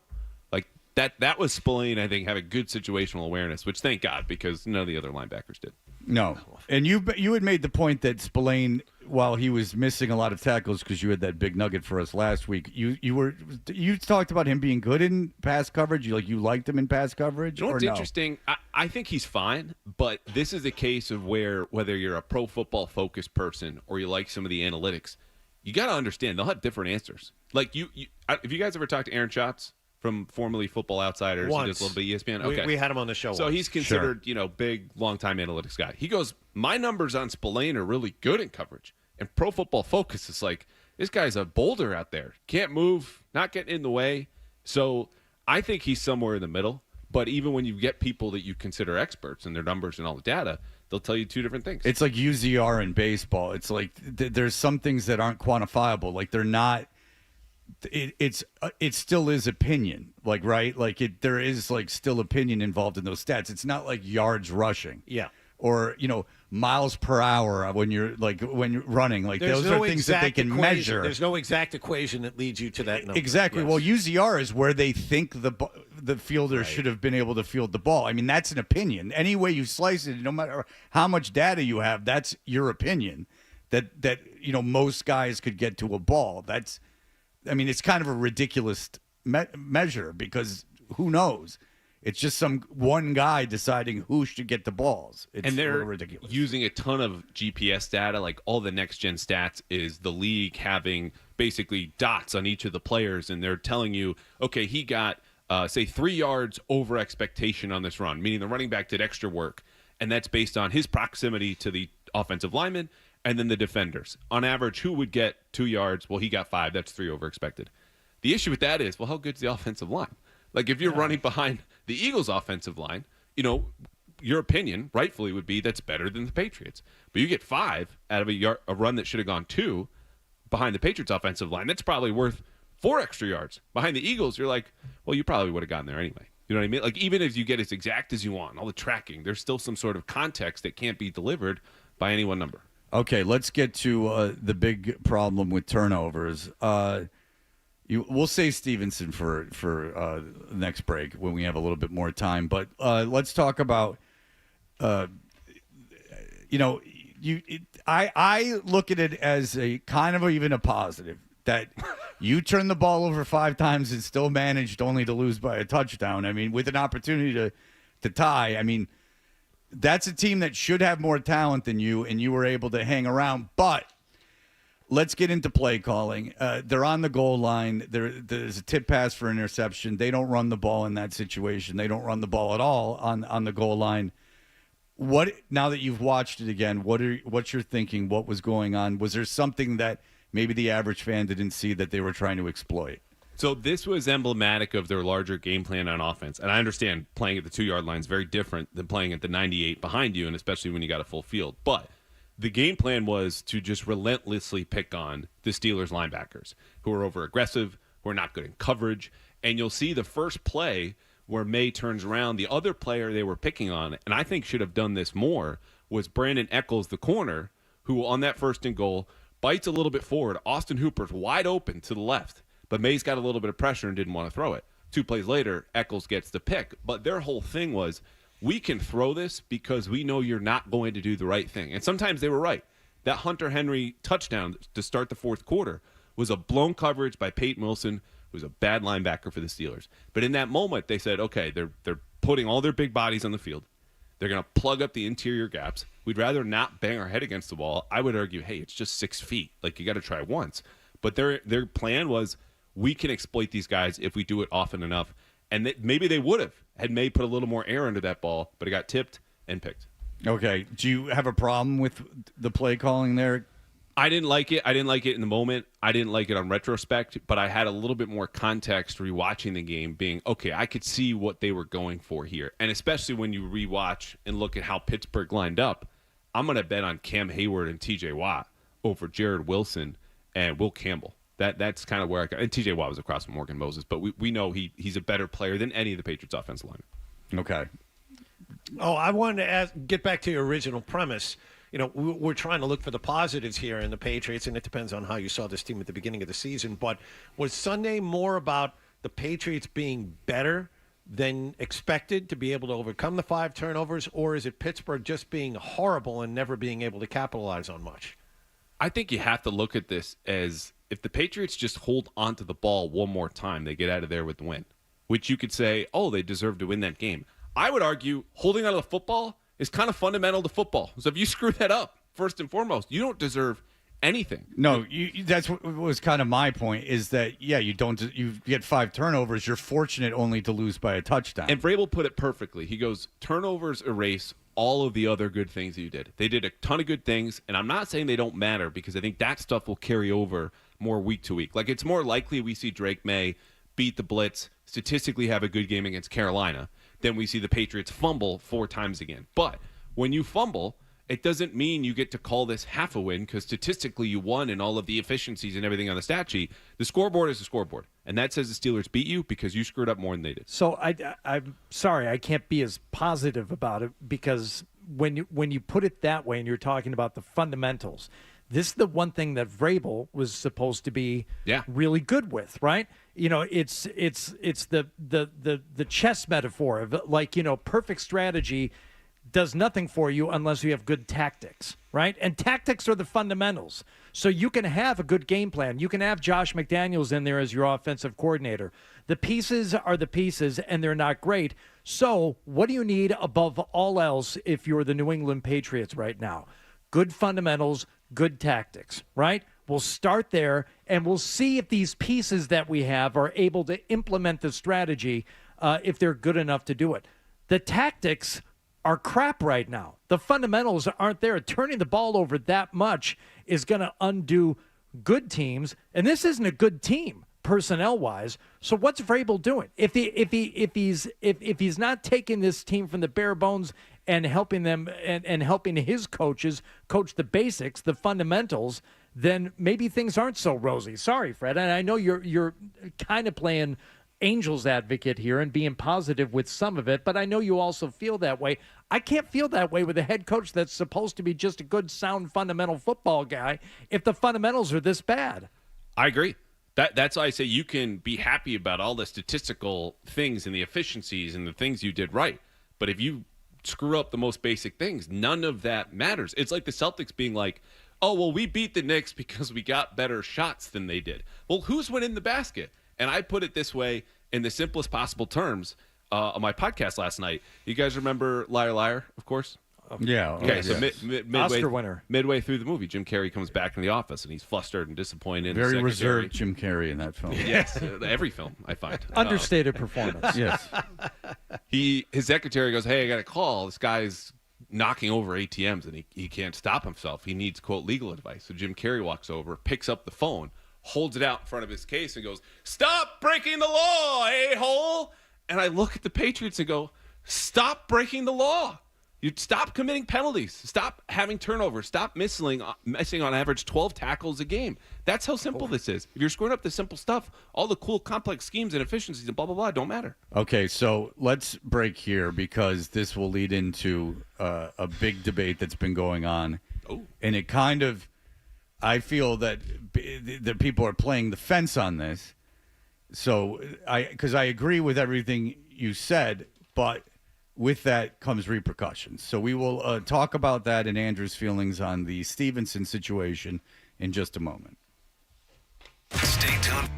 V: Like, that was Spillane, I think, having good situational awareness, which thank God, because none of the other linebackers did.
D: No, and you had made the point that Spillane, while he was missing a lot of tackles because you had that big nugget for us last week, you talked about him being good in pass coverage. You liked him in pass coverage.
V: You know what's interesting? I think he's fine, but this is a case of whether you're a pro football focused person or you like some of the analytics, you got to understand they'll have different answers. Like if you guys ever talked to Aaron Schatz from formerly Football Outsiders,
B: once.
V: He does a little bit ESPN. Okay,
B: we had him on the show.
V: So
B: once.
V: he's considered, big, long-time analytics guy. He goes, my numbers on Spillane are really good in coverage. And Pro Football Focus is like, this guy's a boulder out there. Can't move, not getting in the way. So I think he's somewhere in the middle. But even when you get people that you consider experts and their numbers and all the data, they'll tell you 2 different things.
D: It's like UZR in baseball. It's like there's some things that aren't quantifiable. Like they're not. It still is opinion, right? There is still opinion involved in those stats. It's not like yards rushing.
B: Yeah.
D: or miles per hour when you're running. Like those are things that they can measure.
B: There's no exact equation that leads you to that number.
D: Exactly.
B: Yes.
D: Well, UZR is where they think the fielder should have been able to field the ball. I mean, that's an opinion. Any way you slice it, no matter how much data you have, that's your opinion. That most guys could get to a ball. It's kind of a ridiculous measure because who knows? It's just some one guy deciding who should get the balls. It's
V: and they're
D: ridiculous.
V: Using a ton of GPS data, like all the next-gen stats is the league having basically dots on each of the players, and they're telling you, okay, he got, say, 3 yards over expectation on this run, meaning the running back did extra work, and that's based on his proximity to the offensive lineman and then the defenders. On average, who would get 2 yards? Well, he got 5. That's 3 over expected. The issue with that is, well, how good's the offensive line? Like, if you're running behind the Eagles' offensive line, your opinion, rightfully, would be that's better than the Patriots. But you get 5 out of a run that should have gone 2 behind the Patriots' offensive line. That's probably worth 4 extra yards. Behind the Eagles, you're like, well, you probably would have gotten there anyway. You know what I mean? Like, even if you get as exact as you want, all the tracking, there's still some sort of context that can't be delivered by any one number.
D: Okay, let's get to the big problem with turnovers. We'll save Stevenson for next break when we have a little bit more time. But let's talk about, I look at it as a kind of even a positive that you turn the ball over 5 times and still managed only to lose by a touchdown. I mean, with an opportunity to tie. I mean, that's a team that should have more talent than you, and you were able to hang around. But let's get into play calling. They're on the goal line. There's a tip pass for interception. They don't run the ball in that situation. They don't run the ball at all on the goal line. What now that you've watched it again? What's your thinking? What was going on? Was there something that maybe the average fan didn't see that they were trying to exploit?
V: So this was emblematic of their larger game plan on offense. And I understand playing at the 2-yard line is very different than playing at the 98 behind you, and especially when you got a full field. But the game plan was to just relentlessly pick on the Steelers linebackers who are over-aggressive, who are not good in coverage. And you'll see the first play where May turns around, the other player they were picking on, and I think should have done this more, was Brandon Eccles, the corner, who on that 1st and goal bites a little bit forward. Austin Hooper's wide open to the left, but May's got a little bit of pressure and didn't want to throw it. 2 plays later, Eccles gets the pick. But their whole thing was, we can throw this because we know you're not going to do the right thing. And sometimes they were right. That Hunter Henry touchdown to start the 4th quarter was a blown coverage by Peyton Wilson, who's a bad linebacker for the Steelers. But in that moment, they said, okay, they're putting all their big bodies on the field. They're going to plug up the interior gaps. We'd rather not bang our head against the wall. I would argue, hey, it's just 6 feet. Like, you got to try once. But their plan was, we can exploit these guys if we do it often enough. And maybe they would have had May put a little more air under that ball, but it got tipped and picked.
D: Okay. Do you have a problem with the play calling there?
V: I didn't like it. I didn't like it in the moment. I didn't like it on retrospect, but I had a little bit more context rewatching the game being, okay, I could see what they were going for here. And especially when you rewatch and look at how Pittsburgh lined up, I'm going to bet on Cam Hayward and TJ Watt over Jared Wilson and Will Campbell. That's kind of where I got. And TJ Watt was across from Morgan Moses, but we know he's a better player than any of the Patriots' offensive line.
D: Okay.
B: Oh, I wanted to get back to your original premise. We're trying to look for the positives here in the Patriots, and it depends on how you saw this team at the beginning of the season. But was Sunday more about the Patriots being better than expected to be able to overcome the 5 turnovers, or is it Pittsburgh just being horrible and never being able to capitalize on much?
V: I think you have to look at this as, if the Patriots just hold onto the ball one more time, they get out of there with the win, which you could say, oh, they deserve to win that game. I would argue holding onto the football is kind of fundamental to football. So if you screw that up, first and foremost, you don't deserve anything.
D: No, that's what was kind of my point, is that, you get 5 turnovers. You're fortunate only to lose by a touchdown.
V: And Vrabel put it perfectly. He goes, turnovers erase all of the other good things that you did. They did a ton of good things, and I'm not saying they don't matter, because I think that stuff will carry over more week to week. Like, it's more likely we see Drake May beat the blitz, statistically have a good game against Carolina, than we see the Patriots fumble 4 times again. But when you fumble, it doesn't mean you get to call this half a win, because statistically you won in all of the efficiencies and everything on the stat sheet. The scoreboard is the scoreboard, and that says the Steelers beat you because you screwed up more than they did.
E: So I'm sorry, I can't be as positive about it, because when you put it that way and you're talking about the fundamentals, this is the one thing that Vrabel was supposed to be really good with, right? It's the chess metaphor of like, perfect strategy does nothing for you unless you have good tactics, right? And tactics are the fundamentals. So you can have a good game plan. You can have Josh McDaniels in there as your offensive coordinator. The pieces are the pieces, and they're not great. So what do you need above all else if you're the New England Patriots right now? Good fundamentals, good tactics, right? We'll start there, and we'll see if these pieces that we have are able to implement the strategy if they're good enough to do it. The tactics are crap right now. The fundamentals aren't there. Turning the ball over that much is going to undo good teams, and this isn't a good team personnel-wise. So what's Vrabel doing? If he's not taking this team from the bare bones and helping them and helping his coaches coach the basics, the fundamentals, then maybe things aren't so rosy. Sorry, Fred, and I know you're kind of playing Angels advocate here and being positive with some of it, but I know you also feel that way. I can't feel that way with a head coach that's supposed to be just a good, sound, fundamental football guy if the fundamentals are this bad.
V: I agree. That's why I say you can be happy about all the statistical things and the efficiencies and the things you did right. But if you screw up the most basic things, none of that matters. It's like the Celtics being like, oh, well, we beat the Knicks because we got better shots than they did. Well, who's winning the basket? And I put it this way in the simplest possible terms on my podcast last night. You guys remember Liar Liar, of course?
D: Yeah.
V: Okay, so
E: Oscar winner.
V: Midway through the movie, Jim Carrey comes back in the office, and he's flustered and disappointed.
D: Very reserved Jim Carrey in that film.
V: Yes, every film, I find.
E: Understated performance.
D: Yes.
V: His secretary goes, hey, I got a call. This guy's knocking over ATMs, and he can't stop himself. He needs, quote, legal advice. So Jim Carrey walks over, picks up the phone, holds it out in front of his case and goes, stop breaking the law, a-hole. And I look at the Patriots and go, stop breaking the law. You stop committing penalties. Stop having turnovers. Stop missing on average 12 tackles a game. That's how simple this is. If you're screwing up the simple stuff, all the cool complex schemes and efficiencies and blah, blah, blah don't matter.
D: Okay, so let's break here because this will lead into a big debate that's been going on.
V: Oh.
D: And it kind of, I feel that people are playing the fence on this. So because I agree with everything you said, but with that comes repercussions. So we will talk about that and Andrew's feelings on the Stevenson situation in just a moment.
H: Stay tuned.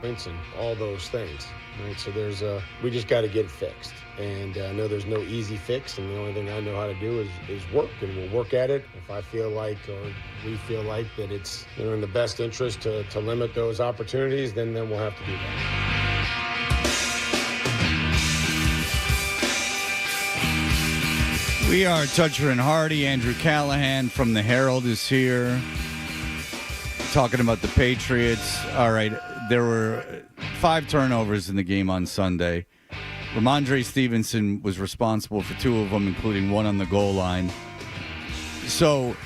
N: points and all those things. Right? So we just got to get it fixed. And I know there's no easy fix, and the only thing I know how to do is work, and we'll work at it. If I feel like, or we feel like that it's in the best interest to limit those opportunities, then we'll have to do that.
D: We are Toucher and Hardy. Andrew Callahan from the Herald is here talking about the Patriots. All right, there were 5 turnovers in the game on Sunday. Reintegration Stevenson was responsible for 2 of them, including 1 on the goal line. So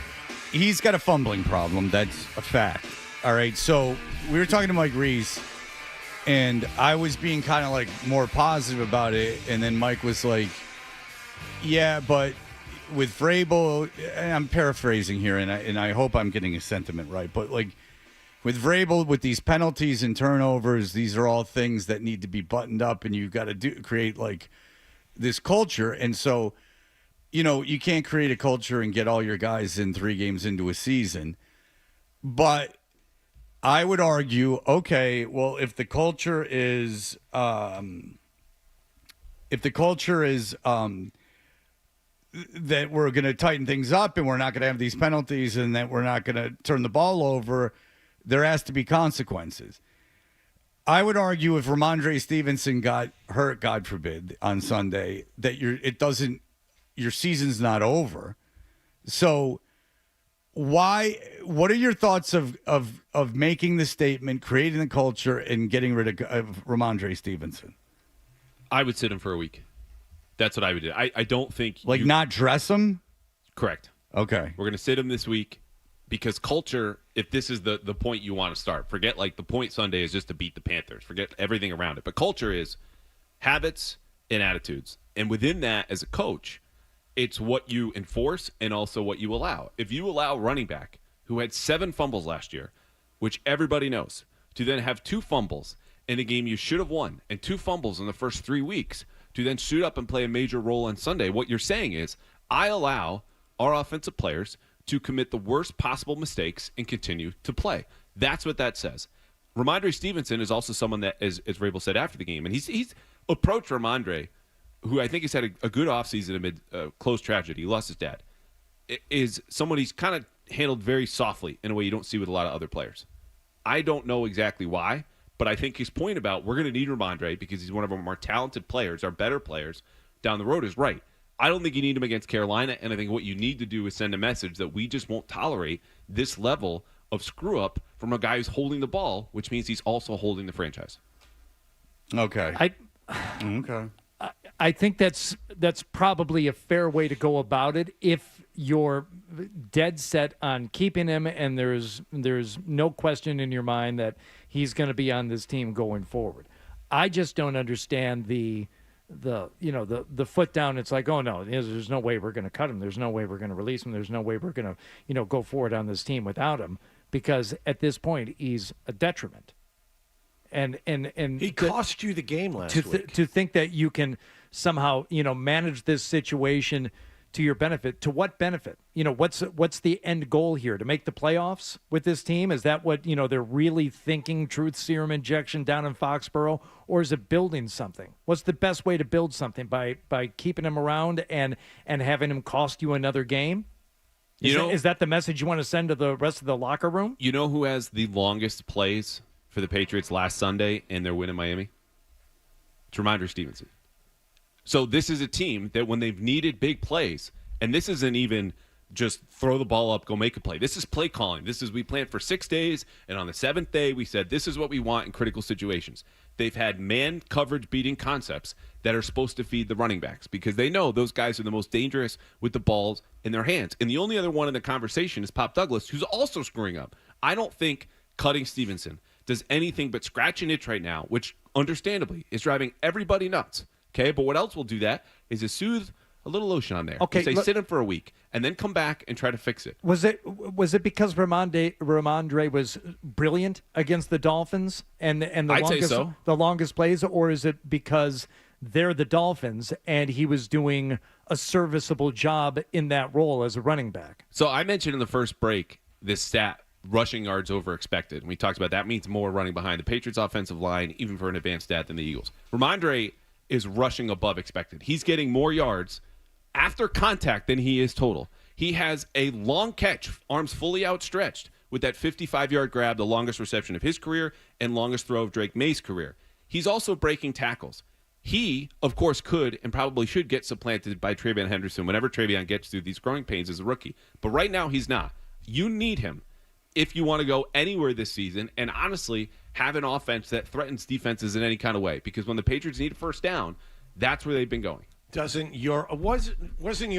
D: he's got a fumbling problem. That's a fact. All right, so we were talking to Mike Reese, and I was being kind of like more positive about it, and then Mike was like, yeah, but with Vrabel, and I'm paraphrasing here, and I hope I'm getting his sentiment right, but like with Vrabel, with these penalties and turnovers, these are all things that need to be buttoned up, and you've got to create like this culture. And so, you can't create a culture and get all your guys in 3 games into a season. But I would argue, okay, well, if the culture is that we're going to tighten things up and we're not going to have these penalties and that we're not going to turn the ball over, there has to be consequences. I would argue if Reintegration Stevenson got hurt, God forbid, on Sunday, that your season's not over. So what are your thoughts of making the statement, creating the culture, and getting rid of Reintegration Stevenson?
V: I would sit him for a week. That's what I would do. I don't think...
D: not dress him?
V: Correct.
D: Okay.
V: We're going to sit him this week because culture, if this is the point you want to start, forget the point Sunday is just to beat the Panthers. Forget everything around it. But culture is habits and attitudes. And within that, as a coach, it's what you enforce and also what you allow. If you allow running back, who had 7 fumbles last year, which everybody knows, to then have 2 fumbles in a game you should have won and 2 fumbles in the first 3 weeks, to then suit up and play a major role on Sunday, what you're saying is, I allow our offensive players to commit the worst possible mistakes and continue to play. That's what that says. Reintegration Stevenson is also someone that, as Vrabel said after the game, and he's approached Reintegration, who I think has had a good offseason amid close tragedy. He lost his dad. Is someone he's kind of handled very softly in a way you don't see with a lot of other players. I don't know exactly why, but I think his point about we're going to need Reintegration because he's one of our more talented players, our better players down the road is right. I don't think you need him against Carolina, and I think what you need to do is send a message that we just won't tolerate this level of screw-up from a guy who's holding the ball, which means he's also holding the franchise.
D: Okay.
E: I think that's probably a fair way to go about it if you're dead set on keeping him and there's no question in your mind that he's going to be on this team going forward. I just don't understand the foot down. It's like, oh no, there's no way we're going to cut him. There's no way we're going to release him. There's no way we're going to go forward on this team without him, because at this point he's a detriment. And
B: he cost you the game last week.
E: To think that you can somehow manage this situation to your benefit. To what benefit? What's the end goal here? To make the playoffs with this team? Is that what they're really thinking? Truth serum injection down in Foxborough, or is it building something? What's the best way to build something? By keeping him around and having him cost you another game? Is that the message you want to send to the rest of the locker room?
V: You know who has the longest plays for the Patriots last Sunday and their win in Miami? It's Reintegration Stevenson. So this is a team that when they've needed big plays, and this isn't even just throw the ball up, go make a play. This is play calling. This is we planned for 6 days, and on the 7th day we said this is what we want in critical situations. They've had man coverage beating concepts that are supposed to feed the running backs because they know those guys are the most dangerous with the balls in their hands. And the only other one in the conversation is Pop Douglas, who's also screwing up. I don't think cutting Stevenson does anything but scratch an itch right now, which understandably is driving everybody nuts. Okay, but what else will do that is to soothe a little lotion on there.
E: Okay,
V: say sit him for a week and then come back and try to fix it.
E: Was it because Reintegration was brilliant against the Dolphins and the longest plays, or is it because they're the Dolphins and he was doing a serviceable job in that role as a running back?
V: So I mentioned in the first break this stat rushing yards over expected. And we talked about that means more running behind the Patriots offensive line, even for an advanced stat than the Eagles. Ramondre is rushing above expected. He's getting more yards after contact than he is total. He has a long catch, arms fully outstretched, with that 55-yard grab, the longest reception of his career and longest throw of Drake May's career. He's also breaking tackles. He, of course, could and probably should get supplanted by Travion Henderson whenever Travion gets through these growing pains as a rookie. But right now, he's not. You need him if you want to go anywhere this season and honestly have an offense that threatens defenses in any kind of way. Because when the Patriots need a first down, that's where they've been going.
B: Wasn't your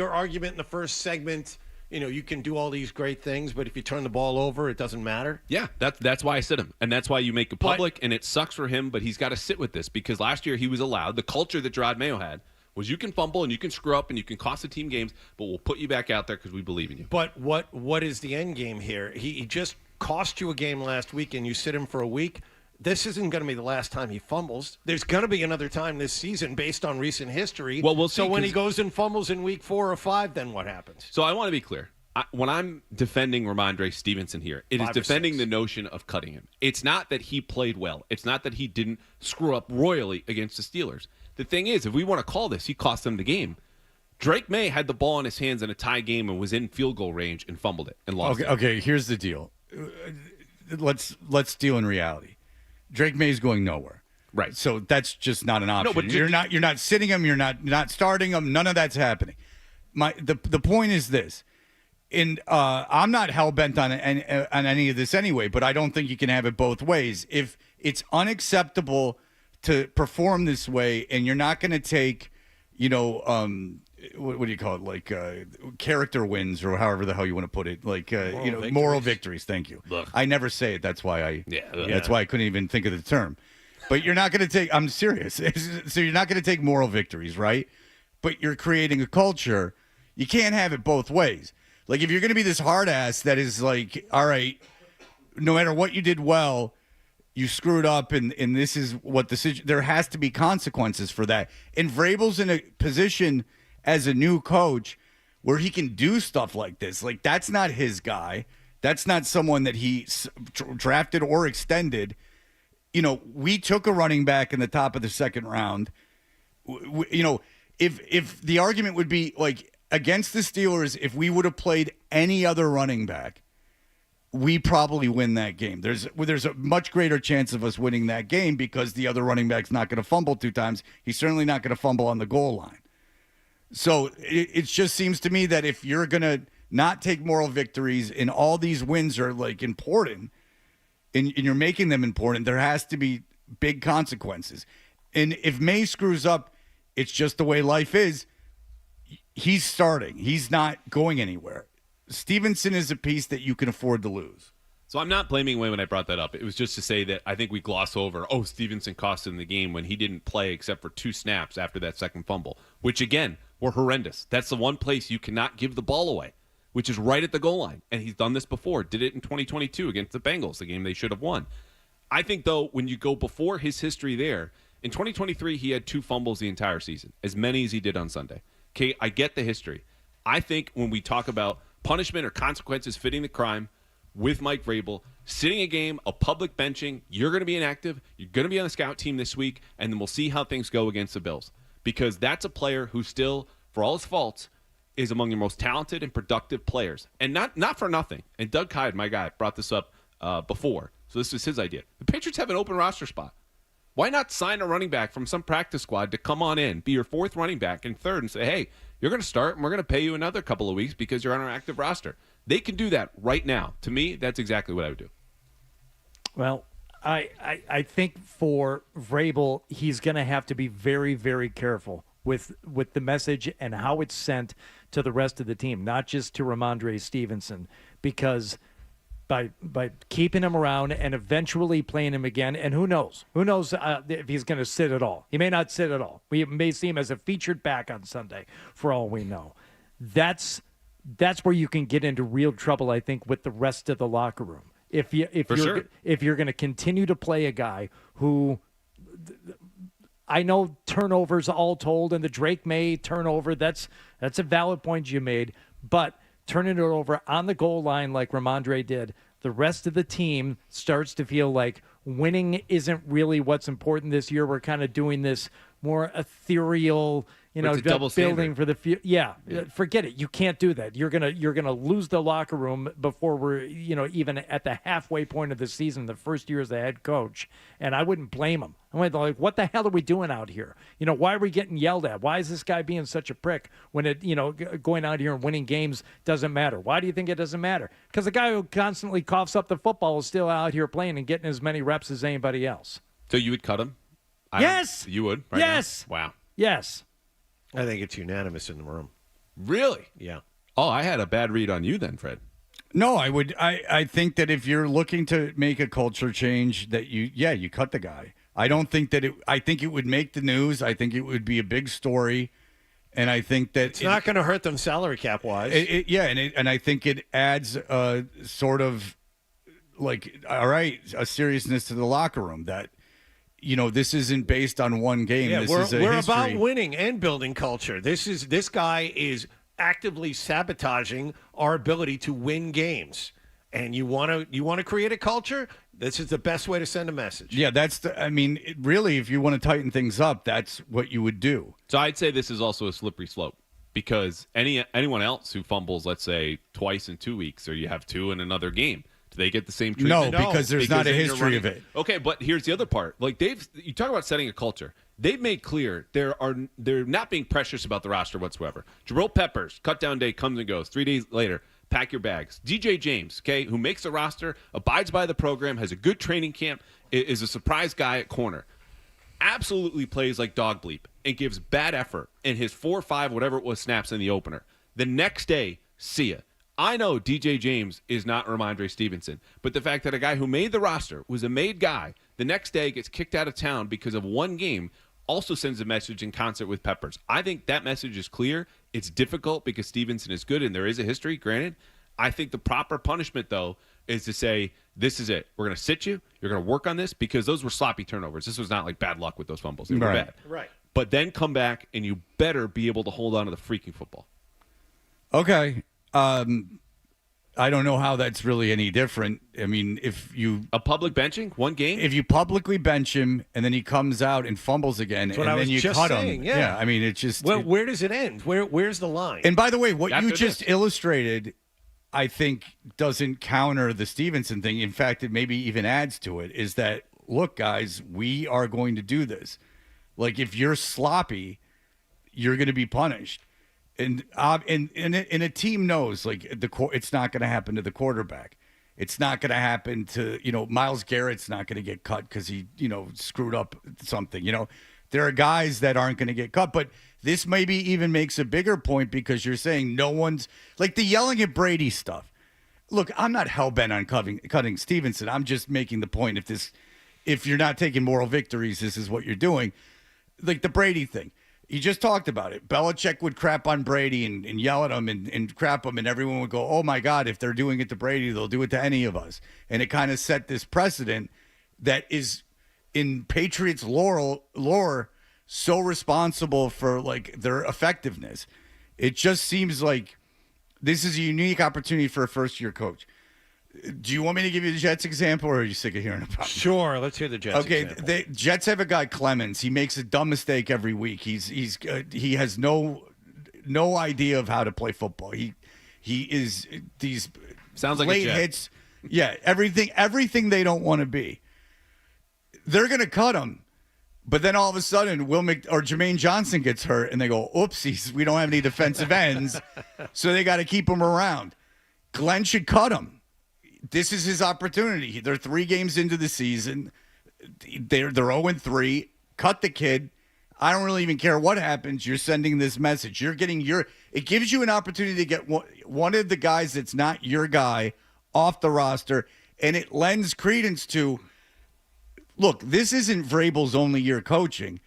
B: argument in the first segment, you can do all these great things, but if you turn the ball over, it doesn't matter?
V: Yeah, that's why I sit him. And that's why you make it public, and it sucks for him, but he's got to sit with this because last year he was allowed, the culture that Gerard Mayo had was you can fumble and you can screw up and you can cost the team games, but we'll put you back out there because we believe in you.
B: But what is the end game here? He just cost you a game last week and you sit him for a week. This isn't going to be the last time he fumbles. There's going to be another time this season based on recent history.
V: Well, we'll see.
B: So when he goes and fumbles in week 4 or 5, then what happens?
V: So I want to be clear. When I'm defending Ramondre Stevenson here, it is defending the notion of cutting him. It's not that he played well. It's not that he didn't screw up royally against the Steelers. The thing is, if we want to call this, he cost them the game. Drake May had the ball in his hands in a tie game and was in field goal range and fumbled it and lost it.
D: Okay, here's the deal. Let's deal in reality. Drake May is going nowhere.
V: Right.
D: So that's just not an option.
V: No, but
D: you're not sitting him, you're not starting him, none of that's happening. The point is this. And I'm not hell-bent on any of this anyway, but I don't think you can have it both ways. If it's unacceptable to perform this way and you're not going to take, what do you call it, like character wins or however the hell you want to put it, like moral victories. Thank you.
V: Ugh.
D: I never say it. That's why
V: that's
D: why I couldn't even think of the term. But you're not going to take. I'm serious. So you're not going to take moral victories, right? But you're creating a culture. You can't have it both ways. Like, if you're going to be this hard ass that is like, all right, no matter what you did well, you screwed up, and this is what there has to be consequences for that. And Vrabel's in a position as a new coach where he can do stuff like this. Like, that's not his guy. That's not someone that he drafted or extended. We took a running back in the top of the second round. If the argument would be like, against the Steelers, if we would have played any other running back, we probably win that game. There's a much greater chance of us winning that game because the other running back's not going to fumble 2 times. He's certainly not going to fumble on the goal line. So it just seems to me that if you're going to not take moral victories and all these wins are like important and you're making them important, there has to be big consequences. And if May screws up, it's just the way life is. He's starting. He's not going anywhere. Stevenson is a piece that you can afford to lose.
V: So I'm not blaming Wayne when I brought that up. It was just to say that I think we gloss over, Stevenson cost him the game when he didn't play except for 2 snaps after that second fumble, which, again, were horrendous. That's the one place you cannot give the ball away, which is right at the goal line. And he's done this before. Did it in 2022 against the Bengals, the game they should have won. I think, though, when you go before his history there, in 2023 he had 2 fumbles the entire season, as many as he did on Sunday. Okay, I get the history. I think when we talk about punishment or consequences fitting the crime with Mike Vrabel, sitting a game, a public benching, you're going to be inactive, you're going to be on the scout team this week, and then we'll see how things go against the Bills. Because that's a player who still, for all his faults, is among your most talented and productive players. And not for nothing. And Doug Hyde, my guy, brought this up before. So this is his idea. The Patriots have an open roster spot. Why not sign a running back from some practice squad to come on in, be your 4th running back and 3rd, and say, hey, you're going to start and we're going to pay you another couple of weeks because you're on our active roster. They can do that right now. To me, that's exactly what I would do.
E: Well, I think for Vrabel, he's going to have to be very, very careful with the message and how it's sent to the rest of the team, not just to Ramondre Stevenson, because by keeping him around and eventually playing him again, and who knows if he's going to sit at all. He may not sit at all. We may see him as a featured back on Sunday, for all we know. That's where you can get into real trouble, I think, with the rest of the locker room. If you're going to continue to play a guy who, I know turnovers all told, and the Drake May turnover, that's a valid point you made, but turning it over on the goal line like Ramondre did, the rest of the team starts to feel like winning isn't really what's important this year. We're kind of doing this more ethereal,
V: It's a double
E: building
V: standard.
E: for the future. Yeah, forget it. You can't do that. You're gonna lose the locker room before we're even at the halfway point of the season, the first year as the head coach. And I wouldn't blame him. I went like, what the hell are we doing out here? Why are we getting yelled at? Why is this guy being such a prick when going out here and winning games doesn't matter? Why do you think it doesn't matter? Because the guy who constantly coughs up the football is still out here playing and getting as many reps as anybody else.
V: So you would cut him?
E: Yes.
V: You would? Right
E: Yes.
V: now? Wow.
E: Yes.
B: I think it's unanimous in the room.
V: Really?
B: Yeah.
V: Oh, I had a bad read on you then, Fred.
D: No, I would. I think that if you're looking to make a culture change, that you cut the guy. I don't think that I think it would make the news. I think it would be a big story, and I think that
B: It's not going to hurt them salary cap wise.
D: and I think it adds sort of like a seriousness to the locker room that. This isn't based on one game.
B: Yeah,
D: this
B: we're
D: is a
B: we're
D: history.
B: about winning and building culture. This guy is actively sabotaging our ability to win games. And you want to create a culture? This is the best way to send a message.
D: Yeah, really, if you want to tighten things up, that's what you would do.
V: So I'd say this is also a slippery slope because anyone else who fumbles, let's say, twice in 2 weeks, or you have two in another game, do they get the same treatment?
D: No, because there's not a
V: then you're
D: history of it.
V: Okay, but here's the other part. Like you talk about setting a culture. They've made clear they're not being precious about the roster whatsoever. Jabril Peppers, cut down day comes and goes. 3 days later, pack your bags. DJ James, okay, who makes the roster, abides by the program, has a good training camp, is a surprise guy at corner. Absolutely plays like dog bleep and gives bad effort in his 4 or 5, whatever it was, snaps in the opener. The next day, see ya. I know DJ James is not Ramondre Stevenson, but the fact that a guy who made the roster was a made guy, the next day gets kicked out of town because of one game, also sends a message in concert with Peppers. I think that message is clear. It's difficult because Stevenson is good and there is a history, granted. I think the proper punishment, though, is to say, this is it. We're going to sit you. You're going to work on this because those were sloppy turnovers. This was not like bad luck with those fumbles. They were bad.
B: Right.
V: But then come back and you better be able to hold on to the freaking football.
D: Okay. I don't know how that's really any different. I mean, if you
V: a public benching one game,
D: if you publicly bench him and then he comes out and fumbles again,
B: That's what
D: and
B: I
D: then
B: was
D: you
B: just
D: cut
B: saying,
D: him,
B: yeah.
D: I mean, it's just
B: Well, where does it end? Where's the line?
D: And by the way, what
B: After
D: you just
B: this.
D: illustrated, I think, doesn't counter the Stevenson thing. In fact, it maybe even adds to it. Is that look, guys, we are going to do this. Like if you're sloppy, you're going to be punished. And a team knows like it's not going to happen to the quarterback. It's not going to happen to Myles Garrett's not going to get cut because he screwed up something. There are guys that aren't going to get cut, but this maybe even makes a bigger point because you're saying no one's like the yelling at Brady stuff. Look, I'm not hell bent on cutting Stevenson. I'm just making the point if you're not taking moral victories, this is what you're doing. Like the Brady thing. He just talked about it. Belichick would crap on Brady and yell at him and crap him, and everyone would go, oh, my God, if they're doing it to Brady, they'll do it to any of us. And it kind of set this precedent that is, in Patriots lore, so responsible for, like, their effectiveness. It just seems like this is a unique opportunity for a first-year coach. Do you want me to give you the Jets example, or are you sick of hearing about it?
B: Sure, let's hear the Jets example.
D: The Jets have a guy, Clemens. He makes a dumb mistake every week. He has no idea of how to play football. He is these
V: sounds like
D: late
V: a Jet.
D: hits. Yeah, everything they don't want to be. They're going to cut him. But then all of a sudden, Jermaine Johnson gets hurt, and they go, oopsies, we don't have any defensive ends, so they got to keep him around. Glenn should cut him. This is his opportunity. They're 3 games into the season. They're 0-3. Cut the kid. I don't really even care what happens. You're sending this message. You're getting it gives you an opportunity to get one of the guys that's not your guy off the roster, and it lends credence to, look, this isn't Vrabel's only year coaching.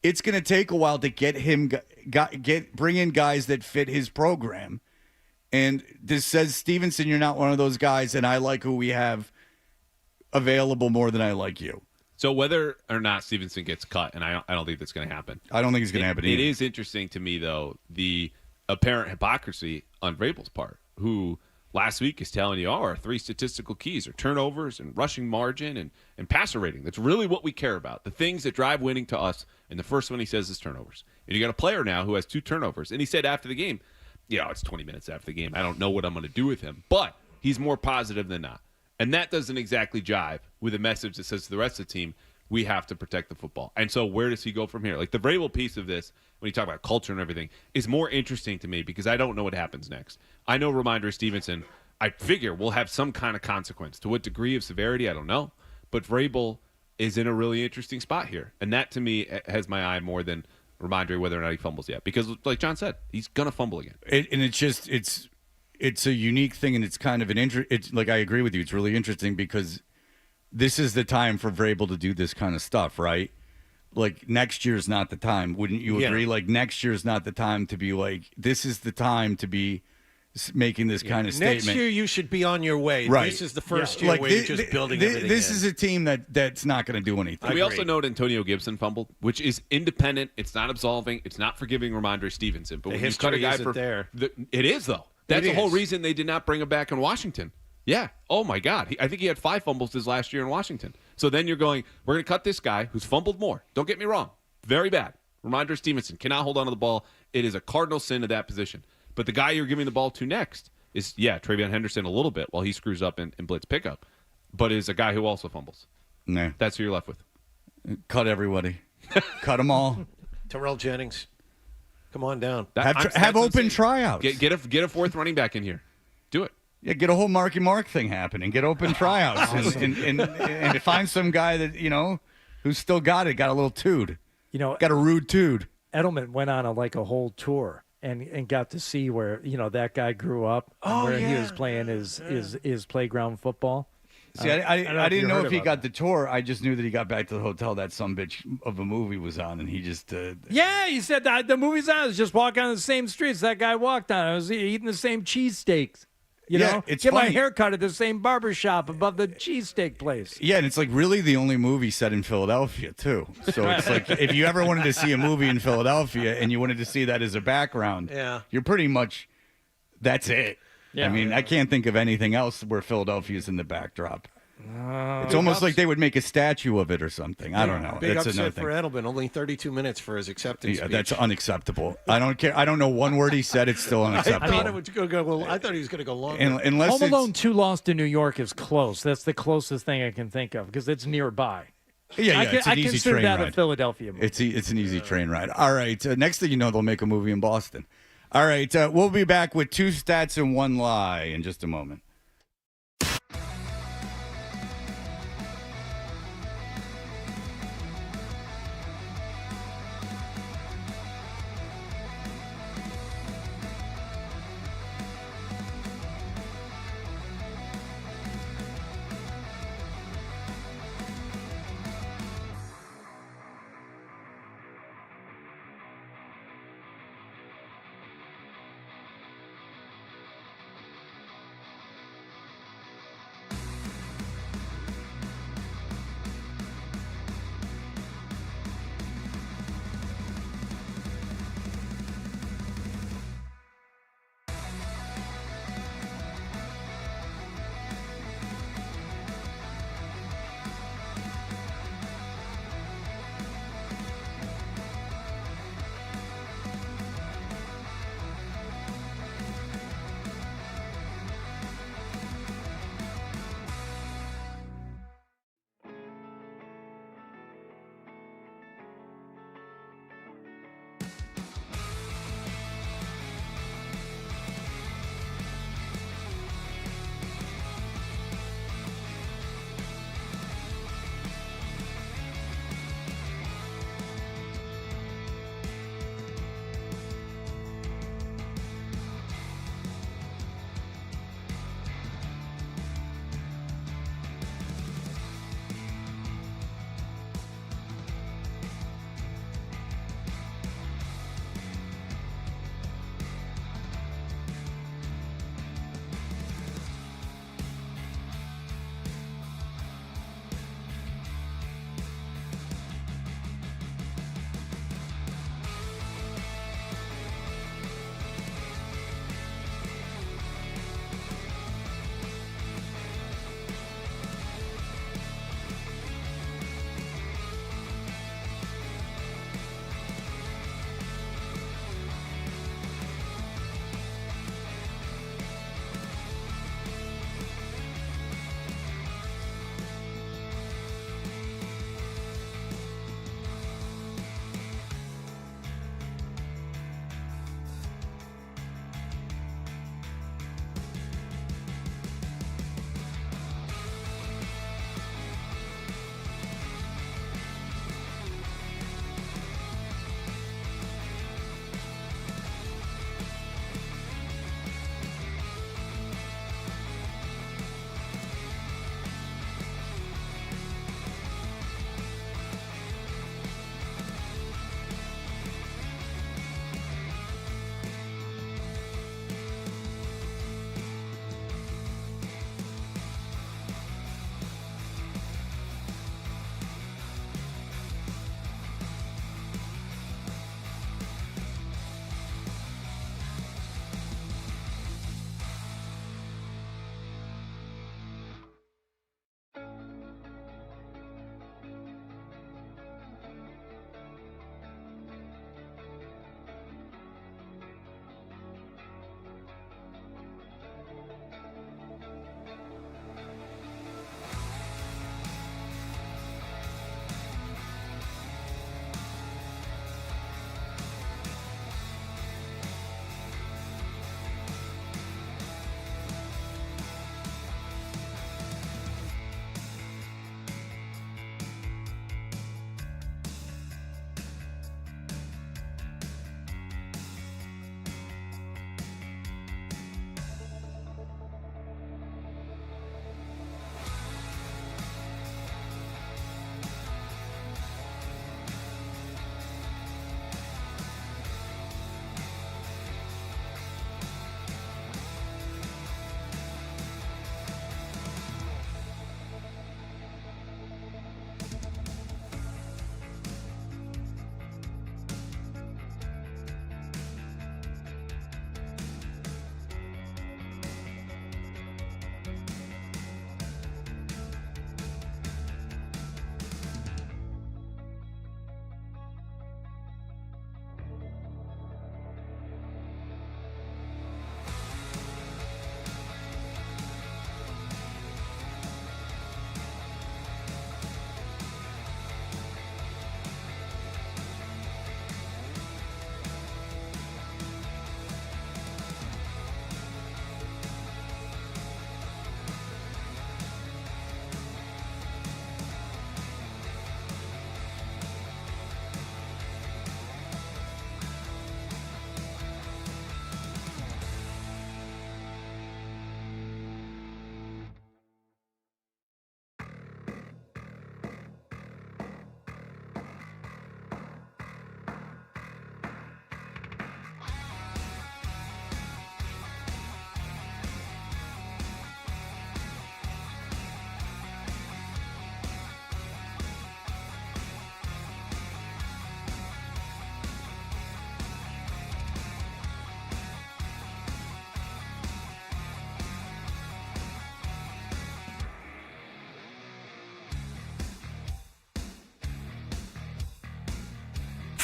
D: It's going to take a while to get him bring in guys that fit his program. And this says, Stevenson, you're not one of those guys, and I like who we have available more than I like you.
V: So whether or not Stevenson gets cut, and I don't think that's going to happen.
D: I don't think it's going to happen either.
V: It is interesting to me, though, the apparent hypocrisy on Vrabel's part, who last week is telling you, our 3 statistical keys are turnovers and rushing margin and passer rating. That's really what we care about. The things that drive winning to us. And the first one he says is turnovers. And you got a player now who has 2 turnovers. And he said after the game, it's 20 minutes after the game. I don't know what I'm going to do with him. But he's more positive than not. And that doesn't exactly jive with a message that says to the rest of the team, we have to protect the football. And so where does he go from here? Like the Vrabel piece of this, when you talk about culture and everything, is more interesting to me because I don't know what happens next. I know Reintegration Stevenson, I figure, will have some kind of consequence. To what degree of severity, I don't know. But Vrabel is in a really interesting spot here. And that, to me, has my eye more than Reintegration whether or not he fumbles yet. Because, like John said, he's going to fumble again.
D: It's a unique thing, and it's kind of it's like, I agree with you. It's really interesting because this is the time for Vrabel to do this kind of stuff, right? Like, next year's not the time. Wouldn't you agree?
B: Yeah.
D: Like, next year's not the time to be like, this is the time to be making this kind of statement.
B: Next year, you should be on your way.
D: Right.
B: This is the first year where you're just building everything
D: This
B: in.
D: is a team that's not going to do anything.
V: We also know that Antonio Gibson fumbled, which is independent. It's not absolving. It's not forgiving Reintegration Stevenson. But
B: The
V: when you cut a
B: history
V: guy
B: isn't there.
V: It is, though. That's
B: It
V: the whole
B: is.
V: reason they did not bring him back in Washington. Yeah. Oh, my God. I think he had 5 fumbles his last year in Washington. So then you're going, we're going to cut this guy who's fumbled more. Don't get me wrong. Very bad. Reintegration Stevenson cannot hold on to the ball. It is a cardinal sin at that position. But the guy you're giving the ball to next is, Travion Henderson a little bit while he screws up in blitz pickup, but is a guy who also fumbles.
D: Nah.
V: That's who you're left with.
D: Cut everybody. Cut them all.
B: Terrell Jennings, come on down.
D: Have open tryouts.
V: Get a 4th running back in here. Do it.
D: Yeah, get a whole Marky Mark thing happening. Get open tryouts and find some guy that, who's still got it, got a little tood. Got a rude tood.
E: Edelman went on a whole tour and got to see where that guy grew up and where he was playing his playground football.
D: See, I didn't know if he got
E: the.
D: the tour. I just knew that he got back to the hotel. That sumbitch of a movie was on, and he just.
E: Yeah, he said that the movie's on. I was just walking on the same streets that guy walked on. I was eating the same cheesesteaks.
D: It's
E: get my
D: funny.
E: hair cut at the same barber shop above the cheesesteak place.
D: Yeah, and it's like really the only movie set in Philadelphia too. So it's like if you ever wanted to see a movie in Philadelphia and you wanted to see that as a background, you're pretty much that's it.
E: Yeah.
D: I mean, I can't think of anything else where Philadelphia's in the backdrop. It's
B: Big
D: almost
B: ups-
D: like they would make a statue of it or something. I don't know.
B: Big
D: That's another
B: upset
D: thing.
B: for Edelman. Only 32 minutes for his acceptance
D: Yeah,
B: speech.
D: that's unacceptable. I don't care. I don't know one word he said. It's still
B: I
D: unacceptable.
B: thought it was going to go. Well, I thought he was going to go longer.
D: Unless
E: Home
D: it's-
E: Alone 2 Lost in New York is close. That's the closest thing I can think of because it's nearby.
D: Yeah,
E: I
D: it's an easy
E: consider
D: train
E: that
D: ride.
E: a Philadelphia movie.
D: It's an easy train ride. All right. Next thing you know, they'll make a movie in Boston. All right. We'll be back with 2 stats and 1 lie in just a moment.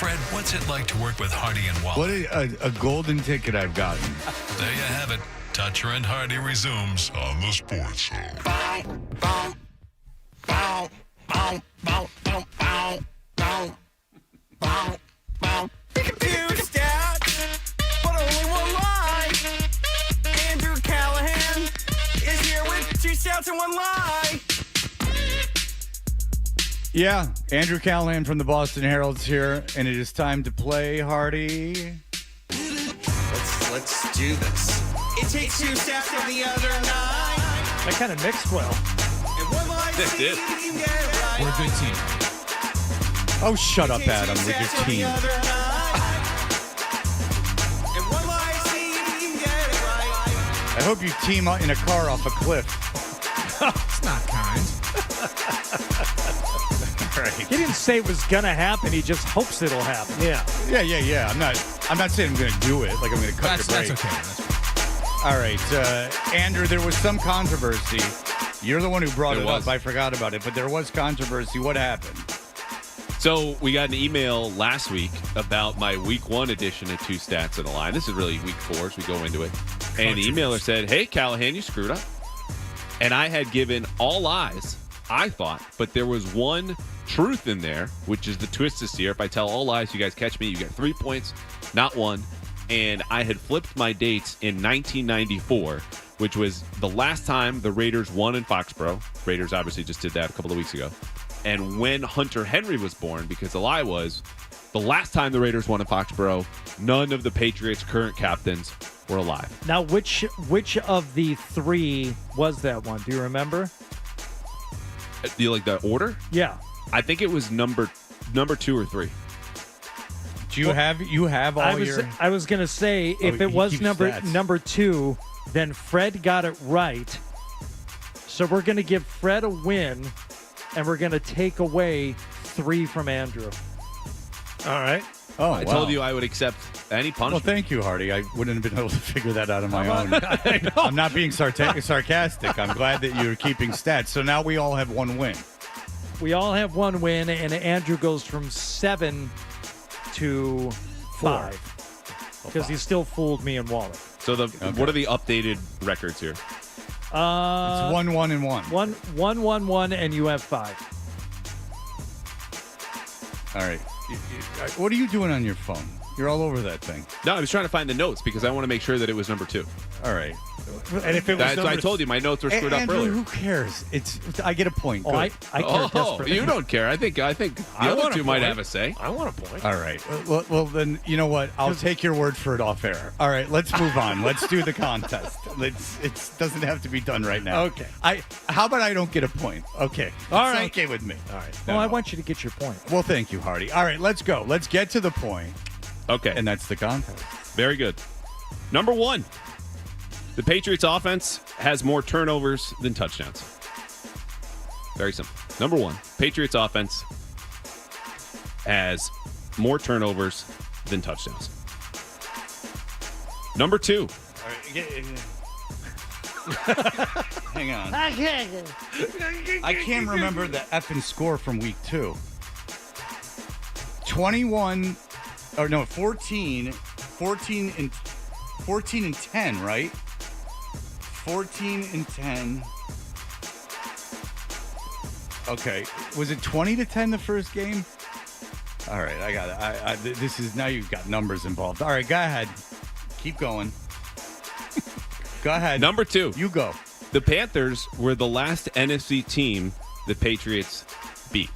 H: Fred, what's it like to work with Hardy and Wallace?
D: What a golden ticket I've gotten.
H: There you have it. Toucher and Hardy resumes on the Sports Hub.
C: Two stats, but only one lie. Andrew Callahan is here with 2 stats and 1 lie.
D: Yeah, Andrew Callahan from the Boston Herald's here, and it is time to play, Hardy.
C: Let's do this. It takes 2 stats from the other 9.
E: That kind of mixed well.
C: And one lie
V: It did.
C: you can get it right.
I: We're a good team.
D: Oh, shut up, Adam, with your team.
C: And one lie you can get it right.
D: I hope you team up in a car off a cliff.
I: It's not kind.
D: Right.
E: He didn't say it was gonna happen. He just hopes it'll happen.
B: Yeah.
D: Yeah. I'm not saying I'm going to do it. Like I'm going to cut your break.
I: That's okay. That's fine.
D: All right, Andrew. There was some controversy. You're the one who brought
V: There
D: it
V: was.
D: up. I forgot about it, but there was controversy. What happened?
V: So we got an email last week about my week 1 edition of 2 Stats in a Line. This is really week 4 as we go into it. And the emailer said, "Hey, Callahan, you screwed up." And I had given all lies, I thought, but there was one truth in there, which is the twist this year. If I tell all lies, you guys catch me, you get 3 points, not 1. And I had flipped my dates in 1994, which was the last time the Raiders won in Foxborough. Raiders obviously just did that a couple of weeks ago. And when Hunter Henry was born, because the lie was the last time the Raiders won in Foxborough, none of the Patriots' current captains were alive.
E: Now, which of the 3 was that one? Do you remember?
V: Do you like the order?
E: Yeah.
V: I think it was number 2 or 3.
D: Do you have all your?
E: I was gonna say if
D: he
E: it was
D: keeps
E: number
D: stats.
E: 2, then Fred got it right. So we're gonna give Fred a win, and we're gonna take away 3 from Andrew.
B: All right.
D: Oh,
V: I
D: wow.
V: told you I would accept any
D: Well,
V: punishment.
D: thank you, Hardy. I wouldn't have been able to figure that out on my own. I'm not being sarcastic. I'm glad that you're keeping stats. So now we all have 1 win.
E: We all have 1 win, and Andrew goes from 7 to 5 because he still fooled me and Wally.
V: So what are the updated records here?
D: It's 1-1 and 1.
E: 1-1-1, and you have 5.
D: All right. What are you doing on your phone? You're all over that thing.
V: No, I was trying to find the notes because I want to make sure that it was number 2.
D: All right.
B: And if it was
V: I told you my notes were screwed up
D: Andrew,
V: earlier.
D: who cares? I get a point.
E: Oh,
D: Good.
E: I care desperately.
V: You don't care. I think the other 2 might have a say.
B: I want a point.
D: All right. Well, then you know what? I'll take your word for it off air. All right. Let's move on. Let's do the contest. It doesn't have to be done right now.
B: Okay.
D: How about I don't get a point? Okay.
B: All
D: It's
B: right.
D: okay with me.
B: All right.
E: Well, I want you to get your point.
D: Well, thank you, Hardy. All right. Let's go. Let's get to the point.
V: Okay.
D: And that's the contest.
V: Very good. Number 1. The Patriots offense has more turnovers than touchdowns. Very simple. Number 1. Patriots offense has more turnovers than touchdowns. Number 2.
D: Hang on. I can't remember the effing score from week 2. 14 and 10, right? 14 and 10. Okay. Was it 20-10 the first game? All right, I got it. This is now you've got numbers involved. All right, go ahead. Keep going. Go ahead.
V: Number 2.
D: You go.
V: The Panthers were the last NFC team the Patriots beat,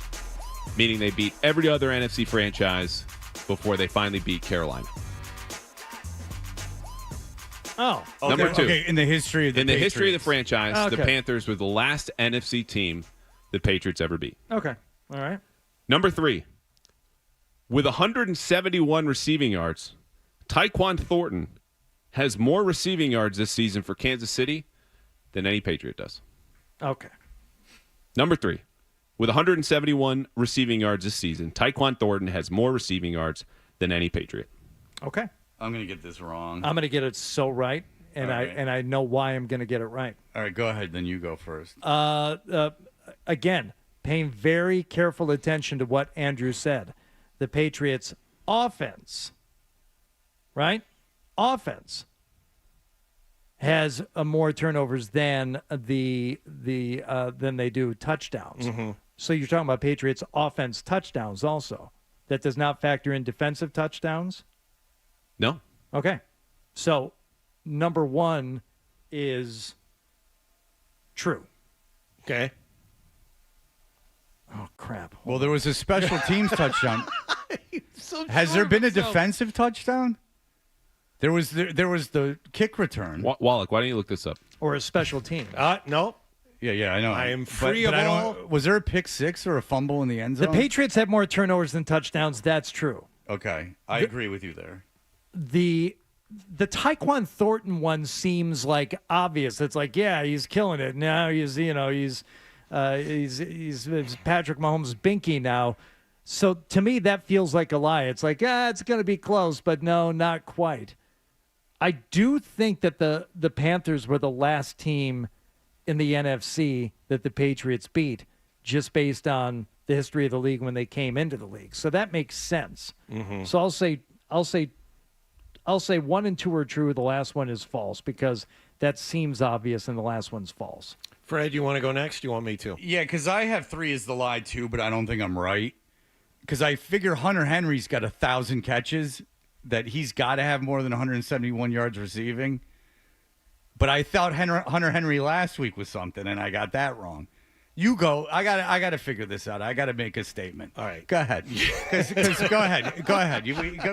V: meaning they beat every other NFC franchise before they finally beat Carolina.
E: Oh,
D: okay.
V: Number 2.
D: Okay, in the history of the
V: history of the
D: Patriots.
V: franchise, the
E: Okay.
V: Panthers were the last NFC team the Patriots ever beat.
E: Okay. All right.
V: Number 3. With 171 receiving yards, Tyquan Thornton has more receiving yards this season for Kansas City than any Patriot does.
E: Okay.
V: Number 3. With 171 receiving yards this season, Tyquan Thornton has more receiving yards than any Patriot.
E: Okay.
D: I'm going to get this wrong.
E: I'm going to get it so right, and
D: All right.
E: I know why I'm going to get it right.
D: All right, go ahead. Then you go first.
E: Again, paying very careful attention to what Andrew said. The Patriots offense, right? Offense has more turnovers than than they do touchdowns.
B: Mm-hmm.
E: So you're talking about Patriots offense touchdowns also. That does not factor in defensive touchdowns?
V: No.
E: Okay. So number one is true.
B: Okay.
E: Oh, crap.
D: Well, there was a special teams touchdown.
B: So
D: Has
B: sure
D: there
B: of
D: been a
B: himself.
D: defensive touchdown? There was the kick return.
V: Wallach, why don't you look this up?
E: Or a special team.
B: No.
D: Yeah, I know.
B: I am free of
D: I
B: all.
D: don't. Was there a pick six or a fumble in the end
E: The
D: zone?
E: Patriots have more turnovers than touchdowns. That's true.
D: Okay, I agree with you there.
E: The Tyquan Thornton one seems like obvious. It's like, yeah, he's killing it. Now he's Patrick Mahomes binky now. So to me, that feels like a lie. It's like, it's going to be close, but no, not quite. I do think that the Panthers were the last team in the NFC that the Patriots beat, just based on the history of the league when they came into the league. So that makes sense.
B: Mm-hmm.
E: So I'll say 1 and 2 are true. The last one is false because that seems obvious, and the last one's false.
B: Fred, you want to go next? You want me to?
D: Yeah, because I have 3 as the lie too, but I don't think I'm right. Because I figure Hunter Henry's got 1,000 catches, that he's got to have more than 171 yards receiving. But I thought Hunter Henry last week was something, and I got that wrong. You go. I got to figure this out. I got to make a statement.
B: All right,
D: go ahead. Go ahead.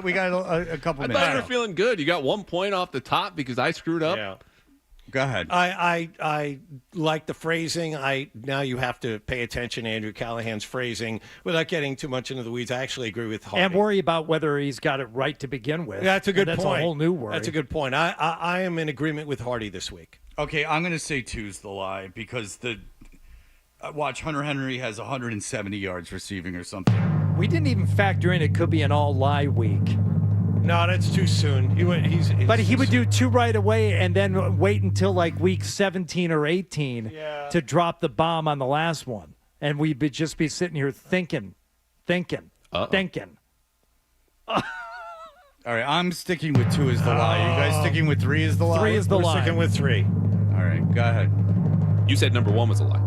D: We got a couple
V: I
D: minutes.
V: thought you were feeling good. You got 1 point off the top because I screwed up.
B: Yeah.
D: Go ahead.
B: I like the phrasing. Now you have to pay attention to Andrew Callahan's phrasing without getting too much into the weeds. I actually agree with Hardy.
E: And worry about whether he's got it right to begin with.
B: That's a good
E: That's
B: point.
E: a whole new worry.
B: That's a good point. I am in agreement with Hardy this week.
D: Okay, I'm going to say 2's the lie because watch, Hunter Henry has 170 yards receiving or something.
E: We didn't even factor in it could be an all-lie week.
B: No, that's too soon. He would
E: do 2 right away and then wait until like week 17 or 18 to drop the bomb on the last one. And we'd just be sitting here thinking.
D: All right, I'm sticking with 2 as the lie. You guys sticking with 3 as the lie?
E: 3 is the
B: We're
E: lie.
B: sticking with 3.
D: All right, go ahead.
V: You said number 1 was a lie.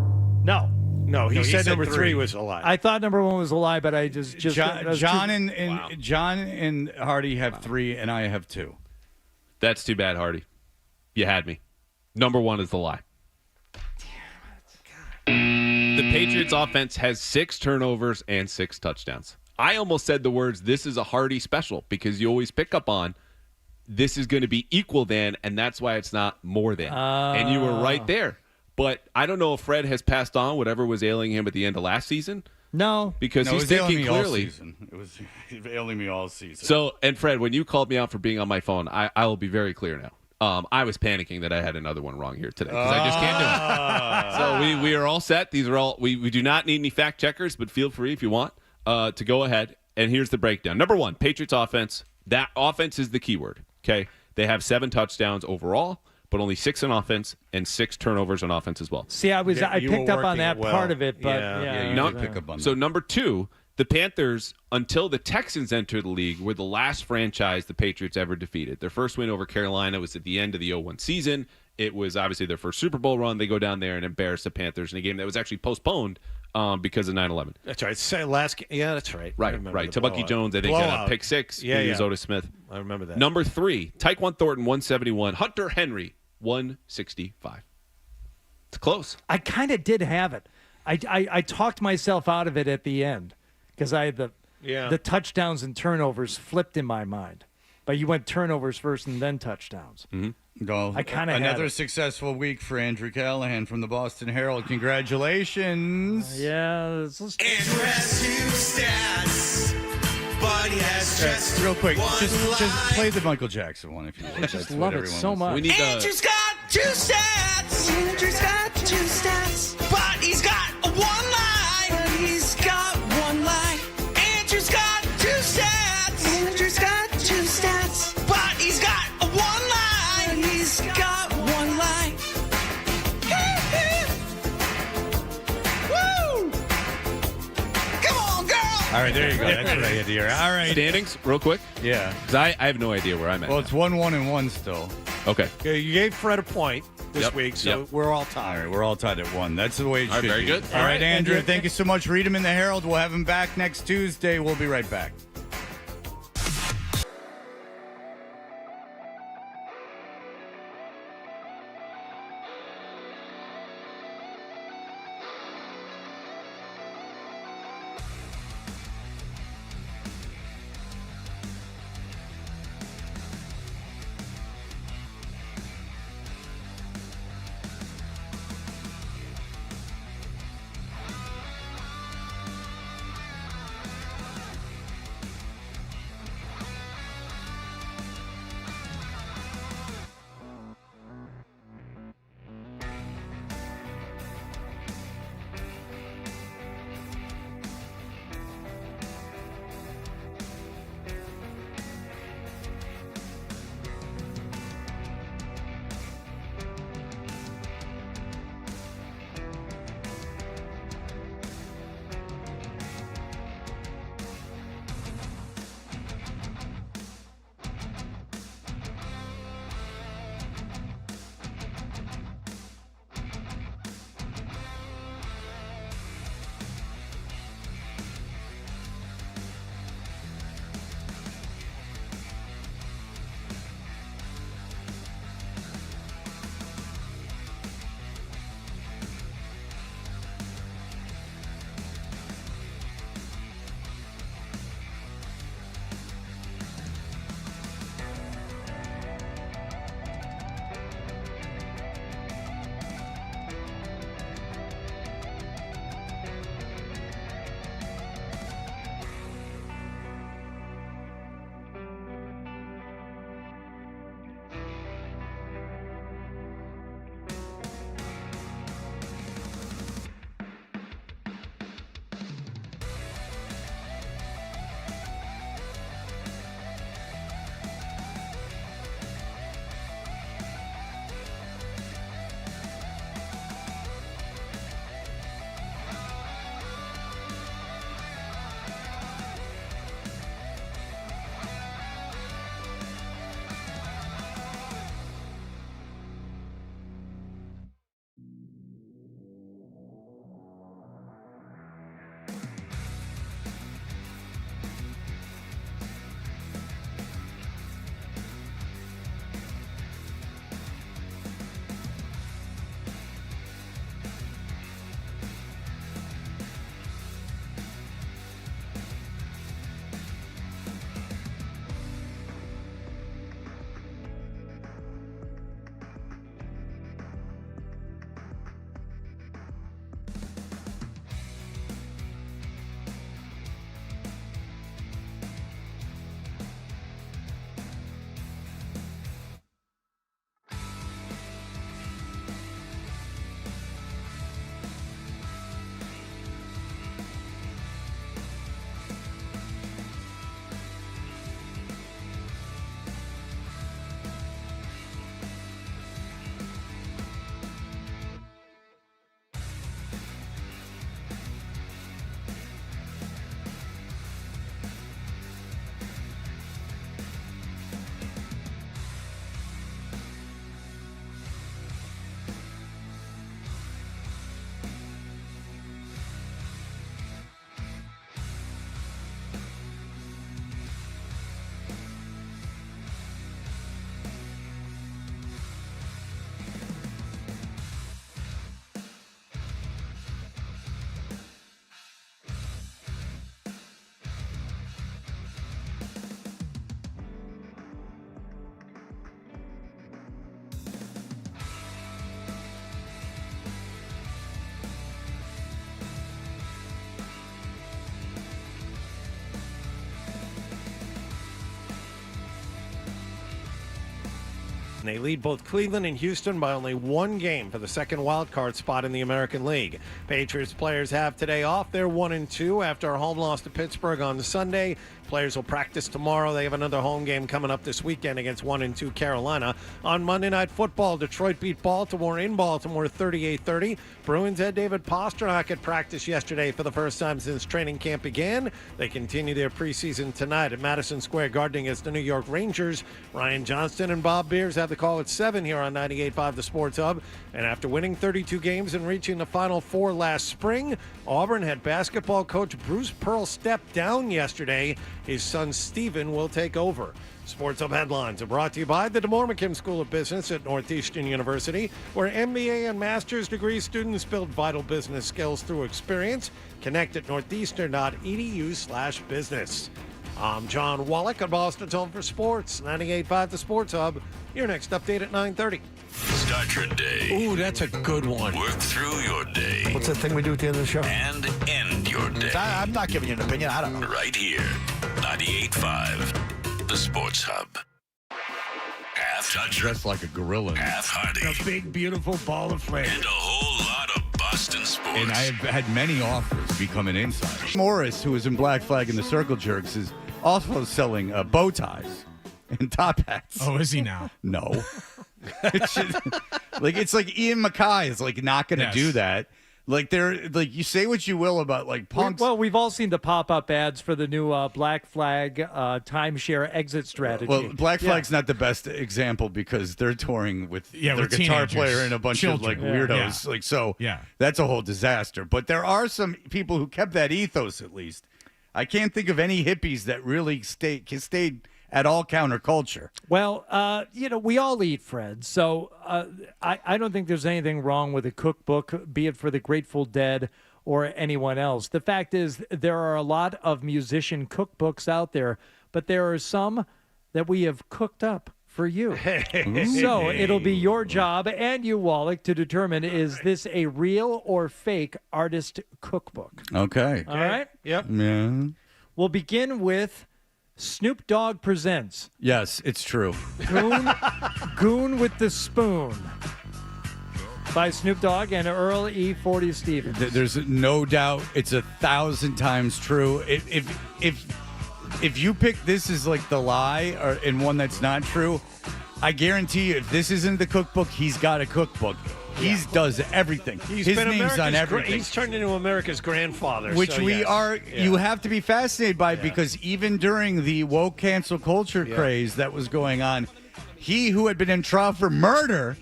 B: No, he said number 3
D: 3
B: was a lie.
E: I thought number 1 was a lie, but I just
D: John and Hardy have 3, and I have 2.
V: That's too bad, Hardy. You had me. Number 1 is the lie. The Patriots offense has 6 turnovers and 6 touchdowns. I almost said the words, this is a Hardy special, because you always pick up on this is going to be equal than, and that's why it's not more than. And you were right there. But I don't know if Fred has passed on whatever was ailing him at the end of last season.
E: No.
V: Because
D: it
V: he's
D: was ailing
V: thinking
D: me all
V: clearly.
D: season. It was ailing me all season.
V: So, and Fred, when you called me out for being on my phone, I will be very clear now. I was panicking that I had another one wrong here today because I just can't do it. So we are all set. These are all we do not need any fact checkers, but feel free if you want to go ahead. And here's the breakdown. Number 1, Patriots offense. That offense is the key word. Okay, they have 7 touchdowns overall, but only 6 on offense and 6 turnovers on offense as well.
E: See, I picked up on that part of it, but
D: you did pick up on that.
V: So number 2, the Panthers, until the Texans entered the league, were the last franchise the Patriots ever defeated. Their first win over Carolina was at the end of the 0-1 season. It was obviously their first Super Bowl run. They go down there and embarrass the Panthers in a game that was actually postponed because of 9/11.
B: That's right. That's right.
V: Right. Tabucky Jones, I think, got a pick 6.
B: Yeah,
V: It was Otis Smith.
B: I remember that.
V: Number 3, Tyquan Thornton, 171. Hunter Henry, 165. It's close.
E: I kind of did have it. I talked myself out of it at the end because I had the touchdowns and turnovers flipped in my mind. But you went turnovers first and then touchdowns.
V: Mm-hmm.
D: Go.
E: I kind of had
D: another
E: it.
D: successful week for Andrew Callahan from the Boston Herald. Congratulations.
E: Andrew
C: has 2 stats, but he has just
D: real quick,
C: one
D: just play the Michael Jackson one if you want.
E: I just love it so much.
V: We need
C: Andrew's got 2 stats. Andrew's got 2 stats, but he's got 1 lie. He's got 1 lie. Andrew's got 2 stats. Andrew's got 2 stats, but he's got 1 lie. He's got 1 lie. Woo! Come on, girl.
D: All right, there you go. That's what I had to hear. All right.
V: Standings, real quick.
D: Yeah.
V: Because I have no idea where I'm at.
D: Well, it's 1-1-1 still.
V: Okay.
B: You gave Fred a point this week, so we're all tied.
D: All right, we're all tied at 1. That's the way it
V: All right,
D: should
V: very
D: be.
V: good.
D: All right, Andrew, thank you so much. Read him in the Herald. We'll have him back next Tuesday. We'll be right back.
B: And they lead both Cleveland and Houston by only one game for the second wild card spot in the American League. Patriots players have today off. They're 1-2 after a home loss to Pittsburgh on Sunday. Players will practice tomorrow. They have another home game coming up this weekend against 1-2 Carolina. On Monday Night Football, Detroit beat Baltimore in Baltimore 38-30. Bruins had David Pastrnak at practice yesterday for the first time since training camp began. They continue their preseason tonight at Madison Square Garden against the New York Rangers. Ryan Johnston and Bob Beers have the call at 7 here on 98.5 The Sports Hub. And after winning 32 games and reaching the Final Four last spring, Auburn had basketball coach Bruce Pearl step down yesterday. His son Steven will take over. Sports Hub headlines are brought to you by the DeMoore McKim School of Business at Northeastern University, where MBA and master's degree students build vital business skills through experience. Connect at northeastern.edu/business. I'm John Wallach at Boston's Home for Sports, 98.5 The Sports Hub. Your next update at 9:30.
A: Start your day.
B: Ooh, that's a good one.
A: Work through your day.
J: What's that thing we do at the end of the show?
A: And end your day.
J: I'm not giving you an opinion. I don't know.
A: Right here. 98.5 The Sports Hub. Half toucher.
D: Dressed like a gorilla.
A: Half Hardy.
B: A big, beautiful ball of flame.
A: And a whole lot of Boston sports.
D: And I have had many offers to become an insider. Morris, who is in Black Flag and the Circle Jerks, is also selling bow ties and top hats.
I: Oh, is he now?
D: No. It's like Ian MacKay is like not going to do that. Like they're like, you say what you will about like punks.
E: Well, we've all seen the pop-up ads for the new Black Flag timeshare exit strategy.
D: Well, Black Flag's not the best example because they're touring with their
I: with
D: guitar
I: teenagers,
D: player and a bunch
I: children.
D: of like weirdos. Like that's a whole disaster. But there are some people who kept that ethos at least. I can't think of any hippies that really stayed at all counterculture.
E: Well, we all eat, Fred. So I don't think there's anything wrong with a cookbook, be it for the Grateful Dead or anyone else. The fact is, there are a lot of musician cookbooks out there, but there are some that we have cooked up for you. So it'll be your job and you, Wallach, to determine, is this a real or fake artist cookbook?
D: Okay.
E: All right?
B: Yep.
D: Yeah.
E: We'll begin with Snoop Dogg Presents.
D: Yes, it's true.
E: Goon with the Spoon by Snoop Dogg and Earl E. 40 Stevens.
D: There's no doubt it's 1,000 times true. If you pick this as like the lie or in one that's not true, I guarantee you if this isn't the cookbook, he's got a cookbook. He does everything. His name's on everything.
B: He's turned into America's grandfather.
D: Which
B: so
D: we
B: yes.
D: are,
B: Yeah.
D: you have to be fascinated by because even during the woke cancel culture craze that was going on, he who had been in trial for murder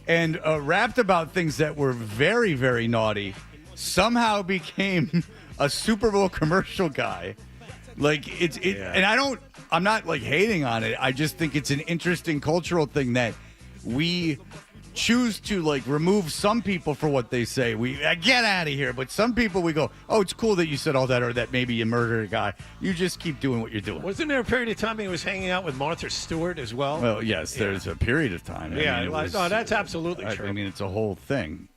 D: and rapped about things that were very, very naughty somehow became a Super Bowl commercial guy. Like and I'm not like hating on it. I just think it's an interesting cultural thing that we choose to like remove some people for what they say. We get out of here, but some people we go, oh, it's cool that you said all that, or that maybe you murdered a guy. You just keep doing what you're doing.
B: Wasn't there a period of time he was hanging out with Martha Stewart as well?
D: Well, yes, there's a period of time.
B: No, that's absolutely true.
D: I mean, it's a whole thing.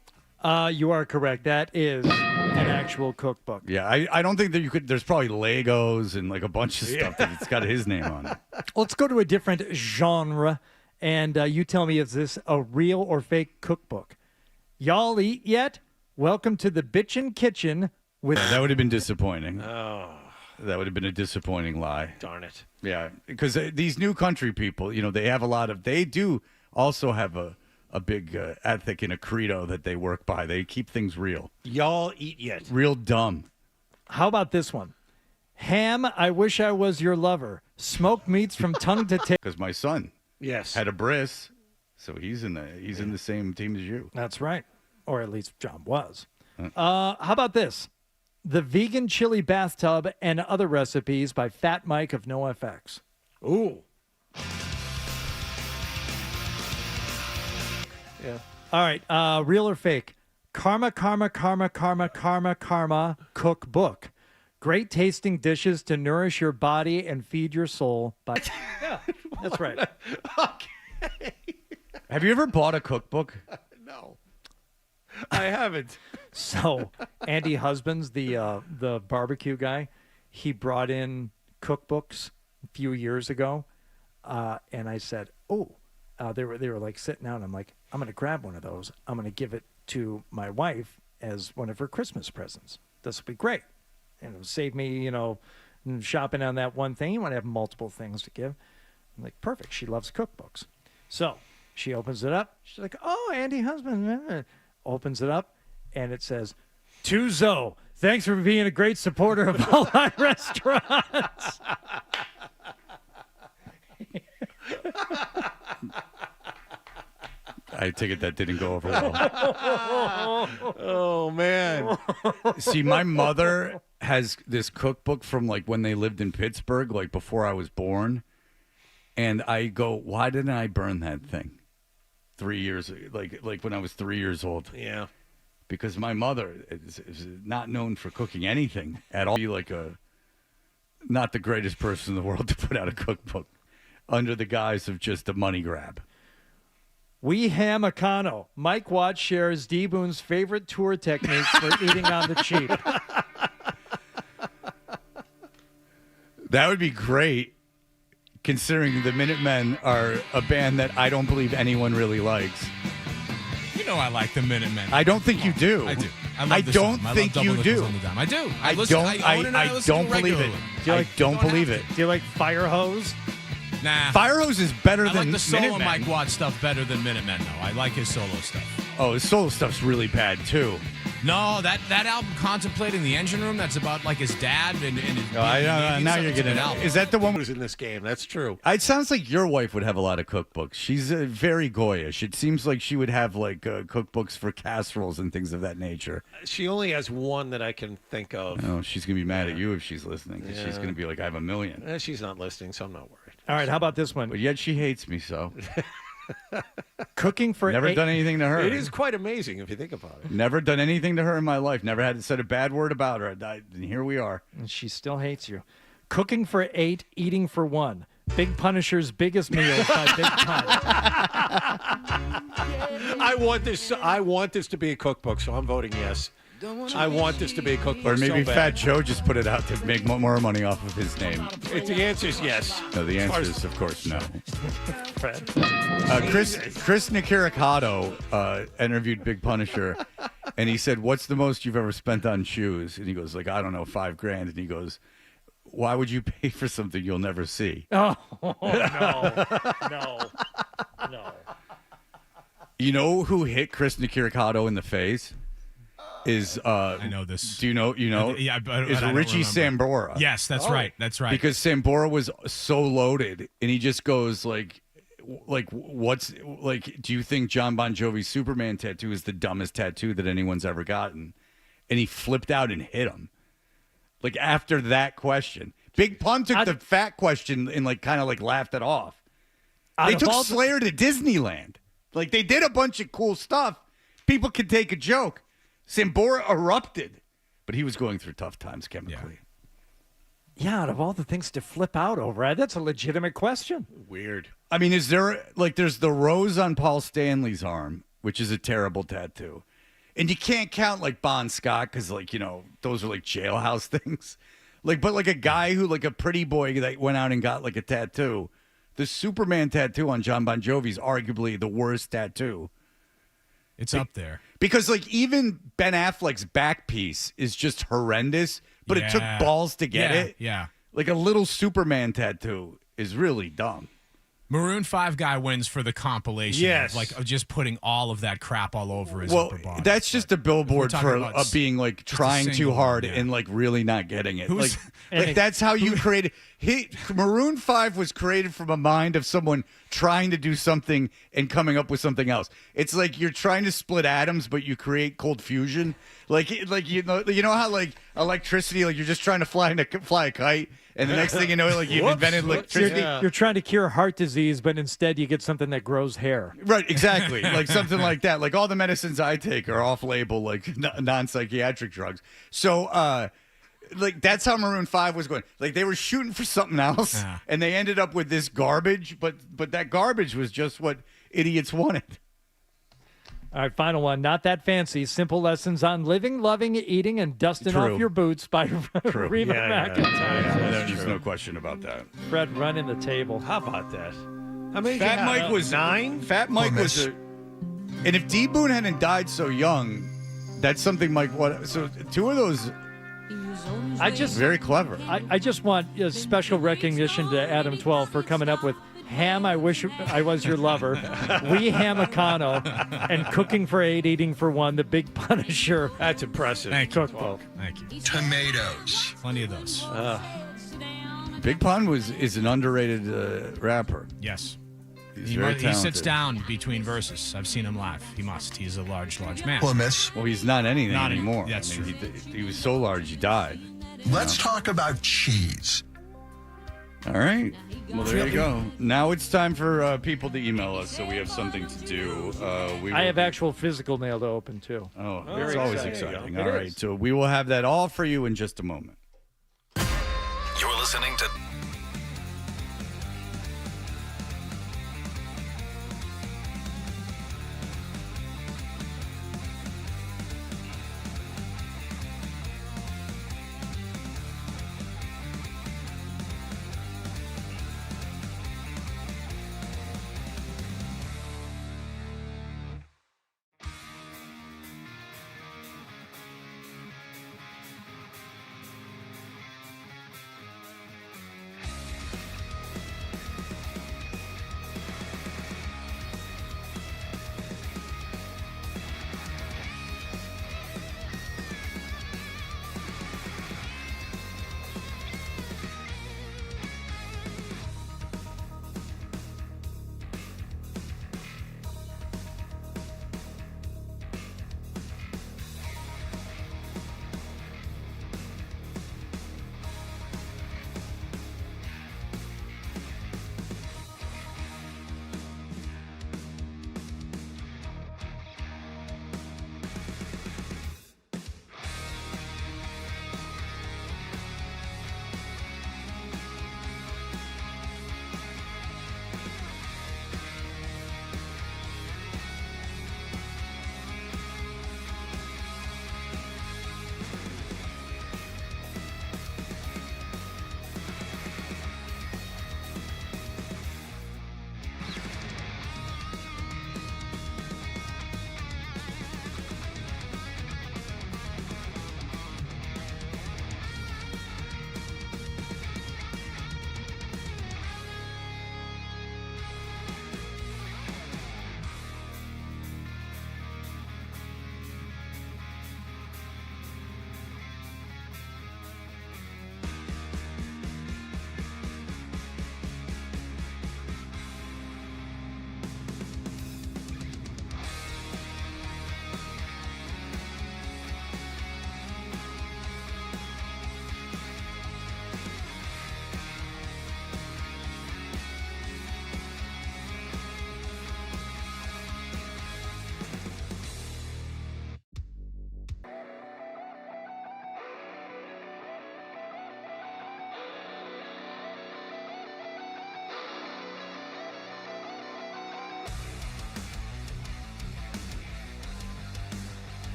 E: You are correct. That is an actual cookbook.
D: Yeah, I don't think that you could. There's probably Legos and like a bunch of stuff that it's got his name on it.
E: Let's go to a different genre. And you tell me, is this a real or fake cookbook? Y'all eat yet? Welcome to the Bitchin' Kitchen with...
D: That would have been disappointing.
B: Oh.
D: That would have been a disappointing lie.
B: Darn it.
D: Yeah, because these new country people, they have they do also have a big ethic and a credo that they work by. They keep things real.
B: Y'all eat yet?
D: Real dumb.
E: How about this one? Ham, I wish I was your lover. Smoked meats from tongue to tip.
D: Because my son...
B: Yes.
D: Had a bris, so he's in the same team as you.
E: That's right. Or at least John was. How about this? The Vegan Chili Bathtub and Other Recipes by Fat Mike of NoFX.
B: Ooh. Yeah.
E: All right. Real or fake? Karma Cookbook. Great tasting dishes to nourish your body and feed your soul. But yeah, that's right.
B: Okay.
D: Have you ever bought a cookbook?
B: No, I haven't.
E: So Andy Husbands, the barbecue guy, he brought in cookbooks a few years ago, and I said, "Oh, they were like sitting down. I'm like, I'm going to grab one of those. I'm going to give it to my wife as one of her Christmas presents. This will be great. And it'll save me, shopping on that one thing. You want to have multiple things to give. I'm like, perfect. She loves cookbooks. So she opens it up. She's like, oh, Andy husband. Opens it up, and it says, to Zoe, thanks for being a great supporter of All Line Restaurants.
D: I take it that didn't go over well.
B: Oh, man.
D: See, my mother has this cookbook from like when they lived in Pittsburgh, like before I was born. And I go, why didn't I burn that thing 3 years, like when I was 3 years old?
B: Yeah.
D: Because my mother is not known for cooking anything at all. Like not the greatest person in the world to put out a cookbook under the guise of just a money grab.
E: We ham Acano. Mike Watts shares D. Boone's favorite tour techniques for eating on the cheap.
D: That would be great, considering the Minutemen are a band that I don't believe anyone really likes.
I: You know I like the Minutemen.
D: I don't think you do.
I: I do.
D: I don't think you do.
I: I do.
D: I don't believe it. I don't believe it.
E: Do you like Fire Hose?
I: Nah.
D: Fire Hose is better
I: I
D: than
I: like the solo
D: Minutemen.
I: Mike Watts stuff better than Minutemen, though. I like his solo stuff.
D: Oh, his solo stuff's really bad, too.
I: No, that album, Contemplating the Engine Room, that's about like his dad and his
D: now you're getting
I: out.
D: Is that the one
B: who's in this game? That's true.
D: It sounds like your wife would have a lot of cookbooks. She's very goyish. It seems like she would have like cookbooks for casseroles and things of that nature.
B: She only has one that I can think of.
D: Oh, she's gonna be mad at you if she's listening. 'Cause she's gonna be like, I have a million.
B: She's not listening, so I'm not worried.
E: All right, how about this one?
D: But yet she hates me so.
E: Cooking for
D: Never done anything to her.
B: It is quite amazing if you think about it.
D: Never done anything to her in my life. Never had said a bad word about her. And here we are.
E: And she still hates you. Cooking for 8, eating for 1. Big Punisher's biggest meals by Big Pun.
B: I want this to be a cookbook, so I'm voting yes. I want this to be a cookbook.
D: Or maybe
B: so
D: Fat Joe just put it out to make more money off of his name.
B: If the answer is yes.
D: No, the answer is, of course, no.
E: Fred.
D: Chris Nicaracato interviewed Big Punisher, and he said, what's the most you've ever spent on shoes? And he goes, like, I don't know, $5,000. And he goes, why would you pay for something you'll never see?
E: Oh, no.
D: You know who hit Chris Nicaracato in the face? Is
I: I know this.
D: Do you know?
I: Yeah, but
D: is Richie Sambora.
I: Yes, that's right. That's right.
D: Because Sambora was so loaded, and he just goes like, what's like? Do you think John Bon Jovi's Superman tattoo is the dumbest tattoo that anyone's ever gotten? And he flipped out and hit him. Like after that question, Big Pun took the fat question and like kind of like laughed it off. They took Slayer to Disneyland. Like they did a bunch of cool stuff. People could take a joke. Sambora erupted, but he was going through tough times chemically.
E: Yeah, out of all the things to flip out over, that's a legitimate question.
B: Weird.
D: I mean, is there, like, there's the rose on Paul Stanley's arm, which is a terrible tattoo. And you can't count, like, Bon Scott, because, like, those are, like, jailhouse things. Like, but, like, a guy who, like, a pretty boy that went out and got, like, a tattoo. The Superman tattoo on John Bon Jovi is arguably the worst tattoo.
I: It's up there.
D: Because, like, even Ben Affleck's back piece is just horrendous, but it took balls to get it.
I: Yeah.
D: Like, a little Superman tattoo is really dumb.
I: Maroon 5 guy wins for the compilation.
B: Yes.
I: Of just putting all of that crap all over his upper body.
D: That's just a billboard for being, like, trying too hard
I: yeah.
D: and, like, really not getting it.
I: Who's-
D: Like that's how you created... Maroon 5 was created from a mind of someone trying to do something and coming up with something else. It's like you're trying to split atoms, but you create cold fusion. Like you know how, like, electricity, like, you're just trying to fly a kite, and the next thing you know, like, you've invented electricity.
E: You're trying to cure heart disease, but instead you get something that grows hair.
D: Right, exactly. Like something like that. Like all the medicines I take are off-label, like non-psychiatric drugs. So, like that's how Maroon 5 was going. Like they were shooting for something else, and they ended up with this garbage. But that garbage was just what idiots wanted.
E: All right, final one. Not that fancy. Simple lessons on living, loving, eating, and dusting off your boots by Reba McEntire.
D: There's no question about that.
E: Fred running the table.
B: How about that? How many?
D: Fat Mike was
B: 9.
D: Fat Mike was and if D Boone hadn't died so young, that's something Mike. What? So two of those. Very clever.
E: I just want a special recognition to Adam 12 for coming up with Ham, I Wish I Was Your Lover, We Hamicano, and Cooking for 8, Eating for 1, The Big Punisher.
B: That's impressive.
I: Thank you.
E: Cookbook.
I: Thank you.
J: Tomatoes.
I: Plenty of those.
D: Big Pun is an underrated rapper.
I: Yes.
D: He's
I: He
D: very
I: sits
D: talented.
I: down between verses. I've seen him live. He must. He's a large man.
D: Well, he's not anything
I: Not any-
D: anymore.
I: that's true.
D: He was so large, he died.
J: Let's talk about cheese.
D: All right. Well, there you go. Now it's time for people to email us, so we have something to do.
E: I have actual physical mail to open, too.
D: Oh,
E: Very
D: it's always
E: exciting.
D: exciting.
E: It
D: All right.
E: is.
D: So we will have that all for you in just a moment.
A: You're listening to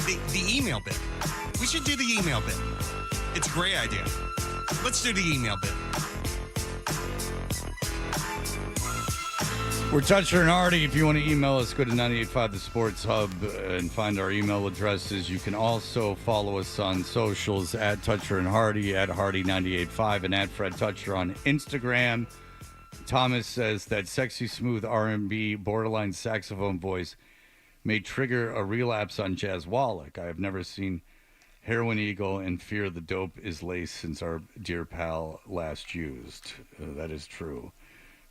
Q: The email bit. We should do the email bit. It's a great idea. Let's do the email bit.
D: We're Toucher and Hardy. If you want to email us, go to 98.5 The Sports Hub and find our email addresses. You can also follow us on socials at Toucher and Hardy, at Hardy985, and at Fred Toucher on Instagram. Thomas says that sexy, smooth R&B, borderline saxophone voice may trigger a relapse on Jazz Wallach. I have never seen Heroin Eagle and Fear the Dope is laced since our dear pal last used. That is true.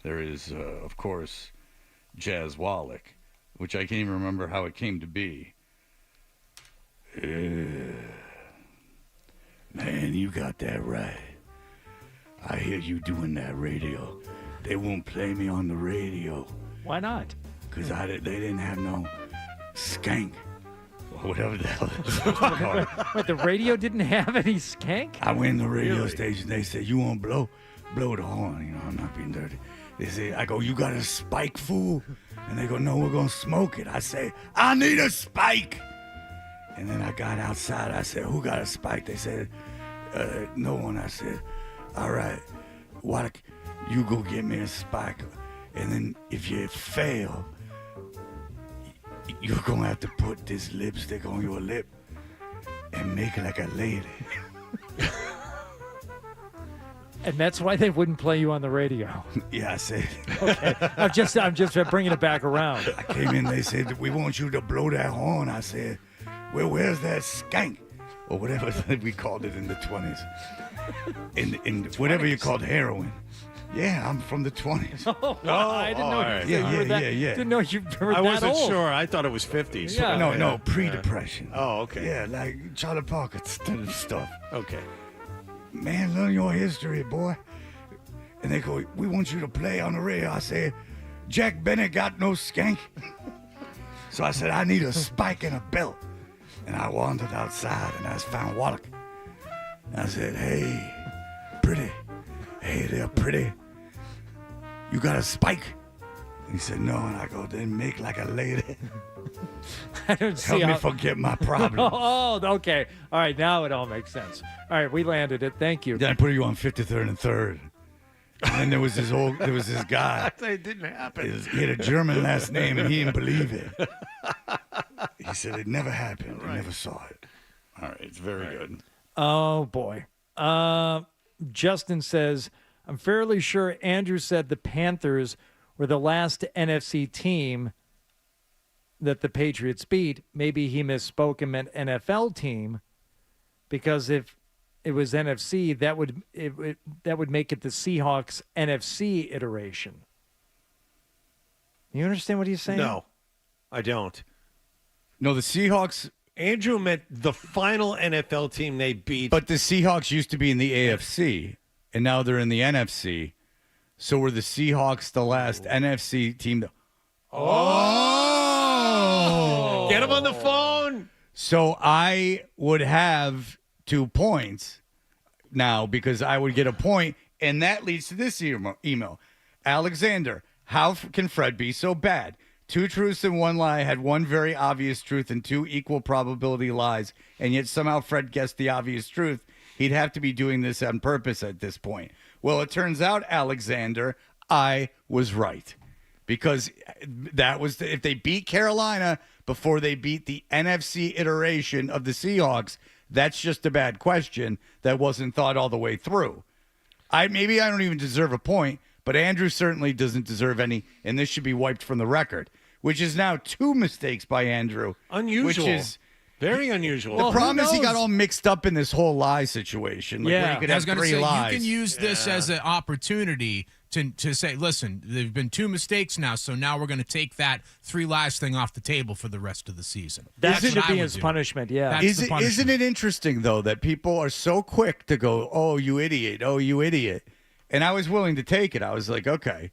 D: There is, of course, Jazz Wallach, which I can't even remember how it came to be. Man, you got that right. I hear you doing that radio. They won't play me on the radio.
E: Why not?
D: Because they didn't have no skank. Or whatever the hell it is.
E: Wait, the radio didn't have any skank?
D: I went in the radio station. They said, you want to blow the horn. You know, I'm not being dirty. They say, I go, you got a spike, fool? And they go, no, we're going to smoke it. I say, I need a spike. And then I got outside. I said, who got a spike? They said, no one. I said, all right, Wallach, you go get me a spike. And then if you fail, you're going to have to put this lipstick on your lip and make it like a lady.
E: And that's why they wouldn't play you on the radio.
D: Yeah, I said.
E: Okay, I'm just bringing it back around.
D: I came in, they said, we want you to blow that horn. I said, well, where's that skank? Or whatever we called it in the 20s. In whatever you called heroin. Yeah, I'm from the 20s.
E: I didn't know you were that.
D: Yeah.
E: Didn't know you were
B: I
E: that
B: wasn't
E: old.
B: sure. I thought it was 50s.
E: Yeah.
D: No, pre-depression.
B: Oh, okay.
D: Yeah, like Charlie Parker stuff.
B: Okay.
D: Man, learn your history, boy. And they go, we want you to play on the radio. I said, Jack Bennett got no skank. So I said, I need a spike and a belt. And I wandered outside and I found Wallach. And I said, hey, pretty. Hey, they're pretty. You got a spike? And he said, no. And I go, then make like a lady.
E: I don't see
D: Help me forget my problem.
E: Oh, okay. All right, now it all makes sense. All right, we landed it. Thank you.
D: Then I put you on 53rd and 3rd. And then there was this guy.
B: It didn't happen.
D: He had a German last name, and he didn't believe it. He said it never happened. He never saw it. All right, it's very good.
E: Oh, boy. Justin says, I'm fairly sure Andrew said the Panthers were the last NFC team that the Patriots beat. Maybe he misspoke and meant NFL team, because if it was NFC, that would make it the Seahawks NFC iteration. You understand what he's saying?
B: No, I don't.
D: No, the Seahawks.
B: Andrew meant the final NFL team they beat.
D: But the Seahawks used to be in the AFC, and now they're in the NFC. So were the Seahawks the last NFC team?
B: Get him on the phone.
D: So I would have 2 points now because I would get a point, and that leads to this email. Alexander, how can Fred be so bad? 2 truths and 1 lie, had 1 very obvious truth and 2 equal probability lies, and yet somehow Fred guessed the obvious truth. He'd have to be doing this on purpose at this point. Well, it turns out, Alexander, I was right. Because that was if they beat Carolina before they beat the NFC iteration of the Seahawks, that's just a bad question that wasn't thought all the way through. Maybe I don't even deserve a point, but Andrew certainly doesn't deserve any, and this should be wiped from the record, which is now 2 mistakes by Andrew.
B: Unusual.
D: Which is
B: very unusual.
D: The problem is he got all mixed up in this whole lie situation. Like where you could
I: I
D: have
I: was going to
D: 3
I: say,
D: lies.
I: you can use this as an opportunity to say, listen, there have been 2 mistakes now, so now we're going to take that 3 lies thing off the table for the rest of the season.
E: That should
I: what I
E: be
I: would
E: his
I: do.
E: punishment, yeah.
I: That's the punishment.
D: Isn't it interesting, though, that people are so quick to go, oh, you idiot, oh, you idiot. And I was willing to take it. I was like, okay.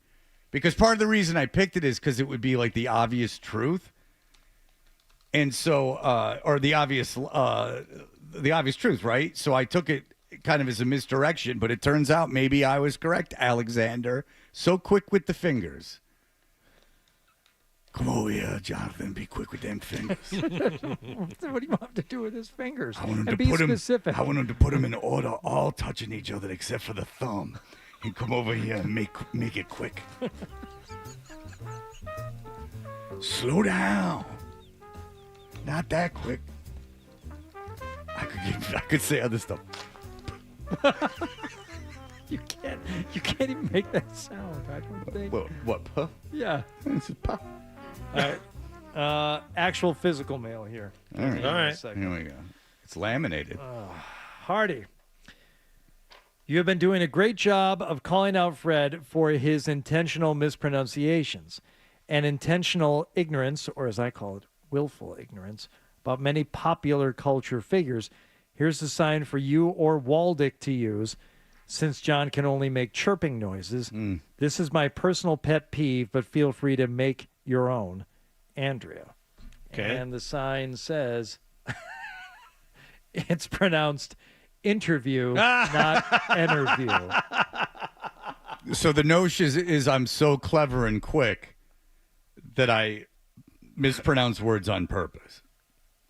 D: Because part of the reason I picked it is because it would be like the obvious truth. And so, or the obvious truth, right? So I took it kind of as a misdirection, but it turns out maybe I was correct, Alexander. So quick with the fingers. Come over here, Jonathan. Be quick with them fingers.
E: What do you have to do with his fingers?
D: I want him
E: And
D: to
E: be
D: put
E: specific.
D: I want him to put them in order, all touching each other except for the thumb. And come over here and make it quick. Slow down. Not that quick. I could say other stuff.
E: You can't even make that sound, I don't think.
D: What puff?
E: Yeah.
D: This is puff.
E: All right. Actual physical mail here.
D: All right.
E: Hang on a second.
D: Here we go. It's laminated.
E: Hardy, you have been doing a great job of calling out Fred for his intentional mispronunciations and intentional ignorance, or as I call it, willful ignorance, about many popular culture figures. Here's a sign for you or Waldick to use, since John can only make chirping noises. This is my personal pet peeve, but feel free to make your own. Andrea.
B: Okay.
E: And the sign says, it's pronounced interview, not interview.
D: So the notion is I'm so clever and quick that I mispronounce words on purpose.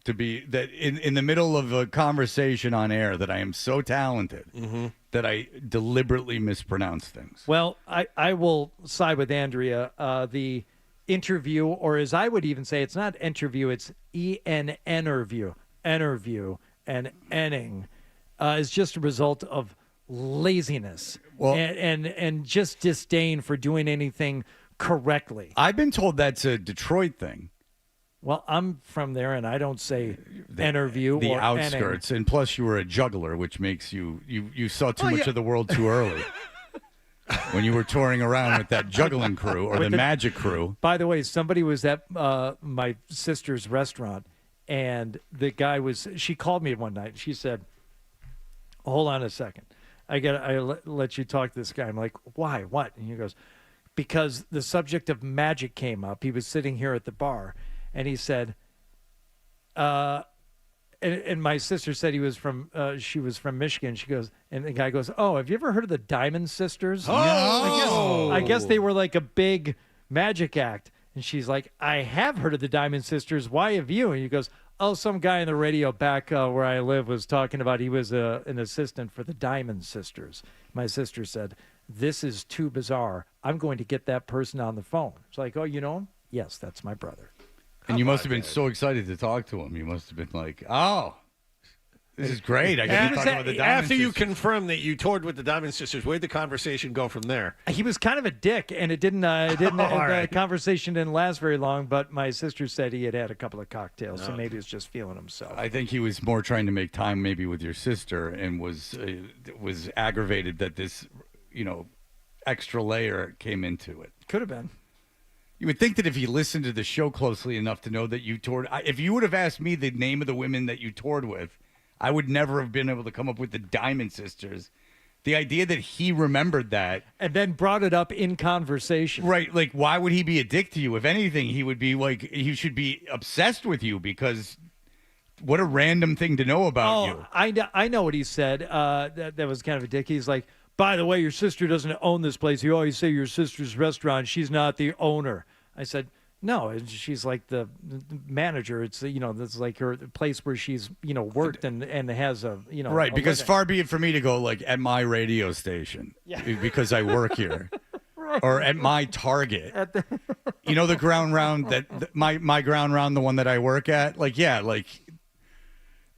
D: To be that in the middle of a conversation on air, that I am so talented that I deliberately mispronounce things.
E: Well, I will side with Andrea. The interview, or as I would even say, it's not interview, it's interview, and enning, is just a result of laziness and just disdain for doing anything correctly.
D: I've been told that's a Detroit thing.
E: Well, I'm from there, and I don't say interview
D: The
E: or
D: outskirts, and plus you were a juggler, which makes you saw too much of the world too early. When you were touring around with that juggling crew or the magic crew.
E: By the way, somebody was at my sister's restaurant, and the guy she called me one night, and she said, hold on a second. I let you talk to this guy. I'm like, why? What? And he goes, because the subject of magic came up. He was sitting here at the bar, and he said, and my sister said she was from Michigan. She goes, and the guy goes, oh, have you ever heard of the Diamond Sisters?
B: Oh!
E: I guess they were like a big magic act. And she's like, I have heard of the Diamond Sisters. Why have you? And he goes, oh, some guy on the radio back where I live was talking about he was an assistant for the Diamond Sisters. My sister said, this is too bizarre. I'm going to get that person on the phone. It's like, oh, you know him? Yes, that's my brother.
D: And you must have been so excited to talk to him. You must have been like, oh, this is great. I get to talk about the Diamond
B: After you
D: Sisters.
B: confirmed that you toured with the Diamond Sisters, where'd the conversation go from there?
E: He was kind of a dick, and it didn't. The conversation didn't last very long. But my sister said he had a couple of cocktails, so maybe he was just feeling himself.
D: I think he was more trying to make time, maybe with your sister, and was aggravated that this, extra layer came into it.
E: Could have been.
D: You would think that if he listened to the show closely enough to know that you toured, if you would have asked me the name of the women that you toured with, I would never have been able to come up with the Diamond Sisters. The idea that he remembered that.
E: And then brought it up in conversation.
D: Right. Like, why would he be a dick to you? If anything, he would be like, he should be obsessed with you because what a random thing to know about you.
E: I know what he said. That was kind of a dick. He's like, by the way, your sister doesn't own this place. You always say your sister's restaurant. She's not the owner. I said, no, she's like the manager. It's, that's like her place where she's, worked and has a,
D: Right,
E: a
D: because
E: living.
D: far be it for me to go like at my radio station because I work here. Or at my Target. The ground round my ground round, the one that I work at.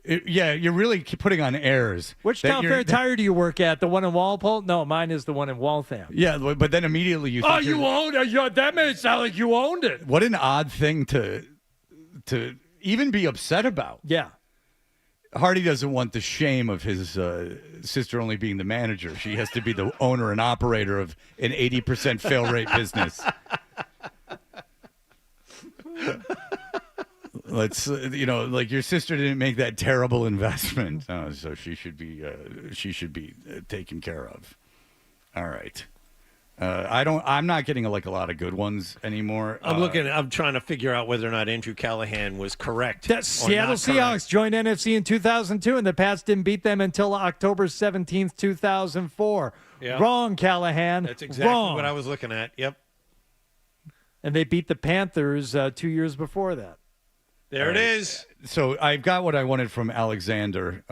D: You're really putting on airs.
E: Which town fair tire do you work at? The one in Walpole? No, mine is the one in Waltham.
D: Yeah, but then immediately you think,
E: oh, you owned it? That made it sound like you owned it.
D: What an odd thing to even be upset about.
E: Yeah.
D: Hardy doesn't want the shame of his sister only being the manager. She has to be the owner and operator of an 80% fail rate business. Let's, your sister didn't make that terrible investment, so she should be taken care of. All right. I'm not getting a lot of good ones anymore.
B: I'm trying to figure out whether or not Andrew Callahan was correct.
E: That Seattle Seahawks joined NFC in 2002, and the Pats didn't beat them until October 17th, 2004.
B: Yep.
E: Wrong, Callahan.
B: That's exactly
E: Wrong.
B: what I was looking at. Yep.
E: And they beat the Panthers 2 years before that.
B: There it is.
D: So I've got what I wanted from Alexander.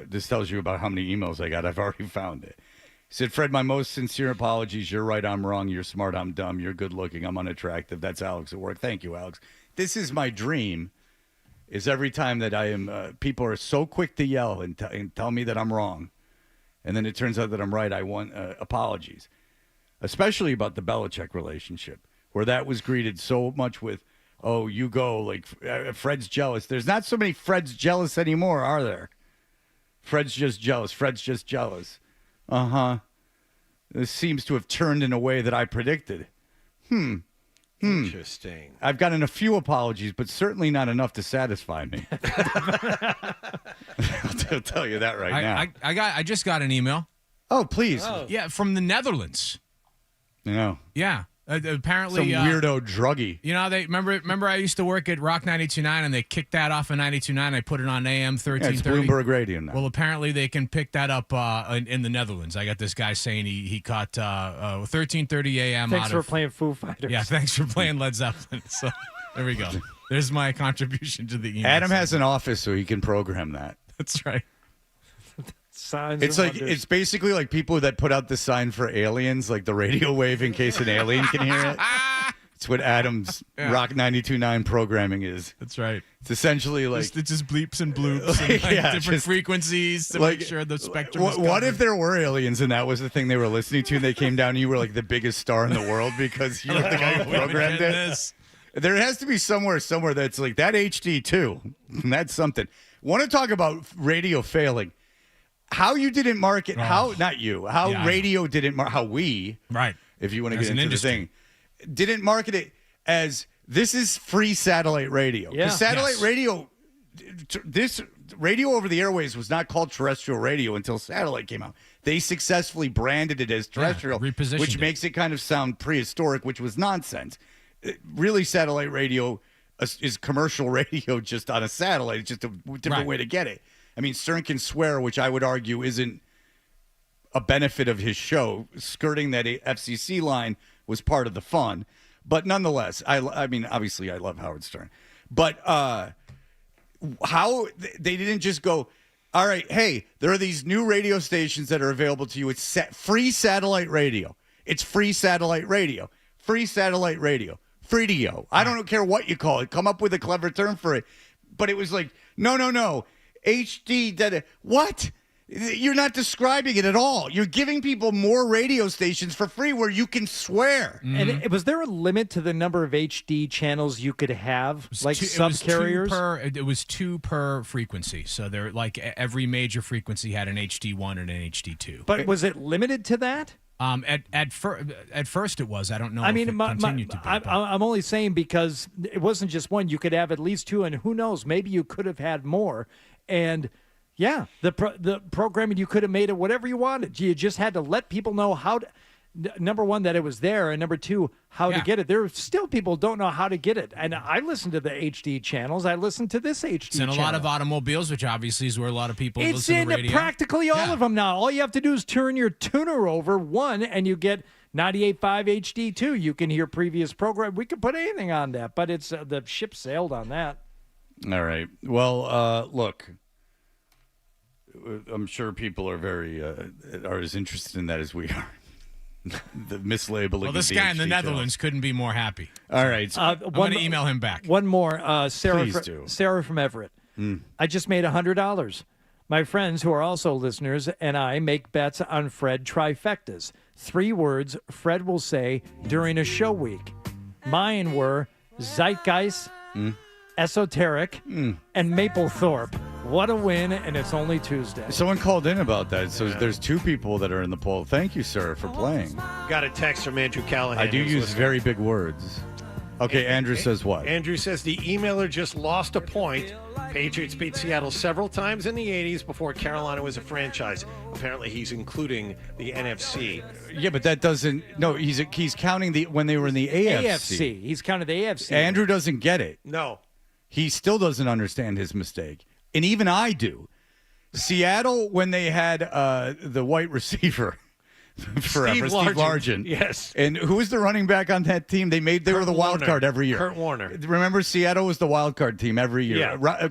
D: This tells you about how many emails I got. I've already found it. He said, Fred, my most sincere apologies. You're right, I'm wrong. You're smart, I'm dumb. You're good looking, I'm unattractive. That's Alex at work. Thank you, Alex. This is my dream, is every time that I am, people are so quick to yell and tell me that I'm wrong. And then it turns out that I'm right. I want apologies, especially about the Belichick relationship, where that was greeted so much with, oh, you go, like Fred's jealous. There's not so many Fred's jealous anymore, are there? Fred's just jealous. Fred's just jealous. Uh-huh. This seems to have turned in a way that I predicted.
B: Interesting.
D: I've gotten a few apologies, but certainly not enough to satisfy me. I'll tell you that right now.
I: I just got an email.
D: Oh, please.
I: Yeah, from the Netherlands.
D: No.
I: Yeah. Apparently,
D: some weirdo druggie.
I: You know, they remember I used to work at Rock 92.9, and they kicked that off of 92.9. I put it on AM 1330.
D: It's Bloomberg Radio now.
I: Well, apparently they can pick that up in the Netherlands. I got this guy saying he caught 13:30 AM.
E: Thanks for playing Foo Fighters.
I: Yeah, thanks for playing Led Zeppelin. So there we go. There's my contribution to the email.
D: Adam has an office, so he can program that.
I: That's right.
E: Signs.
D: It's basically like people that put out the sign for aliens, like the radio wave in case an alien can hear it. It's what Adam's Rock 92.9 programming is.
I: That's right.
D: It's essentially like
I: it just bleeps and bloops and different frequencies to make sure the spectrum is
D: what if there were aliens and that was the thing they were listening to and they came down and you were like the biggest star in the world because you were the guy who programmed it? There has to be somewhere that's like that HD too. And that's something. Want to talk about radio failing? How you didn't market, radio didn't market, how we,
I: right?
D: If you want to
I: As
D: get
I: an
D: into
I: industry.
D: the thing, didn't market it as this is free satellite radio.
E: Yeah.
D: Because satellite radio, this radio over the airways was not called terrestrial radio until satellite came out. They successfully branded it as terrestrial,
I: repositioned
D: which
I: it.
D: makes it kind of sound prehistoric, which was nonsense. Really, satellite radio is commercial radio just on a satellite. It's just a different way to get it. I mean, Stern can swear, which I would argue isn't a benefit of his show. Skirting that FCC line was part of the fun. But nonetheless, I mean, obviously I love Howard Stern. But how they didn't just go, all right, hey, there are these new radio stations that are available to you. It's free satellite radio. It's free satellite radio. Free satellite radio. Freedio. I don't care what you call it. Come up with a clever term for it. But it was like, no. HD, what? You're not describing it at all. You're giving people more radio stations for free where you can swear.
E: And was there a limit to the number of HD channels you could have, like subcarriers?
I: It was two per frequency. So they're like every major frequency had an HD1 and an HD2.
E: But was it limited to that?
I: At first it was. I don't know.
E: I mean,
I: if it continued to be.
E: I'm only saying because it wasn't just one. You could have at least two, and who knows? Maybe you could have had more. And yeah, the programming, you could have made it whatever you wanted. You just had to let people know how to, number one, that it was there, and number two, how to get it. There are still people who don't know how to get it. And I listen to the HD channels. I listen to this HD
I: It's in a lot of automobiles, which obviously is where a lot of people listen to radio.
E: It's in practically all of them now. All you have to do is turn your tuner over one, and you get 98.5 HD2. You can hear previous program. We could put anything on that, but it's the ship sailed on that.
D: All right. Well, look, I'm sure people are as interested in that as we are. The mislabeling.
I: Well, this guy in the Netherlands couldn't be more happy.
D: All right.
I: I'm going to email him back.
E: One more. Sarah,
D: Please do.
E: Sarah from Everett. I just made $100. My friends, who are also listeners, and I make bets on Fred trifectas. 3 words Fred will say during a show week. Mine were zeitgeist, esoteric, and Maplethorpe. What a win, and it's only Tuesday.
D: Someone called in about that, so there's 2 people that are in the poll. Thank you, sir, for playing.
B: Got a text from Andrew Callahan.
D: I do use very big words. Okay, Andrew says what?
B: Andrew says the emailer just lost a point. Patriots beat Seattle several times in the 80s before Carolina was a franchise. Apparently, he's including the NFC.
D: Yeah, but that doesn't. No, he's counting when they were in the AFC.
E: He's counting the AFC.
D: Andrew doesn't get it.
B: No.
D: He still doesn't understand his mistake. And even I do. Seattle, when they had the white receiver forever, Steve Largent.
B: Yes.
D: And who was the running back on that team? They were the wild card every year.
B: Kurt Warner.
D: Remember, Seattle was the wild card team every year.
B: Yeah.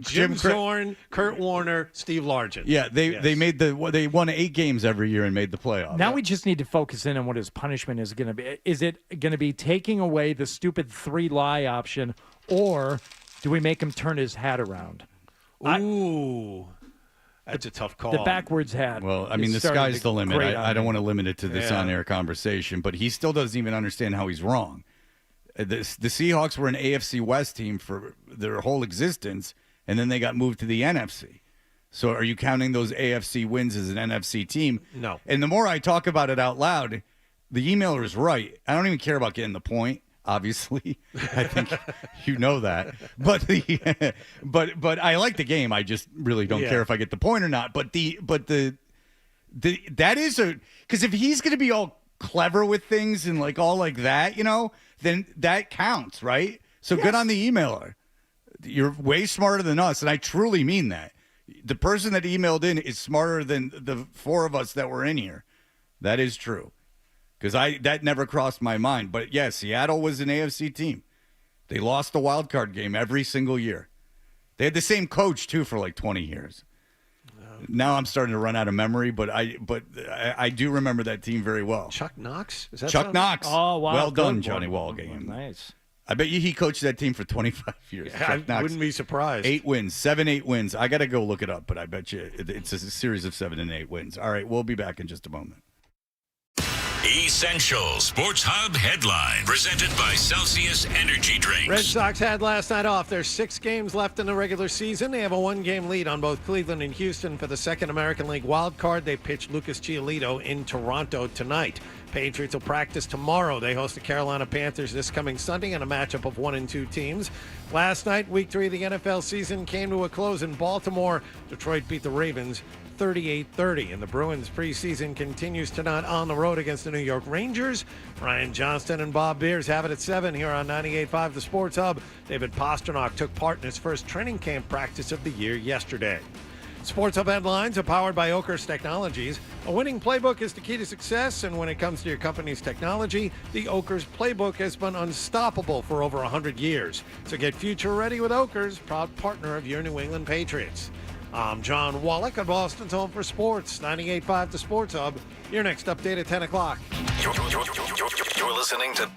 B: Jim Zorn, Kurt Warner, Steve Largent.
D: Yeah, they won 8 games every year and made the playoffs.
E: Now we just need to focus in on what his punishment is going to be. Is it going to be taking away the stupid 3-lie option, or do we make him turn his hat around?
B: Ooh. That's a tough call.
E: The backwards hat.
D: Well, I mean, the sky's the limit. I don't want to limit it to this on-air conversation, but he still doesn't even understand how he's wrong. The Seahawks were an AFC West team for their whole existence, and then they got moved to the NFC. So are you counting those AFC wins as an NFC team?
B: No.
D: And the more I talk about it out loud, the emailer is right. I don't even care about getting the point. Obviously, I think you know that. But but I like the game. I just really don't care if I get the point or not. But that is because if he's going to be all clever with things and like all like that, then that counts, right? So good on the emailer. You're way smarter than us, and I truly mean that. The person that emailed in is smarter than the four of us that were in here. That is true. Because that never crossed my mind. But, yeah, Seattle was an AFC team. They lost the wild card game every single year. They had the same coach, too, for like 20 years. Now I'm starting to run out of memory, but I do remember that team very well.
B: Chuck Knox? Is that
D: Chuck Knox.
E: Oh, wow.
D: Well done,
E: Good
D: Johnny
E: one.
D: Wallgame.
E: Nice.
D: I bet you he coached that team for 25 years.
B: I wouldn't be surprised.
D: 8 wins, 7-8 wins. I got to go look it up, but I bet you it's a series of 7 and 8 wins. All right, we'll be back in just a moment.
A: Essential Sports Hub headline presented by Celsius Energy Drinks.
B: Red Sox had last night off. There's 6 games left in the regular season. They have a 1-game lead on both Cleveland and Houston for the second American League wild card. They pitch Lucas Giolito in Toronto tonight. Patriots will practice tomorrow. They host the Carolina Panthers this coming Sunday in a matchup of 1 and 2 teams. Last night, week 3 of the NFL season came to a close in Baltimore. Detroit beat the Ravens 38-30, and the Bruins preseason continues tonight on the road against the New York Rangers. Ryan Johnston and Bob Beers have it at 7 here on 98.5 The Sports Hub. David Pasternak took part in his first training camp practice of the year yesterday. Sports Hub headlines are powered by Oakers Technologies. A winning playbook is the key to success, and when it comes to your company's technology, the Oakers playbook has been unstoppable for over 100 years. So get future ready with Oakers, proud partner of your New England Patriots. I'm John Wallach at Boston's Home for Sports, 98.5 The Sports Hub. Your next update at 10 o'clock.
A: You're listening to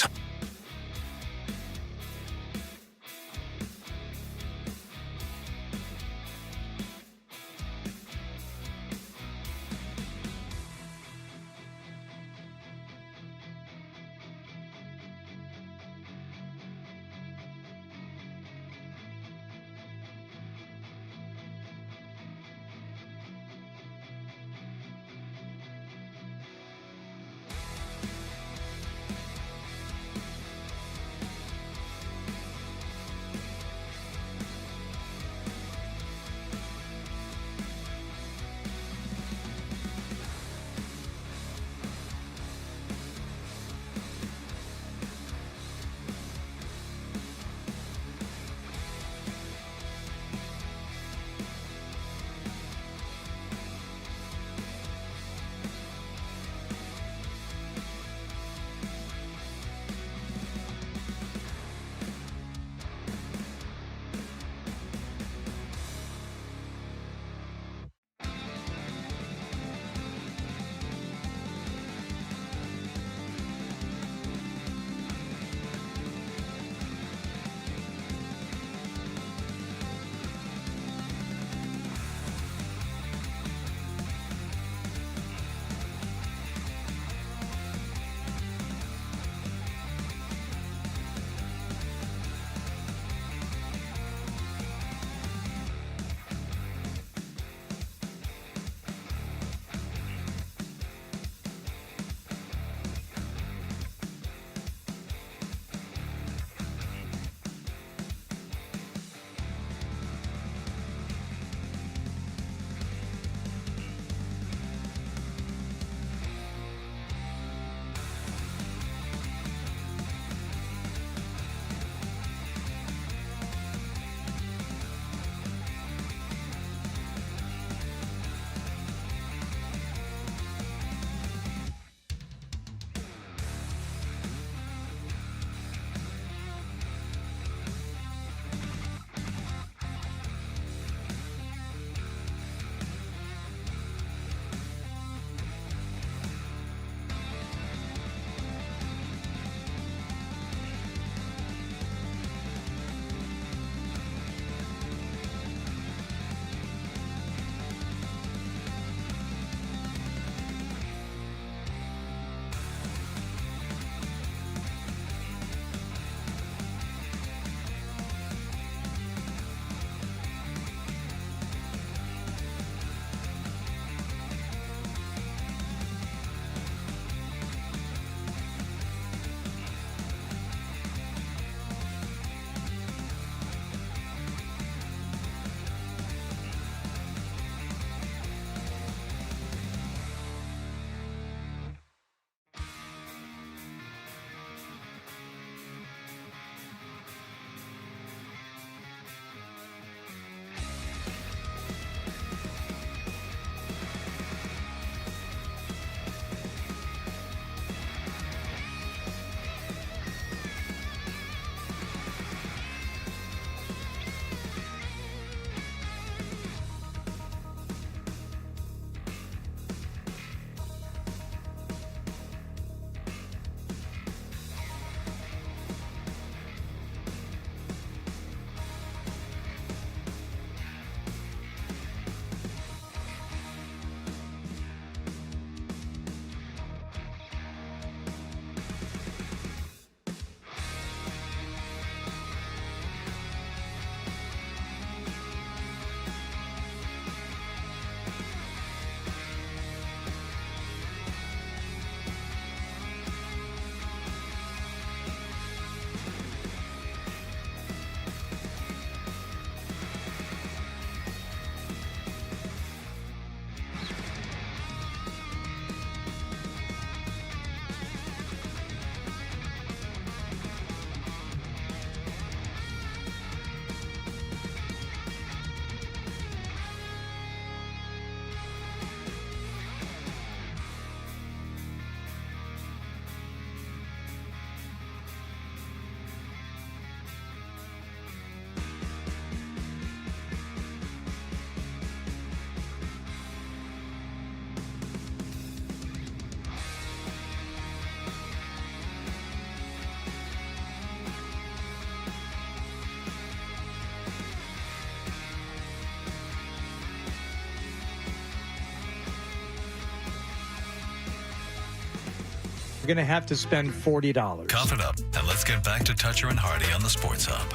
E: going to have to spend $40.
H: Cough it up, and let's get back to Toucher and Hardy on the Sports Hub.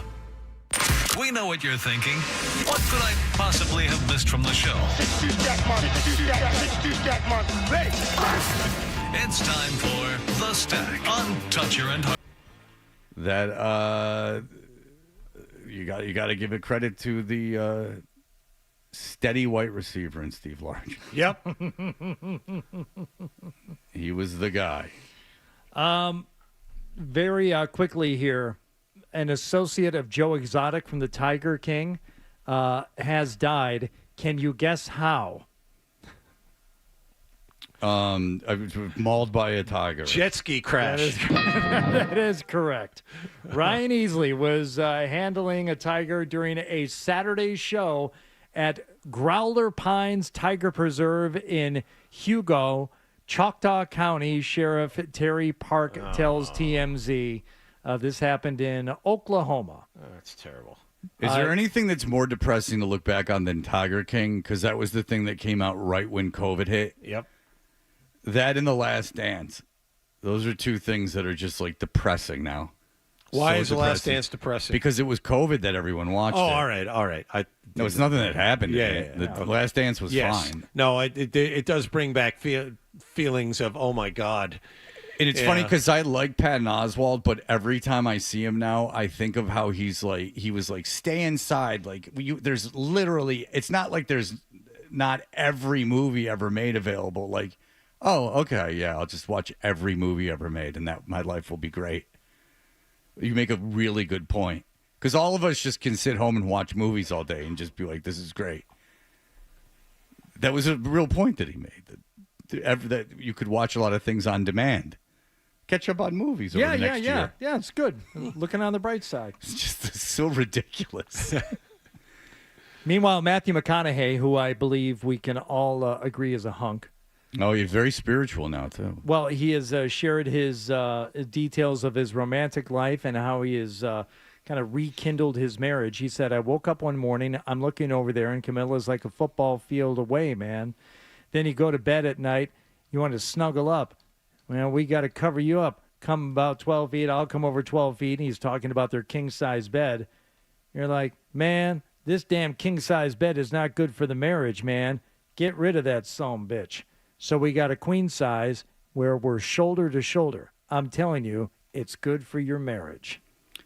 H: We know what you're thinking. What could I possibly have missed from the show?
T: 62 stack month. 62 stack month. Ready.
H: It's time for The Stack on Toucher and Hardy.
D: That you got to give it credit to the steady white receiver in Steve Largent.
B: Yep.
D: He was the guy.
E: Very quickly here, an associate of Joe Exotic from the Tiger King has died. Can you guess how?
D: I was mauled by a tiger.
B: Jet ski crash.
E: That is correct. Ryan Easley was handling a tiger during a Saturday show at Growler Pines Tiger Preserve in Hugo, Choctaw County. Sheriff Terry Park tells TMZ. This happened in Oklahoma.
B: That's terrible.
D: Is there anything that's more depressing to look back on than Tiger King? Because that was the thing that came out right when COVID hit.
B: Yep.
D: That and The Last Dance. Those are two things that are just like depressing now.
B: Why
D: So
B: is The Last
D: depressing.
B: Dance depressing?
D: Because it was COVID that everyone watched it.
B: all right.
D: No, it's nothing that happened.
B: Yeah.
D: The Last Dance was fine.
B: No, it does bring back feelings of, oh, my God.
D: And it's funny because I like Patton Oswalt, but every time I see him now, I think of how he was like, stay inside. Like, there's literally, it's not like there's not every movie ever made available. Like, oh, okay, yeah, I'll just watch every movie ever made, and that my life will be great. You make a really good point. Because all of us just can sit home and watch movies all day and just be like, this is great. That was a real point that he made, that you could watch a lot of things on demand. Catch up on movies over the next year.
E: Yeah, it's good. Looking on the bright side.
D: It's just so ridiculous.
E: Meanwhile, Matthew McConaughey, who I believe we can all agree is a hunk.
D: Oh, he's very spiritual now, too.
E: Well, he has shared his details of his romantic life and how he has kind of rekindled his marriage. He said, I woke up one morning, I'm looking over there, and Camilla's like a football field away, man. Then you go to bed at night, you want to snuggle up. Well, we got to cover you up. Come about 12 feet, I'll come over 12 feet. And he's talking about their king-size bed. You're like, man, this damn king-size bed is not good for the marriage, man. Get rid of that son bitch. So we got a queen size where we're shoulder to shoulder. I'm telling you, it's good for your marriage.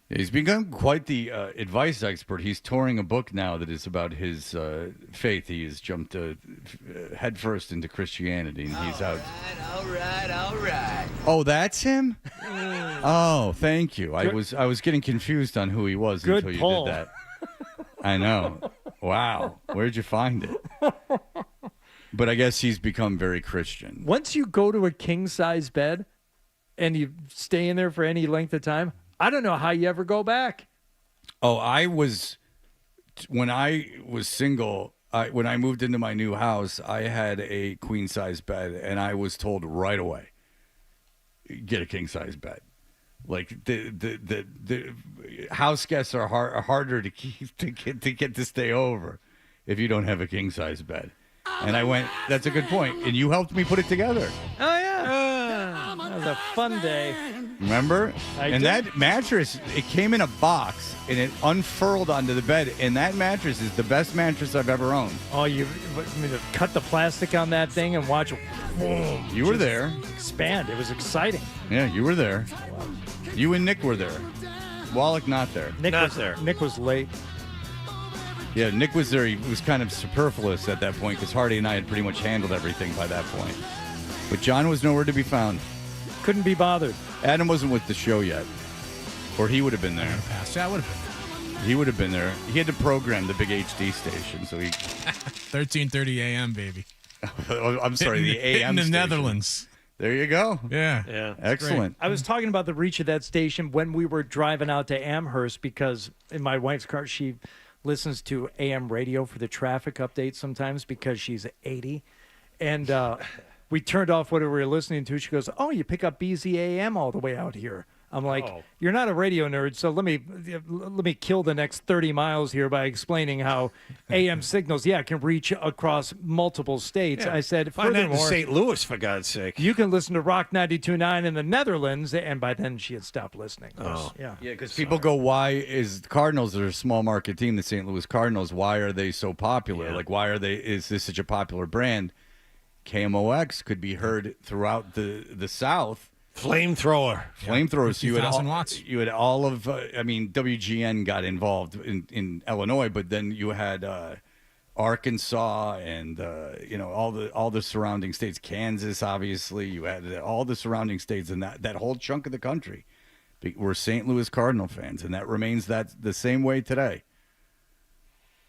D: He's become quite the advice expert. He's touring a book now that is about his faith. He has jumped headfirst into Christianity, and he's out.
C: All right.
D: Oh, that's him? Oh, thank you. I was getting confused on who he was
E: Good
D: until you
E: pull.
D: did that. I know. Wow. Where'd you find it? But I guess he's become very Christian.
E: Once you go to a king-size bed and you stay in there for any length of time, I don't know how you ever go back.
D: Oh, when I was single, when I moved into my new house, I had a queen-size bed, and I was told right away, get a king-size bed. Like the house guests are harder to get to stay over if you don't have a king-size bed. And I went, that's a good point. And you helped me put it together.
E: Oh, yeah. That was a fun day.
D: Remember?
E: I
D: And
E: do.
D: that mattress, it came in a box, and it unfurled onto the bed. And that mattress is the best mattress I've ever owned.
E: Oh, you cut the plastic on that thing and watch it. Boom,
D: You were
E: just
D: there.
E: Expand. It was exciting.
D: Yeah, you were there. You and Nick were there. Wallach not there.
E: Nick was late.
D: Yeah, Nick was there. He was kind of superfluous at that point because Hardy and I had pretty much handled everything by that point. But John was nowhere to be found.
E: Couldn't be bothered.
D: Adam wasn't with the show yet. Or he would have been there.
I: Yeah, I would have
D: He would have been there. He had to program the big HD station, so he...
I: 13:30 a.m., baby.
D: I'm sorry, the AM
I: in the
D: station.
I: Netherlands.
D: There you go.
I: Yeah.
D: Excellent.
E: I was talking about the reach of that station when we were driving out to Amherst because in my wife's car, she listens to AM radio for the traffic updates sometimes because she's 80. And we turned off what we were listening to. She goes, oh, you pick up BZAM all the way out here. I'm like, you're not a radio nerd, so let me kill the next 30 miles here by explaining how AM signals, can reach across multiple states.
B: Yeah.
E: I said,
B: Find that in
E: furthermore,
B: St. Louis, for God's sake.
E: you can listen to Rock 92.9 in the Netherlands, and by then she had stopped listening. Yeah,
D: because people go, why is the Cardinals are a small market team, the St. Louis Cardinals? Why are they so popular? Like, why is this such a popular brand? KMOX could be heard throughout the South.
B: Flamethrower.
D: So you had
I: 50,000 watts.
D: You had all of, WGN got involved in Illinois, but then you had Arkansas and all the surrounding states, Kansas, obviously. You had all the surrounding states, and that whole chunk of the country were St. Louis Cardinal fans, and that remains the same way today.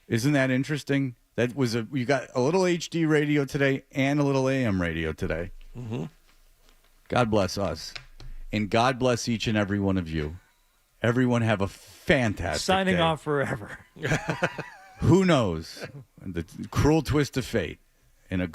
D: Isn't that interesting? You got a little HD radio today and a little AM radio today.
B: Mm-hmm.
D: God bless us. And God bless each and every one of you. Everyone have a fantastic
E: signing
D: day.
E: off forever.
D: Who knows? The cruel twist of fate. In a